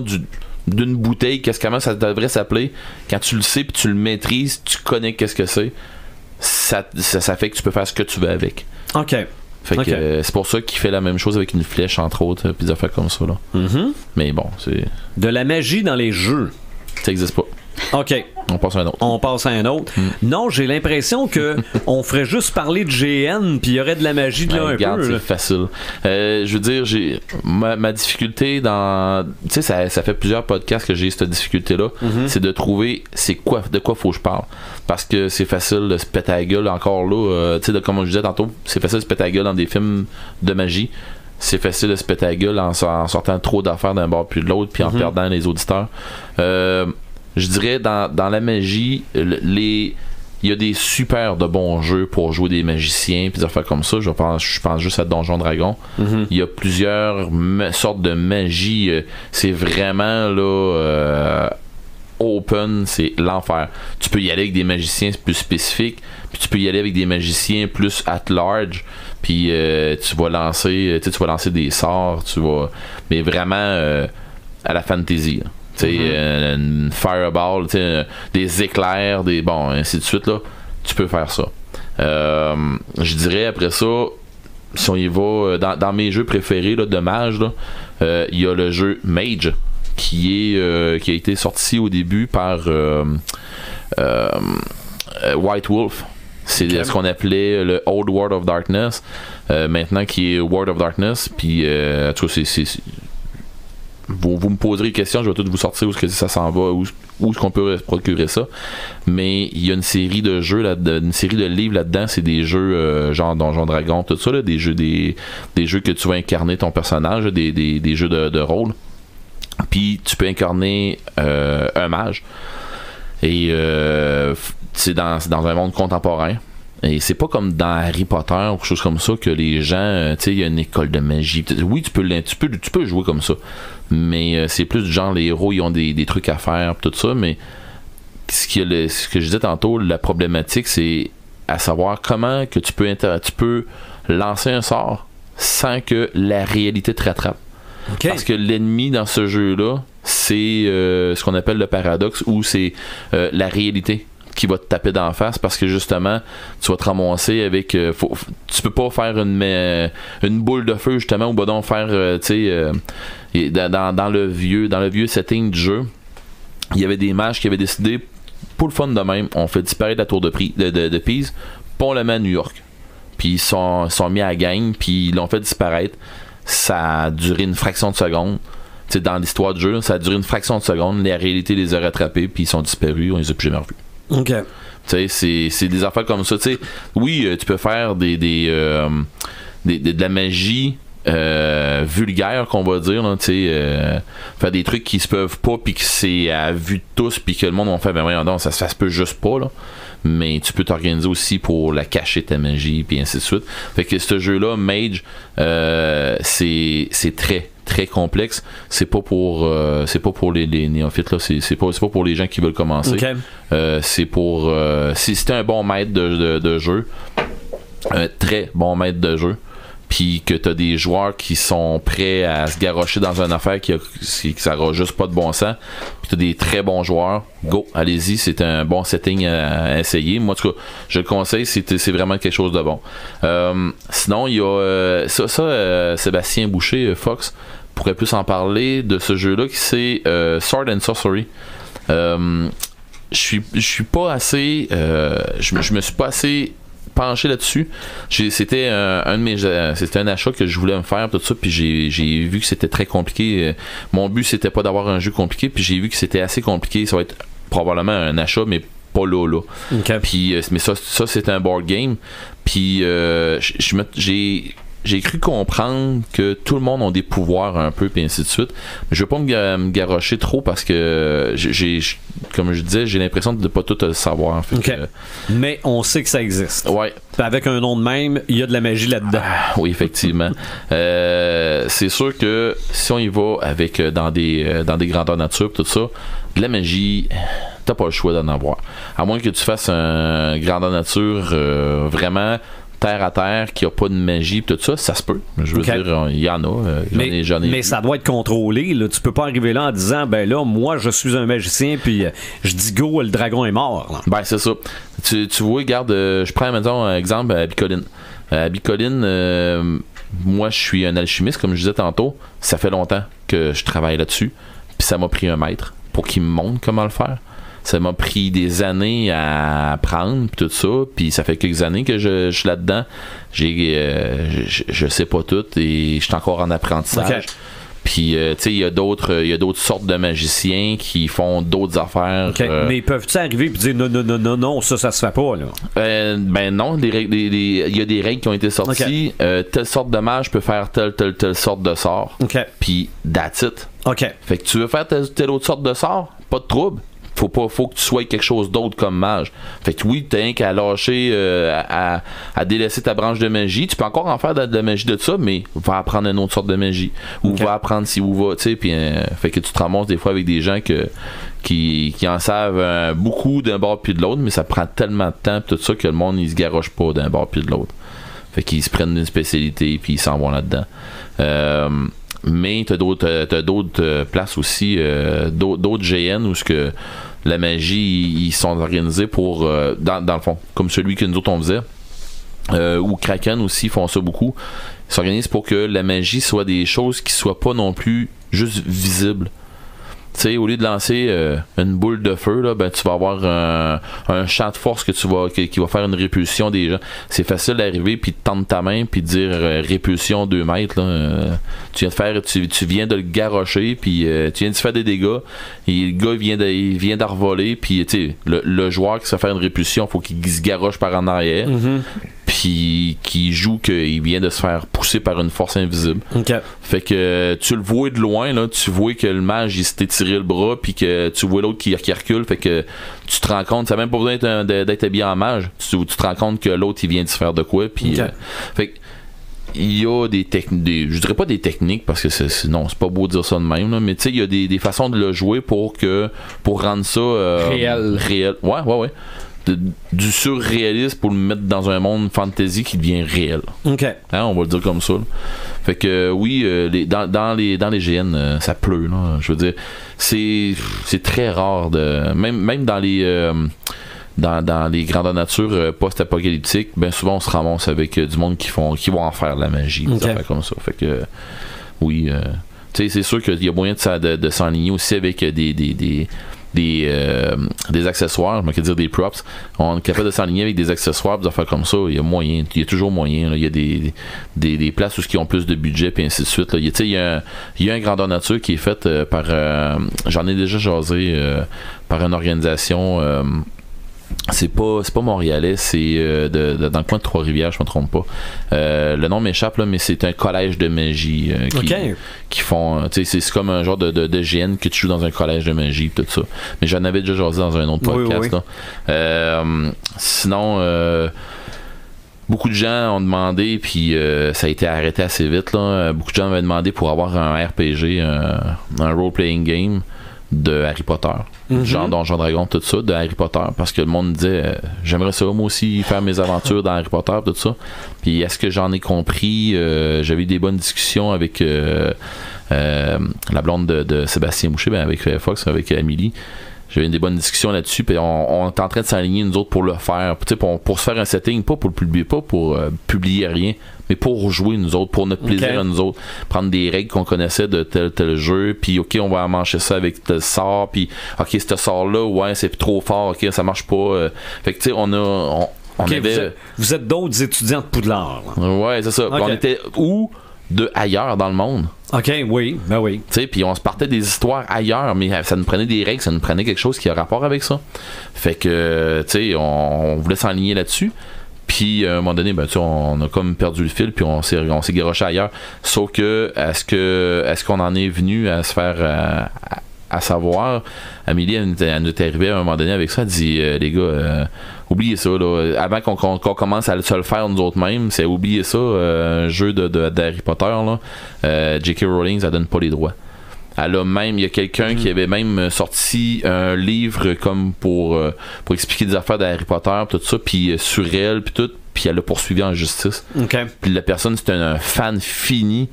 d'une bouteille, comment ça devrait s'appeler, quand tu le sais puis tu le maîtrises, tu connais qu'est-ce que c'est, ça fait que tu peux faire ce que tu veux avec.
OK.
Fait que c'est pour ça qu'il fait la même chose avec une flèche, entre autres, puis des affaires comme ça, là.
Mm-hmm.
Mais bon, c'est...
De la magie dans les jeux.
Ça existe pas.
OK.
On passe à un autre.
On passe à un autre. Non, j'ai l'impression que on ferait juste parler de GN puis il y aurait de la magie de là un
regarde,
peu.
c'est
Là.
facile. Je veux dire, j'ai ma difficulté dans... Tu sais, ça fait plusieurs podcasts que j'ai cette difficulté-là. C'est de trouver de quoi faut que je parle. Parce que c'est facile de se péter la gueule encore là. Tu sais, comme je disais tantôt, c'est facile de se péter la gueule dans des films de magie. C'est facile de se péter la gueule en sortant trop d'affaires d'un bord puis de l'autre puis en perdant les auditeurs. Je dirais dans la magie, il y a des super de bons jeux pour jouer des magiciens puis des affaires comme ça. Je pense juste à Donjon Dragon. Il y a plusieurs sortes de magie. C'est vraiment là open, c'est l'enfer. Tu peux y aller avec des magiciens plus spécifiques, puis tu peux y aller avec des magiciens plus at large, puis tu vas lancer des sorts, mais vraiment à la fantasy. Tu sais, une fireball, des éclairs, ainsi de suite, là, tu peux faire ça. Je dirais après ça, si on y va dans mes jeux préférés là, de mage, il y a le jeu Mage qui a été sorti au début par White Wolf. C'est ce qu'on appelait le Old World of Darkness, maintenant qui est World of Darkness. Puis en tout cas, vous me poserez des questions, je vais tout vous sortir où est-ce que ça s'en va, où est-ce qu'on peut procurer ça. Mais il y a une série de jeux là-dedans, une série de livres là-dedans, c'est des jeux genre Donjon Dragon, tout ça, là, des jeux que tu vas incarner ton personnage, des jeux de rôle. Puis tu peux incarner un mage. Et c'est dans un monde contemporain. Et c'est pas comme dans Harry Potter ou quelque chose comme ça que les gens, tu sais, il y a une école de magie. Oui, tu peux jouer comme ça. Mais c'est plus du genre, les héros, ils ont des trucs à faire, tout ça. Mais ce que je disais tantôt, la problématique, c'est à savoir comment que tu peux lancer un sort sans que la réalité te rattrape.
Okay.
Parce que l'ennemi dans ce jeu-là, c'est ce qu'on appelle le paradoxe, ou c'est la réalité qui va te taper d'en face, parce que justement tu vas te ramasser avec tu peux pas faire une boule de feu justement, ou donc faire dans le vieux setting du jeu, il y avait des mages qui avaient décidé, pour le fun de même, on fait disparaître la tour de Pise, puis on la met à New York, puis ils sont mis à la gang, puis ils l'ont fait disparaître. Ça a duré une fraction de seconde. T'sais, dans l'histoire du jeu, ça a duré une fraction de seconde. La réalité les a rattrapés, puis ils sont disparus. On les a plus jamais revus.
OK.
C'est des affaires comme ça. T'sais, oui, tu peux faire de la magie vulgaire, qu'on va dire. Faire des trucs qui se peuvent pas, puis que c'est à vue de tous, puis que le monde va faire, ben voyons donc, ça se peut juste pas. Là. mais tu peux t'organiser aussi pour la cacher ta magie, puis ainsi de suite. Fait que ce jeu-là, Mage, c'est très très complexe. C'est pas pour les néophytes là. C'est pas pour les gens qui veulent commencer.
Okay.
C'est pour si c'était un bon maître de jeu, un très bon maître de jeu, puis que t'as des joueurs qui sont prêts à se garrocher dans une affaire qui ça aura juste pas de bon sens, puis t'as des très bons joueurs, go, allez-y, c'est un bon setting à essayer. Moi en tout cas, je le conseille, c'est vraiment quelque chose de bon. Sinon il y a Sébastien Boucher, Fox, pourrait plus en parler de ce jeu-là qui c'est Sword and Sorcery. Je suis pas assez je me suis pas assez penché là-dessus. C'était c'était un achat que je voulais me faire tout ça, puis j'ai vu que c'était très compliqué. Mon but c'était pas d'avoir un jeu compliqué, puis j'ai vu que c'était assez compliqué. Ça va être probablement un achat, mais pas là.
Okay.
Puis mais ça c'est un board game. Puis j'ai cru comprendre que tout le monde a des pouvoirs un peu, puis ainsi de suite. Mais je veux pas me garrocher trop parce que comme je disais, j'ai l'impression de pas tout le savoir. En fait.
Okay. Mais on sait que ça existe.
Ouais.
Avec un nom de même, il y a de la magie là-dedans.
Oui, effectivement. C'est sûr que si on y va avec dans des grandeurs nature, tout ça, de la magie, t'as pas le choix d'en avoir. À moins que tu fasses un grandeur nature vraiment terre à terre, qui a pas de magie, tout ça, ça se peut. Je veux dire, il y en a. J'en ai
mais
vu.
ça doit être contrôlé. Là. Tu peux pas arriver là en disant, ben là, moi, je suis un magicien, puis je dis go, le dragon est mort. Là.
Ben, c'est ça. Tu vois, regarde, je prends, mettons, un exemple à Bicoline. À Bicoline, moi, je suis un alchimiste, comme je disais tantôt. Ça fait longtemps que je travaille là-dessus. Puis ça m'a pris un maître pour qu'il me montre comment le faire. Ça m'a pris des années à apprendre tout ça, puis ça fait quelques années que je suis là-dedans. Je sais pas tout et je suis encore en apprentissage.
Okay.
Puis tu sais, il y a d'autres sortes de magiciens qui font d'autres affaires.
Okay. Mais peuvent-tu arriver et dire non, ça se fait pas là?
Ben non, il y a des règles qui ont été sorties. Okay. Telle sorte de mage peut faire telle sorte de sort.
Okay. Puis
that's it.
Okay.
Fait que tu veux faire telle autre sorte de sort, pas de trouble. Faut que tu sois quelque chose d'autre comme mage. Fait que oui, t'as rien qu'à lâcher, à délaisser ta branche de magie. Tu peux encore en faire de la magie de ça, mais va apprendre une autre sorte de magie. Ou va apprendre si ou va, tu sais, puis fait que tu te ramasses des fois avec des gens qui en savent beaucoup d'un bord puis de l'autre, mais ça prend tellement de temps tout ça que le monde il se garoche pas d'un bord puis de l'autre. Fait qu'ils se prennent une spécialité puis ils s'en vont là-dedans. Mais t'as d'autres places aussi, d'autres GN où ce que la magie ils sont organisés pour dans le fond, comme celui que nous autres on faisait, ou Kraken aussi font ça beaucoup. Ils s'organisent pour que la magie soit des choses qui soient pas non plus juste visibles. Tu sais, au lieu de lancer une boule de feu, là, ben, tu vas avoir un champ de force qui va faire une répulsion des gens. C'est facile d'arriver puis de tendre ta main puis de dire répulsion 2 mètres. Là, tu viens de le garrocher puis tu viens de faire des dégâts et le gars il vient d'envoler puis tu sais le joueur qui se fait faire une répulsion, faut qu'il se garroche par en arrière. Mm-hmm. Puis qui joue qu'il vient de se faire pousser par une force invisible.
Okay.
Fait que tu le vois de loin, là, tu vois que le mage il s'est tiré le bras, puis que tu vois l'autre qui recule, fait que tu te rends compte, ça n'a même pas besoin d'être habillé en mage, tu te rends compte que l'autre il vient de se faire de quoi, puis fait que il y a des techniques, je dirais pas des techniques parce que non, c'est pas beau de dire ça de même, là, mais tu sais, il y a des façons de le jouer pour rendre ça réel. Ouais. Du surréalisme pour le mettre dans un monde fantasy qui devient réel.
OK.
Hein, on va le dire comme ça. Là. Fait que oui, dans les GN, ça pleut. Là. Je veux dire, c'est très rare de. Même dans les. Dans les grandeurs nature post-apocalyptiques, ben souvent on se ramasse avec du monde qui vont en faire de la magie, des affaires comme ça. Fait que oui, tu sais, c'est sûr qu'il y a moyen de s'enligner aussi avec des accessoires, je vais dire des props. On est capable de s'enligner avec des accessoires, des affaires comme ça. Il y a toujours moyen. Là. Il y a des places où ils ont plus de budget et ainsi de suite. Là. Il y a un grandeur nature qui est fait par j'en ai déjà jasé par une organisation c'est pas montréalais, c'est dans le coin de Trois-Rivières, je me trompe pas. Le nom m'échappe là, mais c'est un collège de magie qui font, tu sais, c'est comme un genre de GN que tu joues dans un collège de magie, tout ça. Mais j'en avais déjà jasé dans un autre podcast. Là. Sinon, beaucoup de gens ont demandé, puis ça a été arrêté assez vite. Là. Beaucoup de gens m'avaient demandé pour avoir un RPG, un role-playing game de Harry Potter. Genre Donjon Dragon, tout ça, de Harry Potter, parce que le monde disait j'aimerais ça moi aussi faire mes aventures dans Harry Potter, tout ça. Puis est-ce que j'en ai compris, j'avais eu des bonnes discussions avec la blonde de Sébastien Boucher, avec Fox, avec Amélie. J'avais des bonnes discussions là-dessus, puis on est en train de s'aligner nous autres pour le faire, pour se faire un setting, pas pour publier rien, mais pour jouer nous autres, pour notre plaisir à nous autres, prendre des règles qu'on connaissait de tel jeu, puis ok, on va mancher ça avec tel sort, puis ok, ce sort là, ouais, c'est trop fort, ok, ça marche pas. Fait que tu sais, on avait...
Vous êtes d'autres étudiants de Poudlard. Là.
Ouais, c'est ça. On était de ailleurs dans le monde.
OK, oui, ben oui.
Tu sais, puis on se partait des histoires ailleurs, mais ça nous prenait des règles, ça nous prenait quelque chose qui a rapport avec ça. Fait que, tu sais, on voulait s'enligner là-dessus. Puis à un moment donné, ben, tu sais, on a comme perdu le fil, puis on s'est garoché ailleurs. Sauf que, est-ce qu'on en est venu à se faire à savoir, Amélie, elle nous est arrivée à un moment donné avec ça, elle dit les gars, oubliez ça, là. Avant qu'on commence à se le faire nous autres mêmes, c'est oublier ça, un jeu d'Harry Potter, là. J.K. Rowling, ça donne pas les droits. Elle a même, il y a quelqu'un qui avait même sorti un livre comme pour expliquer des affaires d'Harry Potter, tout ça, puis sur elle, puis tout, puis elle l'a poursuivi en justice. Puis la personne, c'était un fan fini,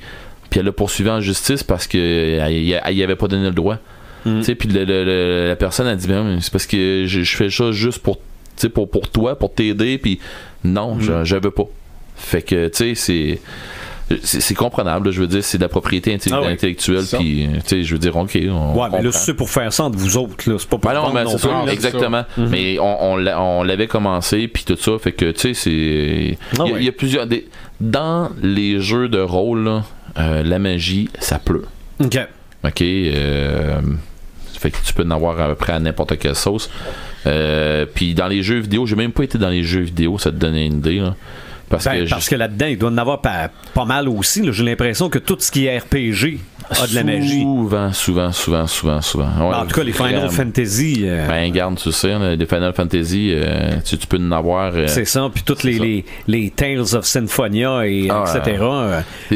puis elle l'a poursuivi en justice parce qu'elle y avait pas donné le droit. Tu sais, puis la personne a dit ben, c'est parce que je fais ça juste pour toi, pour t'aider, puis non, je veux pas. Fait que tu sais, c'est comprenable, là, je veux dire, c'est de la propriété intellectuelle, puis tu sais, je veux dire, ok,
mais là c'est pour faire ça entre vous autres, là, c'est pas pour
non, mais c'est ça, exactement. Mais on l'avait commencé, puis tout ça, fait que tu sais, c'est il y a plusieurs dans les jeux de rôle là, la magie, ça pleut. Ok, fait que tu peux en avoir à peu près à n'importe quelle sauce. Puis dans les jeux vidéo, j'ai même pas été dans les jeux vidéo, ça te donnait une idée, là. Parce
que là-dedans, il doit en avoir pas mal aussi. Là. J'ai l'impression que tout ce qui est RPG a de la magie.
Souvent. Ouais,
en tout cas, les Final Fantasy.
Regarde, tu sais, les Final Fantasy, tu peux en avoir.
C'est ça, puis toutes les Tales of Symphonia, etc.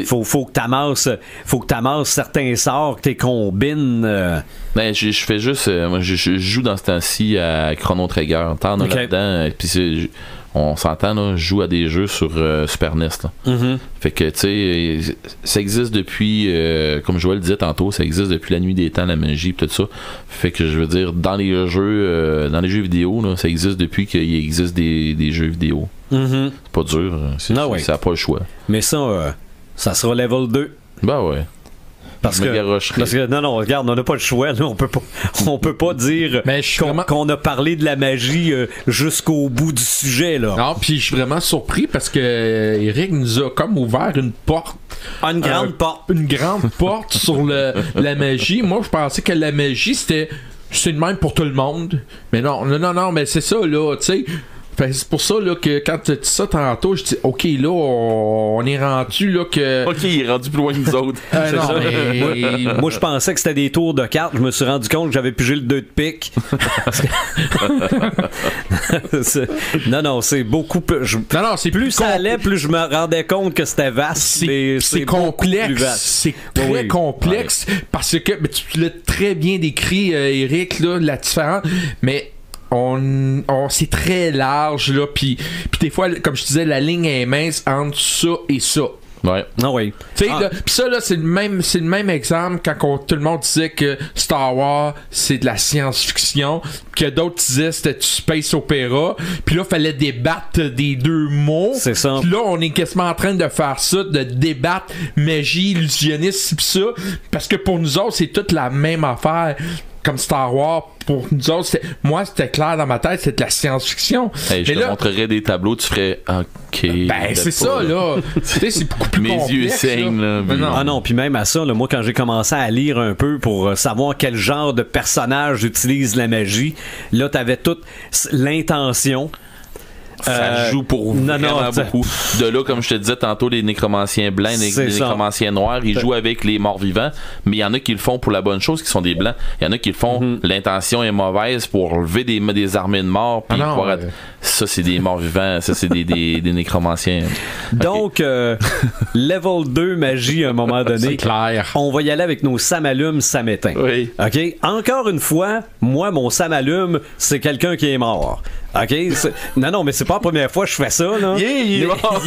Faut que t'amasses certains sorts, que tu combines.
Je fais juste. Moi, je joue dans ce temps-ci à Chrono Trigger. T'en as là-dedans, puis on s'entend, là, je joue à des jeux sur Super NES. Fait que, tu sais, ça existe depuis, comme Joël disait tantôt, ça existe depuis la nuit des temps, la magie, tout ça. Fait que, je veux dire, dans les jeux vidéo, là, ça existe depuis qu'il existe des jeux vidéo. C'est pas dur, ça n'a pas le choix.
Mais ça sera level 2.
Ben ouais.
Parce que non, regarde, on n'a pas le choix. Là, on peut pas dire qu'on a parlé de la magie jusqu'au bout du sujet. Là.
Non, puis je suis vraiment surpris parce que Eric nous a comme ouvert une porte.
Une grande porte.
Une grande porte sur la magie. Moi, je pensais que la magie, c'est le même pour tout le monde. Mais non, mais c'est ça, là, tu sais. C'est pour ça là, que quand tu dis ça tantôt, je dis ok, là, on est rendu là que.
Ok, il est rendu plus loin que nous autres.
Moi, je pensais que c'était des tours de cartes. Je me suis rendu compte que j'avais pigé le 2 de pique. Non, c'est beaucoup plus.
C'est
plus ça allait, plus je me rendais compte que c'était vaste.
C'est complexe. C'est très complexe parce que tu l'as très bien décrit, Eric, là, la différence. Mais c'est très large là, puis des fois, comme je disais, la ligne est mince entre ça et ça.
Ouais.
Ah oui.
Pis ça là, c'est le même exemple quand tout le monde disait que Star Wars c'est de la science-fiction, que d'autres disaient c'était du space opéra, puis là fallait débattre des deux mots.
C'est ça.
Puis là on est quasiment en train de faire ça, de débattre magie, illusionnisme, pis ça, parce que pour nous autres c'est toute la même affaire. comme Star Wars, pour nous autres, c'était clair dans ma tête, c'était de la science-fiction.
Hey, je
mais
te
là,
montrerais des tableaux, tu ferais OK.
c'est ça, là. Tu sais, c'est beaucoup plus
Mes
complexe.
yeux saignent, là.
Mais non.
Ah non, puis même à ça, là, moi, quand j'ai commencé à lire un peu pour savoir quel genre de personnage utilise la magie, là, t'avais toute l'intention.
Ça joue pour vraiment beaucoup. De là, comme je te disais tantôt, les nécromanciens blancs, les nécromanciens noirs, ils jouent avec les morts vivants, mais il y en a qui le font pour la bonne chose, qui sont des blancs. Il y en a qui le font, l'intention est mauvaise pour lever des armées de morts. Puis ça, c'est des morts vivants, ça, c'est des nécromanciens.
Donc, level 2 magie à un moment donné.
C'est clair.
On va y aller avec nos Samalume, Samétain.
Oui.
OK? Encore une fois, moi, mon Samalume, c'est quelqu'un qui est mort. OK? Non, mais c'est pas la première fois que je fais ça, là.
Il est mort.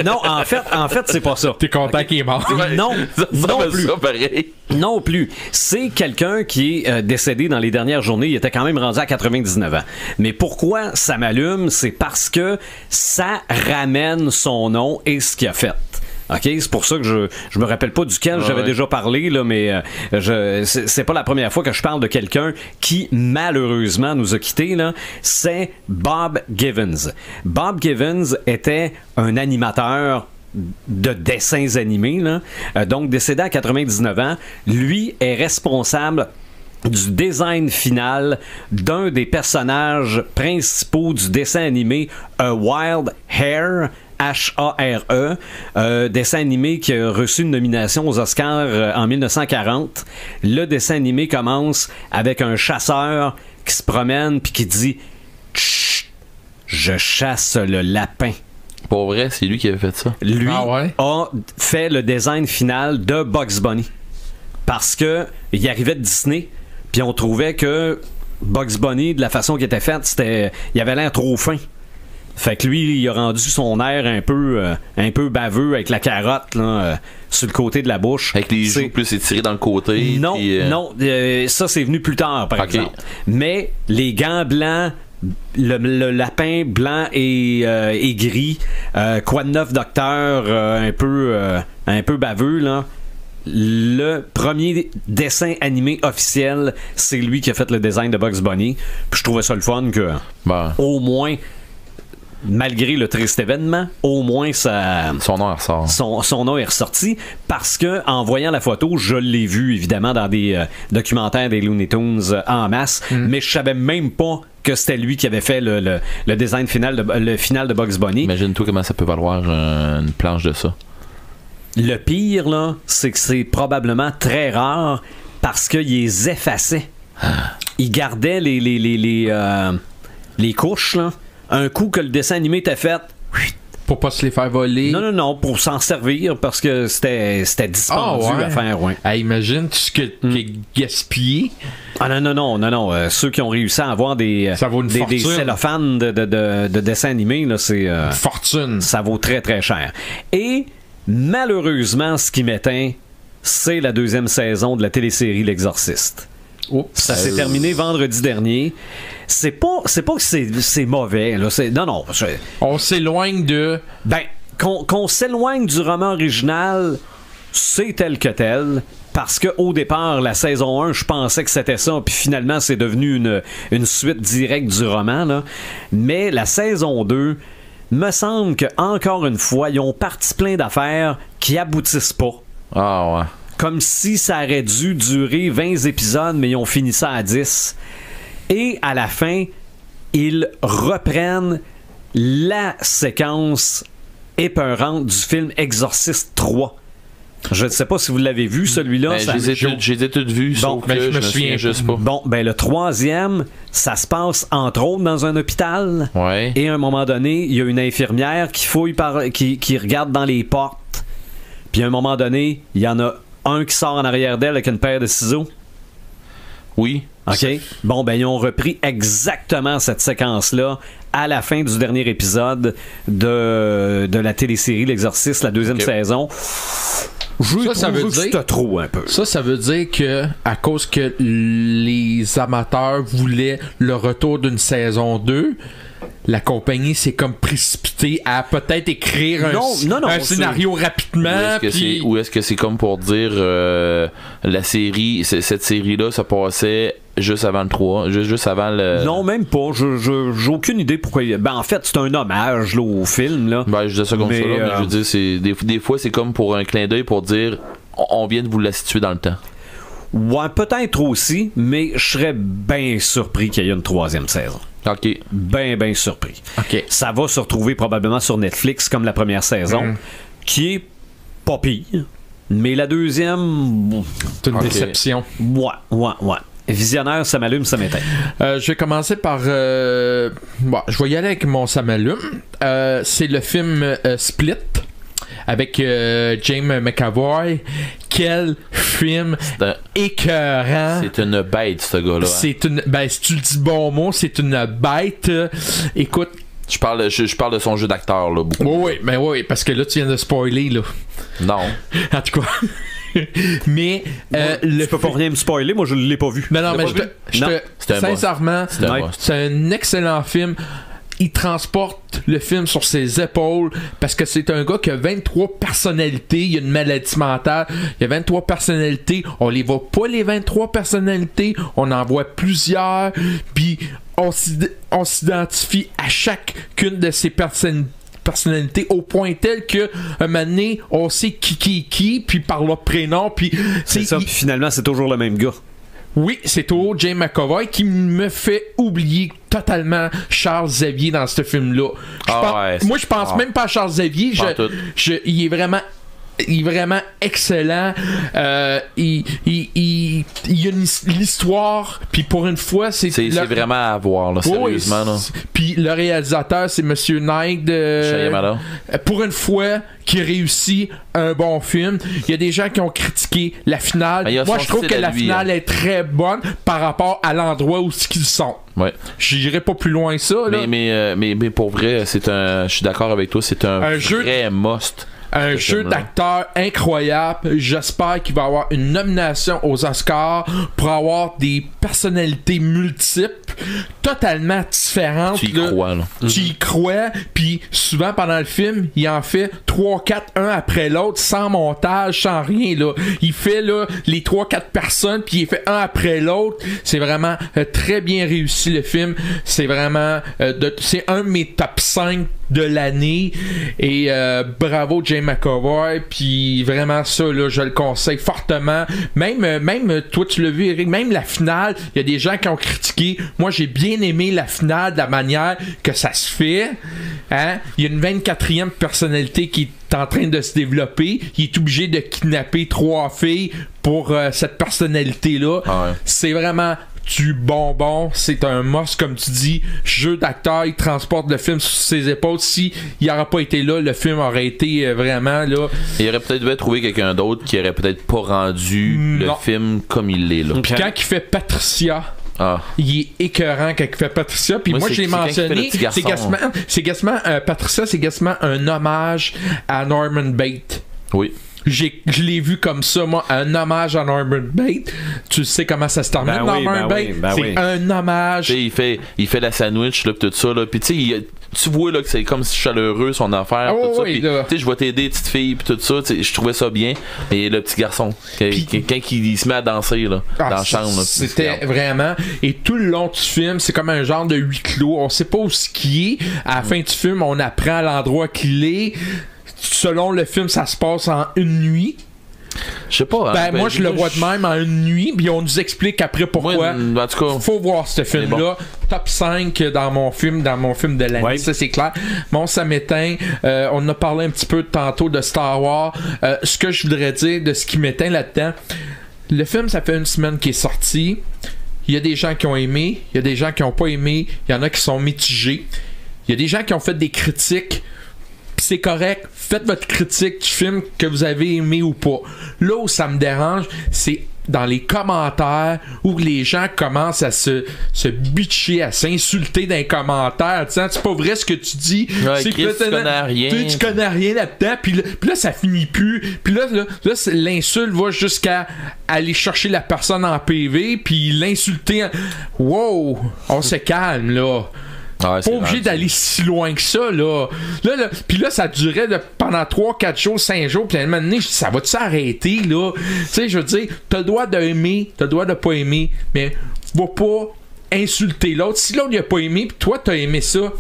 Non, en fait, c'est pas ça.
T'es content qu'il est mort?
Non, non plus.
Ça, pareil.
Non plus. C'est quelqu'un qui est décédé dans les dernières journées. Il était quand même rendu à 99 ans. Mais pourquoi ça m'allume? C'est parce que ça ramène son nom et ce qu'il a fait. OK, c'est pour ça que je me rappelle pas duquel j'avais déjà parlé là, mais c'est pas la première fois que je parle de quelqu'un qui malheureusement nous a quittés là, c'est Bob Givens. Bob Givens était un animateur de dessins animés là, donc décédé à 99 ans, lui est responsable du design final d'un des personnages principaux du dessin animé A Wild Hare, H-A-R-E, dessin animé qui a reçu une nomination aux Oscars en 1940. Le dessin animé commence avec un chasseur qui se promène puis qui dit « Je chasse le lapin ».
Pour vrai, c'est lui qui avait fait ça.
Lui a fait le design final de Bugs Bunny. Parce que il arrivait de Disney, puis on trouvait que Bugs Bunny, de la façon qu'il était fait, il avait l'air trop fin. Fait que lui, il a rendu son air un peu baveux avec la carotte là, sur le côté de la bouche.
Avec les joues plus étirées dans le côté.
Non, ça c'est venu plus tard, par exemple. Mais les gants blancs, le lapin blanc et gris, quoi de neuf docteur, un peu baveux là. Le premier dessin animé officiel, c'est lui qui a fait le design de Bugs Bunny. Puis je trouvais ça le fun que au moins, malgré le triste événement, au moins
son nom ressort.
Son nom est ressorti parce que en voyant la photo, je l'ai vu évidemment dans des documentaires des Looney Tunes en masse, mais je savais même pas que c'était lui qui avait fait le design final de Bugs Bunny.
Imagine-toi comment ça peut valoir une planche de ça.
Le pire, là, c'est que c'est probablement très rare parce qu'il les effaçait. Il gardait les couches, là. Un coup que le dessin animé était fait...
Pour pas se les faire voler.
Non, pour s'en servir parce que c'était dispendieux à faire. Ouais.
Imagine tout ce qui est gaspillé.
Ah non. Ceux qui ont réussi à avoir des cellophanes de dessins animés, là, c'est...
fortune.
Ça vaut très, très cher. Et... malheureusement, ce qui m'éteint, c'est la deuxième saison de la télésérie L'Exorciste. Ça s'est terminé vendredi dernier. C'est pas que c'est mauvais. Là. Non.
On s'éloigne de...
Ben, qu'on s'éloigne du roman original, c'est tel que tel. Parce qu'au départ, la saison 1, je pensais que c'était ça, puis finalement, c'est devenu une suite directe du roman. Là. Mais la saison 2... me semble que encore une fois, ils ont parti plein d'affaires qui aboutissent pas.
Ah ouais.
Comme si ça aurait dû durer 20 épisodes, mais ils ont fini ça à 10. Et à la fin, ils reprennent la séquence épeurante du film Exorciste 3. Je ne sais pas si vous l'avez vu, celui-là.
J'ai toutes vues, sauf que je me souviens juste pas.
Bon, ben le troisième, ça se passe entre autres dans un hôpital.
Ouais.
Et à un moment donné, il y a une infirmière qui fouille qui regarde dans les portes. Puis à un moment donné, il y en a un qui sort en arrière d'elle avec une paire de ciseaux.
Oui.
OK. Bon, ben ils ont repris exactement cette séquence-là à la fin du dernier épisode de la télésérie L'Exorciste, la deuxième saison.
Ça veut dire
c'était trop un peu.
Ça veut dire que à cause que les amateurs voulaient le retour d'une saison 2, la compagnie s'est comme précipitée à peut-être écrire un scénario rapidement.
Ou est-ce que c'est comme pour dire la série, cette série-là, ça passait juste avant le 3, juste avant le...
Non, même pas. J'ai aucune idée pourquoi. Ben, en fait, c'est un hommage là, au film. Là.
Ben, je dis ça comme ça, là, mais je veux dire, des fois, c'est comme pour un clin d'œil pour dire on vient de vous la situer dans le temps.
Ouais, peut-être aussi, mais je serais bien surpris qu'il y ait une 3e saison.
OK.
Ben surpris.
OK.
Ça va se retrouver probablement sur Netflix comme la première saison, qui est pas pire, mais la deuxième...
C'est une déception.
Ouais. Visionnaire, ça m'allume, ça m'éteint.
Je vais commencer par... je vais y aller avec mon ça m'allume. C'est le film Split avec James McAvoy. Quel film écœurant.
C'est une bête, ce gars-là.
Ben, si tu le dis bon mot, c'est une bête. Écoute...
Je parle de son jeu d'acteur, là, beaucoup.
Oui, parce que là, tu viens de spoiler, là.
Non.
En tout cas... mais
tu peux pas rien me spoiler, moi je l'ai pas vu.
Non, mais sincèrement, c'est un excellent film. Il transporte le film sur ses épaules parce que c'est un gars qui a 23 personnalités. Il a une maladie mentale. Il a 23 personnalités. On les voit pas, les 23 personnalités. On en voit plusieurs. Puis on s'identifie à chacune de ces personnalités au point tel que un moment donné, on sait qui, puis par leur prénom, puis
c'est ça, puis finalement c'est toujours le même gars.
Oui, c'est toujours James McAvoy qui me fait oublier totalement Charles Xavier dans ce film-là. Moi, je pense même pas à Charles Xavier. Il est vraiment excellent. Il y a l'histoire, puis pour une fois, c'est
vraiment à voir, là, sérieusement. Là.
Puis le réalisateur, c'est Monsieur Knight. Pour une fois, qui réussit un bon film. Il y a des gens qui ont critiqué la finale. Moi, je trouve que la finale est très bonne par rapport à l'endroit où ils sont.
Ouais.
J'irai pas plus loin que ça. Là.
Mais pour vrai, je suis d'accord avec toi, c'est un vrai must.
Un jeu d'acteur incroyable. J'espère qu'il va avoir une nomination aux Oscars pour avoir des personnalités multiples, totalement différentes.
Tu y crois, là.
Tu y crois, puis souvent pendant le film, il en fait 3-4, un après l'autre, sans montage, sans rien, là. Il fait, là, les 3-4 personnes, puis il fait un après l'autre. C'est vraiment très bien réussi, le film. C'est vraiment... c'est un de mes top 5 de l'année. Et bravo, James McAvoy, puis vraiment ça, là, je le conseille fortement. Même toi, tu l'as vu, Eric, même la finale, il y a des gens qui ont critiqué. Moi, j'ai bien aimé la finale, de la manière que ça se fait. Hein? Il y a une 24e personnalité qui est en train de se développer. Il est obligé de kidnapper 3 filles pour cette personnalité-là.
Ah ouais.
C'est vraiment... du bonbon, c'est un must, comme tu dis. Jeu d'acteur, il transporte le film sur ses épaules. Si il n'aurait pas été là, le film aurait été vraiment là.
Il aurait peut-être dû trouver quelqu'un d'autre qui aurait peut-être pas rendu le film comme il l'est là.
Puis quand il fait Patricia, il est écœurant quand il fait Patricia. Puis moi je l'ai mentionné, c'est quasiment Patricia, c'est quasiment un hommage à Norman Bates.
Oui.
Je l'ai vu comme ça, moi, un hommage à Norman Bates. Tu sais comment ça se termine, Norman Bates? C'est un hommage.
Il fait la sandwich, là, pis tout ça, là. Puis tu vois là, que c'est comme chaleureux son affaire. Tout ça. Puis, je vais t'aider, petite fille, puis tout ça. Je trouvais ça bien. Et le petit garçon, quand il se met à danser là, dans la chambre. Là,
c'était vraiment. Et tout le long du film, c'est comme un genre de huis clos. On sait pas où ce qui est. À la fin du film, on apprend à l'endroit qu'il est. Selon le film, ça se passe en une nuit.
Je sais pas.
Moi, je le vois de même en une nuit, puis on nous explique après pourquoi.
En tout cas,
faut voir ce film-là. Bon. Top 5 dans mon film de l'année. Ouais. Ça, c'est clair. Bon, ça m'éteint. On a parlé un petit peu tantôt de Star Wars. Ce que je voudrais dire de ce qui m'éteint là-dedans, le film, ça fait une semaine qu'il est sorti. Il y a des gens qui ont aimé, il y a des gens qui n'ont pas aimé, il y en a qui sont mitigés. Il y a des gens qui ont fait des critiques. C'est correct, faites votre critique du film que vous avez aimé ou pas. Là où ça me dérange, c'est dans les commentaires où les gens commencent à se bitcher, à s'insulter dans les commentaires. C'est pas vrai ce que tu dis.
Ouais, Chris, tu connais rien.
Tu connais rien là-dedans. Puis là, ça finit plus. Puis là l'insulte va jusqu'à aller chercher la personne en PV puis l'insulter. Wow! On se calme, là.
Ouais,
pas obligé d'aller si loin que ça, là. Puis là, ça durait pendant 3, 4 jours, 5 jours, puis à un moment donné, ça va-tu s'arrêter, là? Tu sais, je veux dire, t'as le droit d'aimer, t'as le droit de pas aimer, mais va pas insulter l'autre. Si l'autre il a pas aimé, puis toi, t'as aimé ça,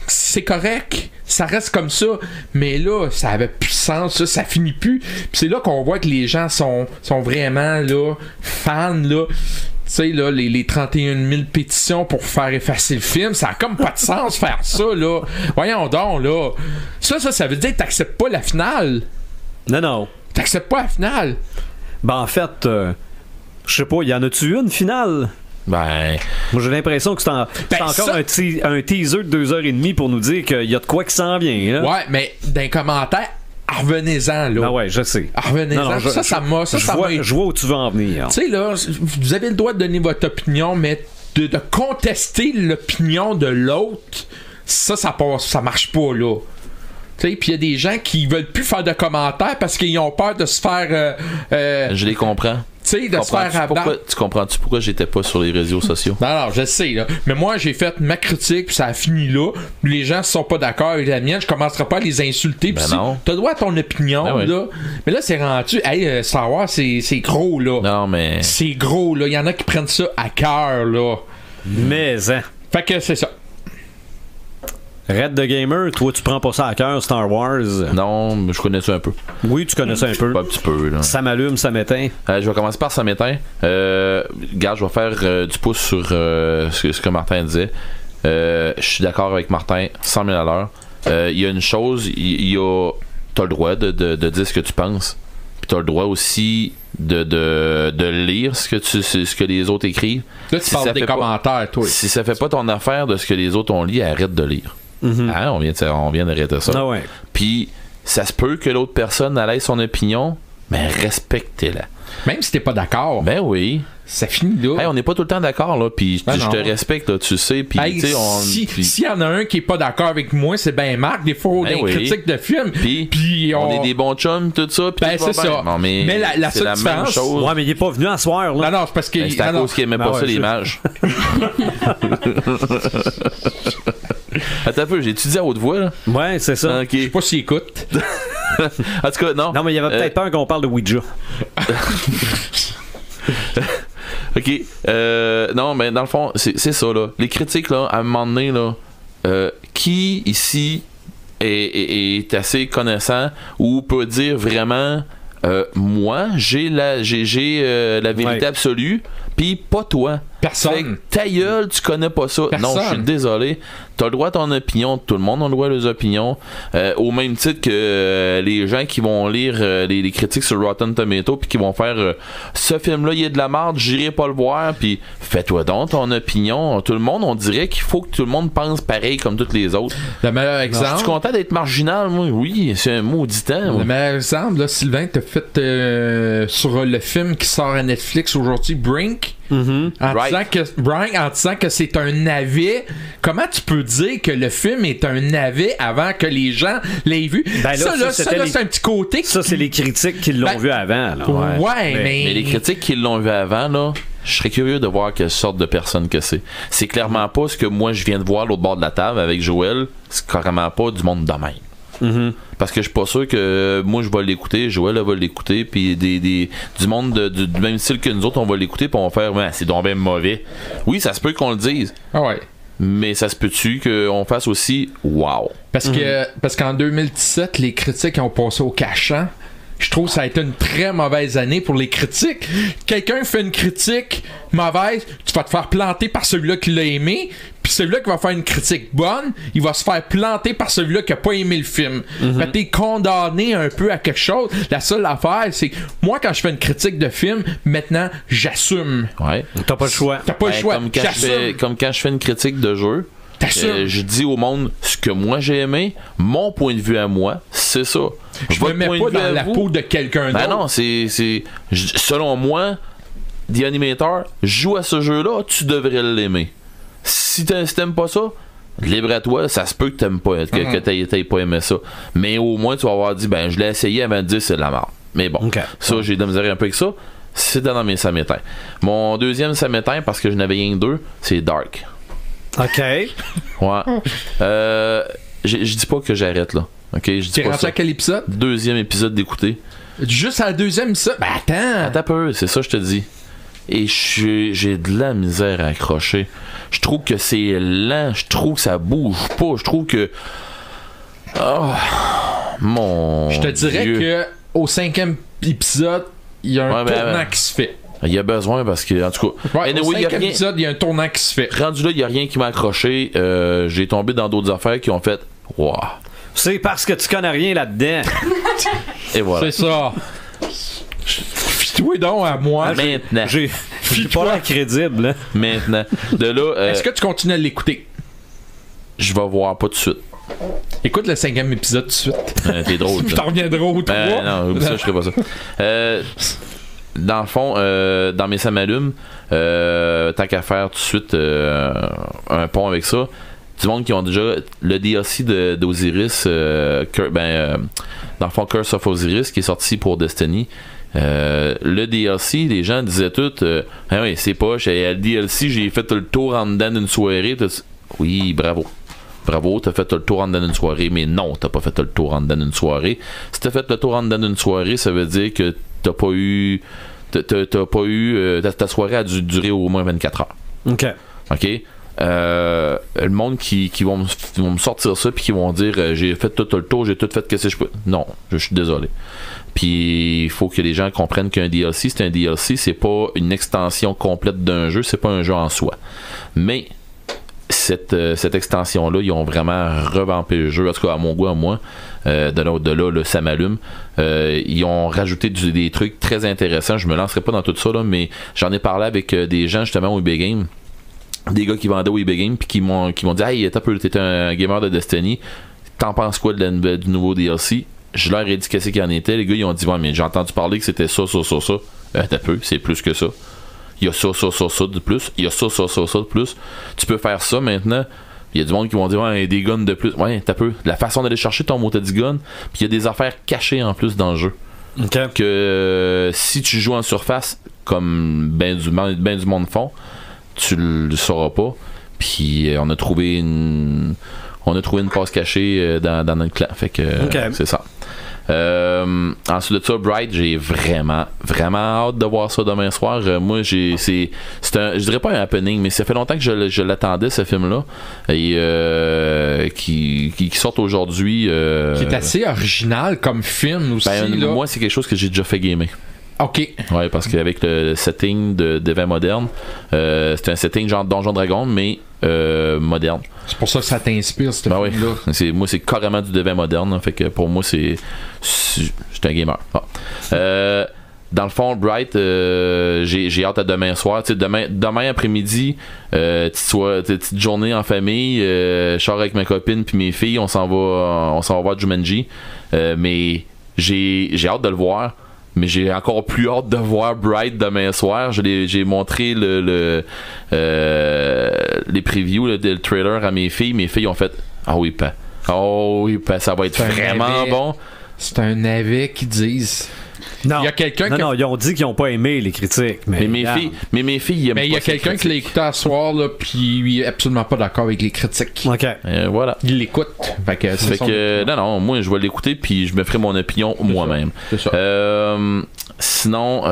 c'est correct, ça reste comme ça, mais là, ça avait plus de sens, ça finit plus. Puis c'est là qu'on voit que les gens sont vraiment, là, fans, là. Tu sais, là, les 31 000 pétitions pour faire effacer le film, ça a comme pas de sens faire ça, là. Voyons donc, là. Ça veut dire que t'acceptes pas la finale.
Non.
T'acceptes pas la finale.
Ben, en fait, je sais pas, y en a-tu une finale?
Ben.
Moi, j'ai l'impression que c'est encore
ça...
un teaser de 2h30 pour nous dire qu'il y a de quoi qui s'en vient, là.
Ouais, mais d'un commentaire, revenez-en, là.
Ah ouais, je sais.
Revenez-en.
Je vois où tu veux en venir.
Tu sais, là, vous avez le droit de donner votre opinion, mais de contester l'opinion de l'autre, ça marche pas, là. Tu sais, puis il y a des gens qui veulent plus faire de commentaires parce qu'ils ont peur de se faire...
je les comprends.
Tu sais, de se faire abattre.
Tu comprends-tu pourquoi j'étais pas sur les réseaux sociaux?
Non, je sais, là. Mais moi, j'ai fait ma critique, puis ça a fini là. Les gens ne sont pas d'accord avec la mienne, je commencerai pas à les insulter.
Ben non.
T'as droit à ton opinion,
ben oui.
là. Mais là, c'est rendu... Hey, Star Wars, c'est gros, là.
Non, mais...
C'est gros, là. Il y en a qui prennent ça à cœur, là.
Mais, hein.
Fait que c'est ça.
Red the Gamer, toi, tu prends pas ça à cœur, Star Wars?
Non, mais je connais ça un peu.
Oui, tu connais ça un peu.
Pas un petit peu, là.
Ça m'allume, ça m'éteint.
Je vais commencer par ça m'éteint. Regarde, je vais faire du pouce sur ce que Martin disait. Je suis d'accord avec Martin, 100 000 à l'heure. Il y a une chose, t'as le droit de dire ce que tu penses. Puis t'as le droit aussi de lire ce que les autres écrivent.
Là, tu parles des commentaires, toi.
Si ça fait pas ton affaire de ce que les autres ont lu, arrête de lire. Hein, on vient d'arrêter ça.
Ah ouais.
Puis, ça se peut que l'autre personne ait son opinion, mais respectez-la.
Même si t'es pas d'accord.
Ben oui.
Ça finit là.
Hey, on n'est pas tout le temps d'accord, là. Puis je te respecte, là, tu sais. Puis,
hey, s'il y en a un qui est pas d'accord avec moi, c'est ben Marc. Des fois, on a une critique de film.
Puis on est des bons chums, tout ça.
Ben, c'est ça.
Non, mais
la
c'est
seule
la
différence.
même chose.
Ouais, mais il est pas venu à soir, là.
Non, c'est parce que.
C'est à cause qu'il aimait pas ça, l'image. Attends un peu, j'ai étudié à haute voix, là.
Ouais, c'est ça.
Ok.
Je sais pas s'il écoute.
En tout cas, non.
Non, mais il y avait peut-être peur qu'on parle de Ouija.
Ok. Non, mais dans le fond, c'est ça, là. Les critiques, là, à un moment donné, là, qui ici est assez connaissant ou peut dire vraiment moi, j'ai la vérité absolue, puis pas toi.
Personne.
Fait que ta gueule, tu connais pas ça.
Personne.
Non, je suis désolé. T'as le droit à ton opinion. Tout le monde a le droit à leurs opinions. Au même titre que les gens qui vont lire les critiques sur Rotten Tomatoes puis qui vont faire ce film-là, il est de la merde, j'irai pas le voir. Puis fais-toi donc ton opinion. Tout le monde, on dirait qu'il faut que tout le monde pense pareil comme tous les autres.
Le meilleur exemple.
Je suis content d'être marginal, moi. Oui, c'est un maudit temps.
Le meilleur exemple, là, Sylvain, t'as fait sur le film qui sort à Netflix aujourd'hui, Brink. En disant que c'est un navet. Comment tu peux dire que le film est un navet avant que les gens l'aient vu?
Ben là,
c'est un petit côté.
Ça, c'est les critiques qui l'ont vu avant. Là.
Ouais,
mais les critiques qui l'ont vu avant, là, je serais curieux de voir quelle sorte de personne que c'est. C'est clairement pas ce que moi je viens de voir à l'autre bord de la table avec Joël. C'est carrément pas du monde de même. Parce que je suis pas sûr que moi je vais l'écouter, Joël va l'écouter, puis du monde du même style que nous autres, on va l'écouter, puis on va faire c'est donc bien mauvais. Oui, ça se peut qu'on le dise.
Ah ouais.
Mais ça se peut-tu qu'on fasse aussi wow.
Parce qu'en 2017, les critiques ont passé au cachant. Je trouve que ça a été une très mauvaise année pour les critiques. Quelqu'un fait une critique mauvaise, tu vas te faire planter par celui-là qui l'a aimé, puis celui-là qui va faire une critique bonne, il va se faire planter par celui-là qui a pas aimé le film. Fait que t'es condamné un peu à quelque chose. La seule affaire, c'est que moi, quand je fais une critique de film, maintenant, j'assume.
Ouais.
T'as pas le choix.
T'as pas le choix.
Comme quand je fais une critique de jeu, je dis au monde ce que moi j'ai aimé, mon point de vue à moi, c'est ça.
Je me mets pas dans la peau de quelqu'un d'autre.
Ben non, selon moi, The Animator joue à ce jeu-là, tu devrais l'aimer. Si t'aimes pas ça, libre à toi, ça se peut que t'aimes pas, que t'aies pas aimé ça. Mais au moins, tu vas avoir dit, je l'ai essayé avant de dire c'est de la merde. Mais bon, ça, j'ai de la misère un peu avec ça. C'est dans mes samétins. Mon deuxième samétain, parce que je n'avais rien que deux, c'est Dark.
OK.
Ouais. Je dis pas que j'arrête, là. OK? Je dis
T'es
pas
rendu
ça.
à quel épisode?
2e épisode d'écouter.
Juste à la 2e épisode? Ben attends!
Attends un peu, c'est ça je te dis. Et j'ai de la misère à accrocher. Je trouve que c'est lent, je trouve que ça bouge pas, je trouve que... Oh, mon
Je te dirais
Dieu.
que au 5e épisode, il y a un tournant qui se fait.
Il y a besoin parce que, en tout cas...
Ouais,
anyway,
au
il y a
5e
rien...
épisode, il y a un tournant qui se fait.
Rendu là, il n'y a rien qui m'a accroché. J'ai tombé dans d'autres affaires qui ont fait... Wow.
C'est parce que tu connais rien là-dedans.
Et voilà.
C'est ça. Fie-toi donc à moi.
Maintenant.
J'ai pas l'air crédible, hein.
Maintenant. De là...
Est-ce que tu continues à l'écouter?
Je vais voir, pas tout de suite.
Écoute le 5e épisode tout de suite.
T'es drôle.
Puis t'en reviendras au 3.
Non, oublie ça, je ferai pas ça. Dans le fond, dans mes Samalumes, tant qu'à faire tout de suite un pont avec ça, du monde qui ont déjà le DLC d'Osiris, dans le fond, Curse of Osiris, qui est sorti pour Destiny. Le DLC, les gens disaient tout, ah oui, c'est pas, le DLC, j'ai fait le tour en dedans d'une soirée. Oui, bravo. Bravo, t'as fait le tour en dedans d'une soirée, mais non, t'as pas fait le tour en dedans d'une soirée. Si t'as fait le tour en dedans d'une soirée, ça veut dire que t'as pas eu. Ta soirée a dû durer au moins 24 heures.
OK.
OK? Le monde qui vont me sortir ça puis qui vont dire j'ai fait tout le tour, j'ai tout fait, qu'est-ce que je peux. Non, je suis désolé. Puis il faut que les gens comprennent qu'un DLC, c'est un DLC, c'est pas une extension complète d'un jeu, c'est pas un jeu en soi. Mais cette extension-là, ils ont vraiment revampé le jeu, en tout cas à mon goût, à moi. De là, le ça m'allume. Ils ont rajouté des trucs très intéressants. Je me lancerai pas dans tout ça, là, mais j'en ai parlé avec des gens justement au eBay Game. Des gars qui vendaient au eBay Game puis qui m'ont dit hey, t'es un gamer de Destiny, t'en penses quoi du nouveau DLC? Je leur ai dit qu'est-ce qu'il y en était. Les gars ils ont dit ouais, mais j'ai entendu parler que c'était ça. T'as peu, c'est plus que ça. Il y a ça de plus. Il y a ça de plus. Tu peux faire ça maintenant. Il y a du monde qui vont dire ouais, il y a des guns de plus. Ouais, t'as peu. La façon d'aller chercher ton mot dit gun, puis il y a des affaires cachées en plus dans le jeu.
Okay.
Que si tu joues en surface, comme ben du monde font, tu le sauras pas. Puis on a trouvé une passe cachée dans notre clan. Fait que c'est ça. Ensuite de ça, Bright, j'ai vraiment hâte de voir ça demain soir. Moi, je dirais pas un happening, mais ça fait longtemps que je l'attendais, ce film-là, et qui sort aujourd'hui.
Qui est assez original comme film aussi.
Moi, c'est quelque chose que j'ai déjà fait gamer.
OK.
Ouais, parce qu'avec le setting d'événements modernes, c'est un setting genre Donjon Dragon, mais moderne.
C'est pour ça que ça t'inspire, ce film-là.
Oui. Moi, c'est carrément du devin moderne. Hein, fait que pour moi, c'est un gamer. Dans le fond, Bright, j'ai hâte à demain soir. Demain après-midi, petite journée en famille. Je sors avec ma copine puis mes filles. On s'en va voir Jumanji. Mais j'ai hâte de le voir. Mais j'ai encore plus hâte de voir Bright demain soir. J'ai montré les previews, le trailer à mes filles. Mes filles ont fait ah oui, ça va être vraiment bon.
C'est un navet qui disent.
Non,
il y a quelqu'un
ils ont dit qu'ils n'ont pas aimé les critiques. Mais
mes filles aiment pas.
Il y a quelqu'un qui l'a écouté à soir, là, puis il est absolument pas d'accord avec les critiques.
OK.
Voilà.
Il l'écoute.
Non, moi je vais l'écouter puis je me ferai mon opinion moi-même.
C'est ça.
Sinon,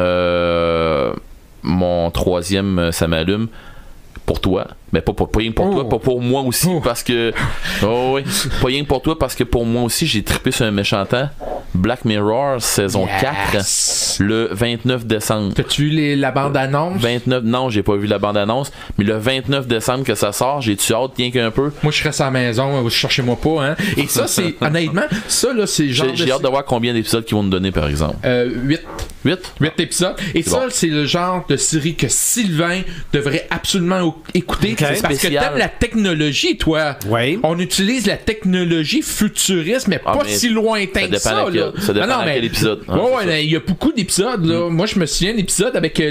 mon troisième, ça m'allume. Pour toi, mais pas rien pour toi, pas pour moi aussi, parce que pas rien pour toi, parce que pour moi aussi j'ai trippé sur un méchant temps. Black Mirror saison 4 le 29 décembre.
T'as-tu vu la bande-annonce?
29, non, j'ai pas vu la bande-annonce, mais le 29 décembre que ça sort, j'ai-tu hâte rien qu'un peu?
Moi je reste à la maison, cherchez-moi pas, hein. Et ça, c'est honnêtement, ça là, c'est genre.
J'ai hâte de voir combien d'épisodes qu'ils vont nous donner, par exemple. 8
épisodes. Et ça, c'est le genre de série que Sylvain devrait absolument écouter.
Okay.
Parce que t'aimes la technologie, toi.
Oui.
On utilise la technologie futuriste, mais pas si lointain que ça.
Ça dépend de quel épisode.
Il y a beaucoup d'épisodes. Moi, je me souviens d'épisodes avec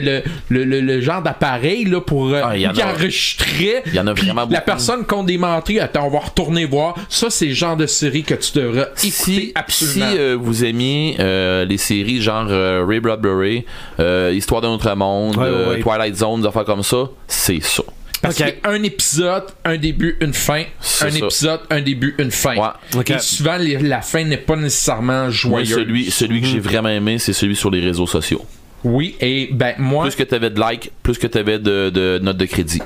le genre d'appareil là, pour qui enregistrait.
Il y en a vraiment beaucoup.
La personne qu'on démentit, attends, on va retourner voir. Ça, c'est le genre de série que tu devrais écouter absolument.
Si vous aimiez les séries genre Ray Bradbury, Histoire d'un autre monde, Twilight Zone, des affaires comme ça, c'est ça.
Parce
Ok.
qu'il y a un épisode, un début, une fin.
C'est
Un
ça.
épisode, un début, une fin.
Ouais.
Ok.
Et souvent, la fin n'est pas nécessairement
Moi,
joyeuse.
celui que j'ai vraiment aimé, c'est celui sur les réseaux sociaux.
Oui, et ben moi...
Plus que t'avais de likes, plus que t'avais de notes de crédit.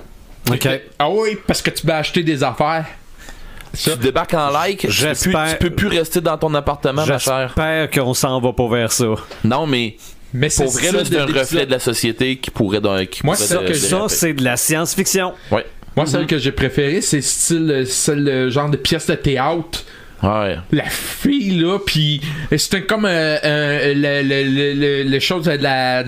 OK.
Ah oui, parce que tu peux acheter des affaires. Ça.
Tu débarques en like, tu peux plus rester dans ton appartement, ma chère.
J'espère qu'on s'en va pas vers ça.
Non, mais
Mais
pour vrai, là, c'est un reflet de la société qui pourrait...
Moi,
pourrait
ça,
de-
que
de-
Ça, c'est de la science-fiction.
Ouais.
Moi, celle que j'ai préférée, c'est le genre de pièce de théâtre.
Ouais.
La fille, là, puis c'était comme le chose de la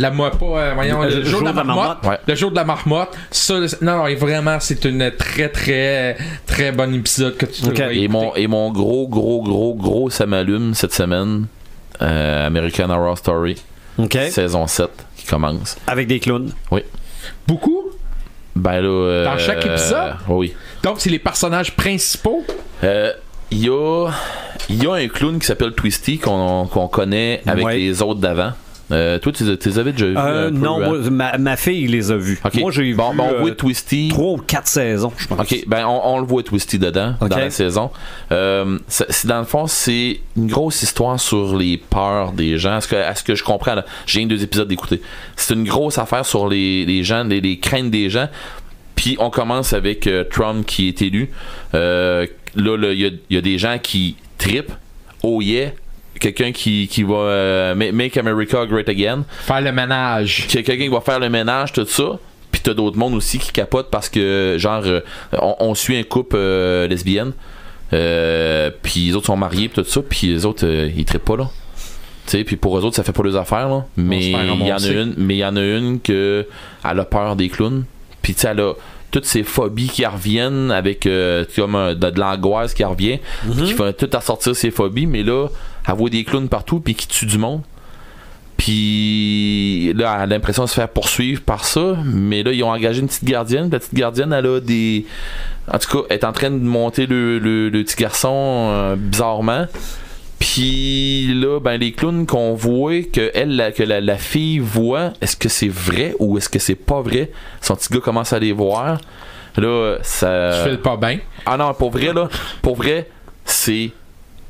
voyons, le jour de la marmotte.
Ouais.
Le jour de la marmotte. Ça, non, vraiment, c'est une très, très, très bon épisode que tu devrais
Et
écouter.
mon gros, ça m'allume cette semaine. American Horror Story,
OK.
saison 7, qui commence.
Avec des clowns.
Beaucoup.
Ben là...
Dans chaque épisode?
Oui.
Donc, c'est les personnages principaux.
Il y a un clown qui s'appelle Twisty qu'on connaît avec
Ouais.
les autres d'avant. Toi, tu les avais déjà vus? un peu,
Non,
hein?
moi, ma fille les a vus.
Ok.
Moi, j'ai vu
on voit Twisty.
3 ou 4 saisons, je pense.
Ok, ben on le voit Twisty dedans,
Ok.
dans la saison. C'est dans le fond, c'est une grosse histoire sur les peurs des gens. À ce que je comprends, là, j'ai 2 épisodes d'écouter. C'est une grosse affaire sur les gens, les craintes des gens. Puis on commence avec Trump qui est élu. Là, il y a des gens qui trippent. Oh yeah! Quelqu'un qui va Make America Great Again.
Faire le ménage.
Quelqu'un qui va faire le ménage, tout ça. Puis t'as d'autres mondes aussi qui capotent parce que, genre, on suit un couple lesbienne. Puis les autres sont mariés, pis tout ça. Puis les autres, ils trippent pas, là. Tu sais, puis pour eux autres, ça fait pas leurs affaires, là. Mais
se faire ramasser.
il y en a une que elle a peur des clowns. Puis tu sais, elle a toutes ces phobies qui reviennent avec comme de l'angoisse qui revient, qui fait tout à sortir ses phobies, mais là, elle voit des clowns partout puis qui tuent du monde. Puis là, elle a l'impression de se faire poursuivre par ça, mais là, ils ont engagé une petite gardienne. La petite gardienne, elle a des... En tout cas, elle est en train de monter le petit garçon bizarrement. Puis là, ben les clowns qu'on voit, que la fille voit, est-ce que c'est vrai ou est-ce que c'est pas vrai? Son petit gars commence à les voir. Là, ça...
Tu fais pas bien.
Ah non, pour vrai, c'est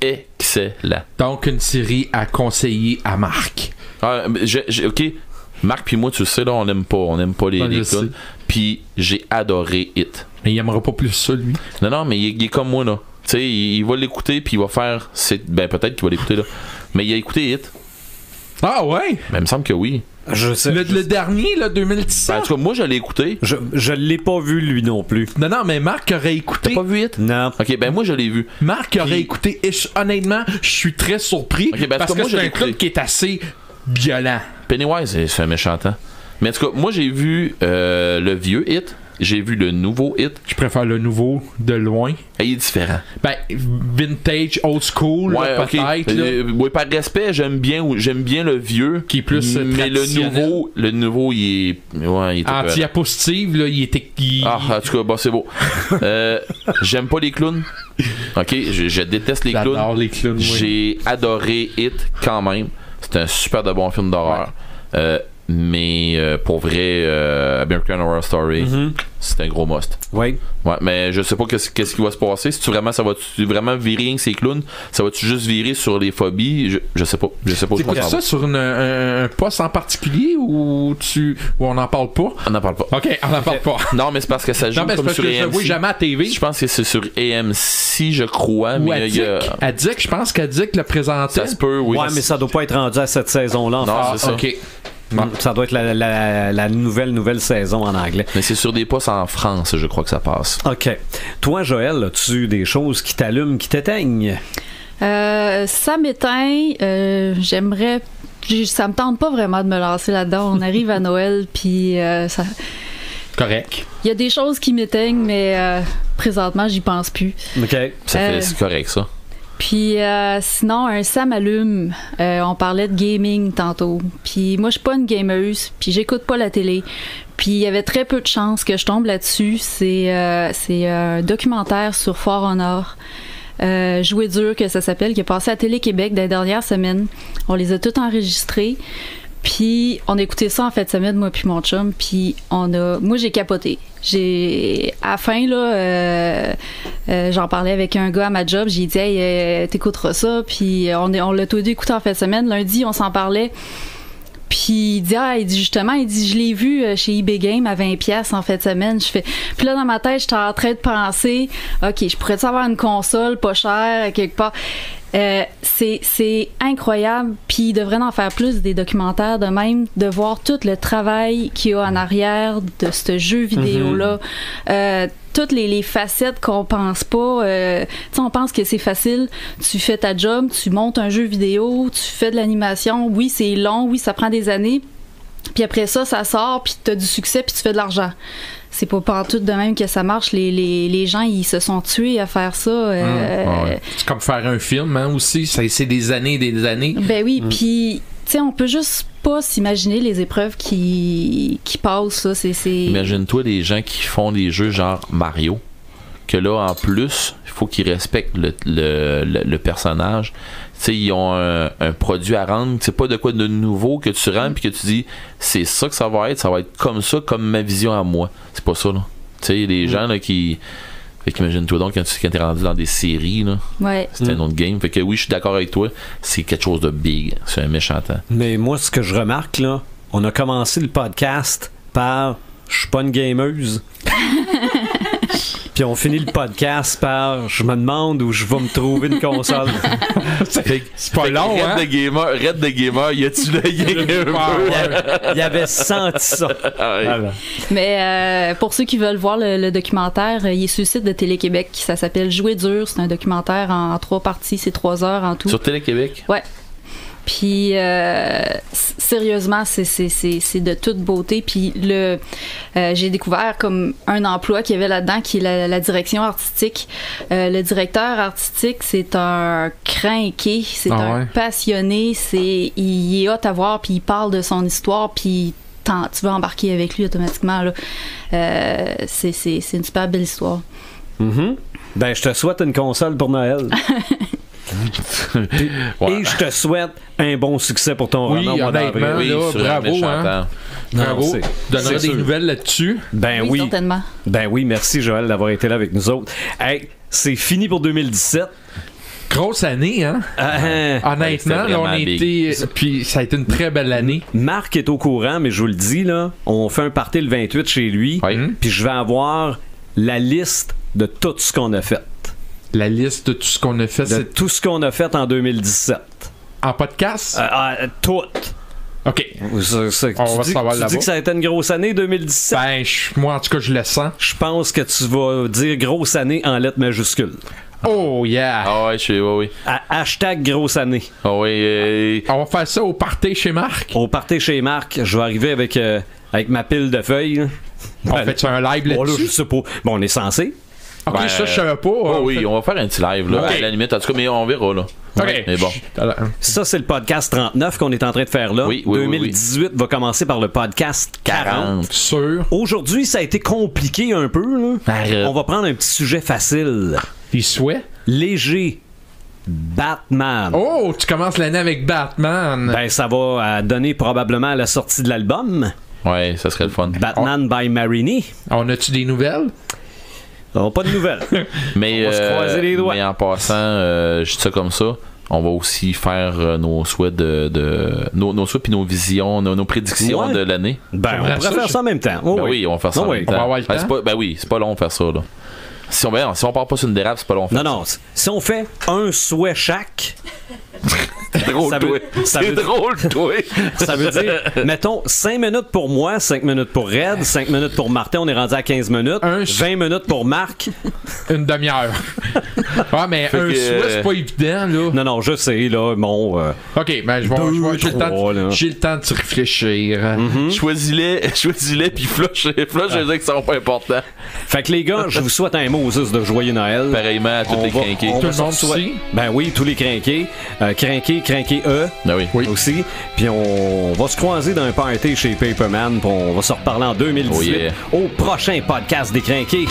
excellent.
Donc, une série à conseiller à Marc.
Ah, ok, Marc puis moi, tu sais, là, on n'aime pas les
je
clowns.
sais.
Puis j'ai adoré It.
Mais il aimera pas plus ça, lui.
Non, mais il est comme moi, là. Tu sais, il va l'écouter, puis il va faire... Ben, peut-être qu'il va l'écouter, là. Mais il a écouté It.
Ah ouais?
Ben, il me semble que oui.
Je sais.
Le dernier, là, 2017.
Ben, en tout cas, moi, je l'ai écouté.
Je l'ai pas vu, lui non plus.
Non, mais Marc aurait écouté.
T'as pas vu It?
Non.
Ok, ben moi, je l'ai vu.
Marc aurait
Puis-
écouté. Et honnêtement, je suis très surpris.
Ok, ben,
parce
moi,
que
je
c'est
l'ai
un club
écouté.
qui est assez violent.
Pennywise, c'est un méchant temps. Mais en tout cas, moi, j'ai vu le vieux It. J'ai vu le nouveau It.
Je préfère le nouveau de loin.
Et il est différent.
Ben, vintage, old school, là,
ok.
peut-être. là.
Oui, par respect, j'aime bien le vieux.
Qui est plus
mais
traditionnel.
le nouveau, il est. Ouais, il est
En
épeurant.
diapositive, là, il était.
Ah, en tout cas, bah, c'est beau. J'aime pas les clowns. Ok, je déteste les
J'adore
clowns.
les clowns. Oui.
J'ai adoré It quand même. C'est un super de bon film d'horreur. Mais pour vrai, American Horror Story, c'est un gros must.
Oui.
Ouais, mais je sais pas qu'est-ce qui va se passer. Si tu vraiment, ça va-tu vraiment virer rien que ces clowns? Ça va-tu juste virer sur les phobies? Je sais pas. Je sais pas où je
T'écoutes
m'en
ça
vais.
sur un poste en particulier ou on n'en parle pas?
On n'en parle pas.
Ok, on n'en parle pas.
Non, mais c'est parce que ça joue
Non, mais c'est
comme
parce
sur
que je le vois
AMC.
jamais à TV.
Je pense que c'est sur AMC, je crois.
Ou
Mais il y a...
Addict, je pense qu'Addict le présentait.
Ça se peut, oui.
Ouais, mais ça doit pas être rendu à cette saison-là. en
Non,
fait.
c'est ça.
Ok.
Ça doit être la nouvelle saison en anglais.
Mais c'est sur des postes en France, je crois que ça passe.
OK. Toi, Joël, as-tu des choses qui t'allument, qui t'éteignent?
Ça m'éteint. J'aimerais. Ça me tente pas vraiment de me lancer là-dedans. On arrive à Noël, puis ça.
Correct.
Il y a des choses qui m'éteignent, mais présentement, j'y pense plus.
OK.
C'est correct, ça.
Puis sinon, ça m'allume. On parlait de gaming tantôt. Puis moi, je suis pas une gameuse, puis j'écoute pas la télé. Puis il y avait très peu de chances que je tombe là-dessus. C'est un documentaire sur For Honor. Jouer dur, que ça s'appelle, qui est passé à Télé-Québec dans les dernières semaines. On les a tous enregistrés. Puis on a écouté ça en fin de semaine, moi puis mon chum, puis moi j'ai capoté. À la fin là, j'en parlais avec un gars à ma job, j'ai dit hey, t'écouteras ça, puis on l'a tous deux écouté en fin de semaine. Lundi on s'en parlait. Puis il dit justement, je l'ai vu chez eBay Game à 20$ en fin de semaine. Puis là dans ma tête, j'étais en train de penser, ok, je pourrais avoir une console pas chère quelque part. C'est incroyable, puis il devrait en faire plus des documentaires de même, de voir tout le travail qu'il y a en arrière de ce jeu vidéo-là. Toutes les facettes qu'on pense pas. Tu sais, on pense que c'est facile. Tu fais ta job, tu montes un jeu vidéo, tu fais de l'animation. Oui, c'est long, oui, ça prend des années. Puis après ça sort, puis t'as du succès, puis tu fais de l'argent. C'est pas partout de même que ça marche. Les gens, ils se sont tués à faire ça.
C'est comme faire un film, hein, aussi. C'est des années et des années.
Ben oui, puis... Tu sais, on peut juste pas s'imaginer les épreuves qui passent, ça.
Imagine-toi les gens qui font des jeux genre Mario, que là, en plus, il faut qu'ils respectent le personnage. Tu sais, ils ont un produit à rendre. C'est pas de quoi de nouveau que tu rends puis que tu dis, c'est ça que ça va être comme ça, comme ma vision à moi. C'est pas ça, là. Tu sais, les gens, là, qui... Fait qu'imagine-toi donc quand t'es rendu dans des séries, là, c'est un autre game. Fait que oui, je suis d'accord avec toi, c'est quelque chose de big. C'est un méchant temps.
Mais moi, ce que je remarque, là, on a commencé le podcast par « Je suis pas une gameuse ». Puis on finit le podcast par « Je me demande où je vais me trouver une console ».
C'est pas long, hein?
Red de gamer, y a-tu le
Il avait senti ça.
Ouais.
Mais pour ceux qui veulent voir le documentaire, il est sur le site de Télé-Québec. Ça s'appelle Jouer dur. C'est un documentaire en 3 parties. C'est 3 heures en tout.
Sur Télé-Québec?
Ouais. Puis sérieusement, c'est de toute beauté. Puis j'ai découvert comme un emploi qu'il y avait là-dedans, qui est la direction artistique. Le directeur artistique, c'est un crinqué, c'est un passionné. Il est hot à voir, puis il parle de son histoire, puis tu veux embarquer avec lui automatiquement. Là. C'est une super belle histoire.
Mm-hmm. Ben, je te souhaite une console pour Noël. Et je te souhaite un bon succès pour ton roman au mois d'avril.
Oui,
bravo, hein? Bravo. Donneras des nouvelles là-dessus.
Ben oui.
Certainement.
Ben oui, merci Joël d'avoir été là avec nous autres. Hey, c'est fini pour 2017.
Grosse année, hein? Honnêtement, là, on a été. Puis ça a été une très belle année.
Marc est au courant, mais je vous le dis, là, on fait un party le 28 chez lui. Puis je vais avoir la liste de tout ce qu'on a fait.
La liste de tout ce qu'on a fait.
De tout ce qu'on a fait en 2017.
En podcast?
Tout.
OK.
On va savoir là-bas. Tu dis que ça a été une grosse année 2017?
Ben, moi, en tout cas, je le sens.
Je pense que tu vas dire grosse année en lettres majuscules.
Oh, yeah!
Ah ouais, oui.
Hashtag grosse année.
Ah oui.
On va faire ça au party chez Marc.
Au party chez Marc, je vais arriver avec ma pile de feuilles.
On fait un live là-dessus?
Là, je sais pas. Bon, on est censé.
Ok, ça, je savais pas.
Oui, on va faire un petit live, là, à la limite. En tout cas, mais on verra, là.
OK.
Mais bon.
Ça, c'est le podcast 39 qu'on est en train de faire là.
Oui,
2018 va commencer par le podcast 40.
Sûr.
Aujourd'hui, ça a été compliqué un peu, là. On va prendre un petit sujet facile.
Les souhaits?
Léger. Batman.
Oh, tu commences l'année avec Batman.
Ben, ça va donner probablement à la sortie de l'album.
Ouais, ça serait le fun.
Batman by Marini.
On a-tu des nouvelles?
Non, pas de nouvelles.
Mais,
on va se croiser les doigts.
Mais en passant, je dis ça comme ça, on va aussi faire nos souhaits nos souhaits puis nos visions, nos prédictions de l'année.
Ben, on pourrait faire ça en même temps. Oh,
oui, on va faire ça en même temps.
On va avoir le temps.
C'est pas long de faire ça, là. Si on part pas sur une dérape, c'est pas long de faire ça.
Non, si on fait un souhait chaque...
C'est drôle, toi.
Ça veut dire, mettons, 5 minutes pour moi, 5 minutes pour Red, 5 minutes pour Martin, on est rendu à 15 minutes. 20 minutes pour Marc.
Une demi-heure. Ouais, mais un souhait, c'est pas évident, là.
Non, je sais, là, bon...
OK, ben, j'ai le temps de se réfléchir.
Choisis-les, puis flush, je veux dire que ça pas important.
Fait que les gars, je vous souhaite un Moses de joyeux Noël.
Pareillement à tous les crinqués.
Tout le monde aussi?
Ben oui, tous les crinqués. Crinqué E aussi. Puis on va se croiser dans un party chez Paperman. Puis on va se reparler en 2018 au prochain podcast des crinqués.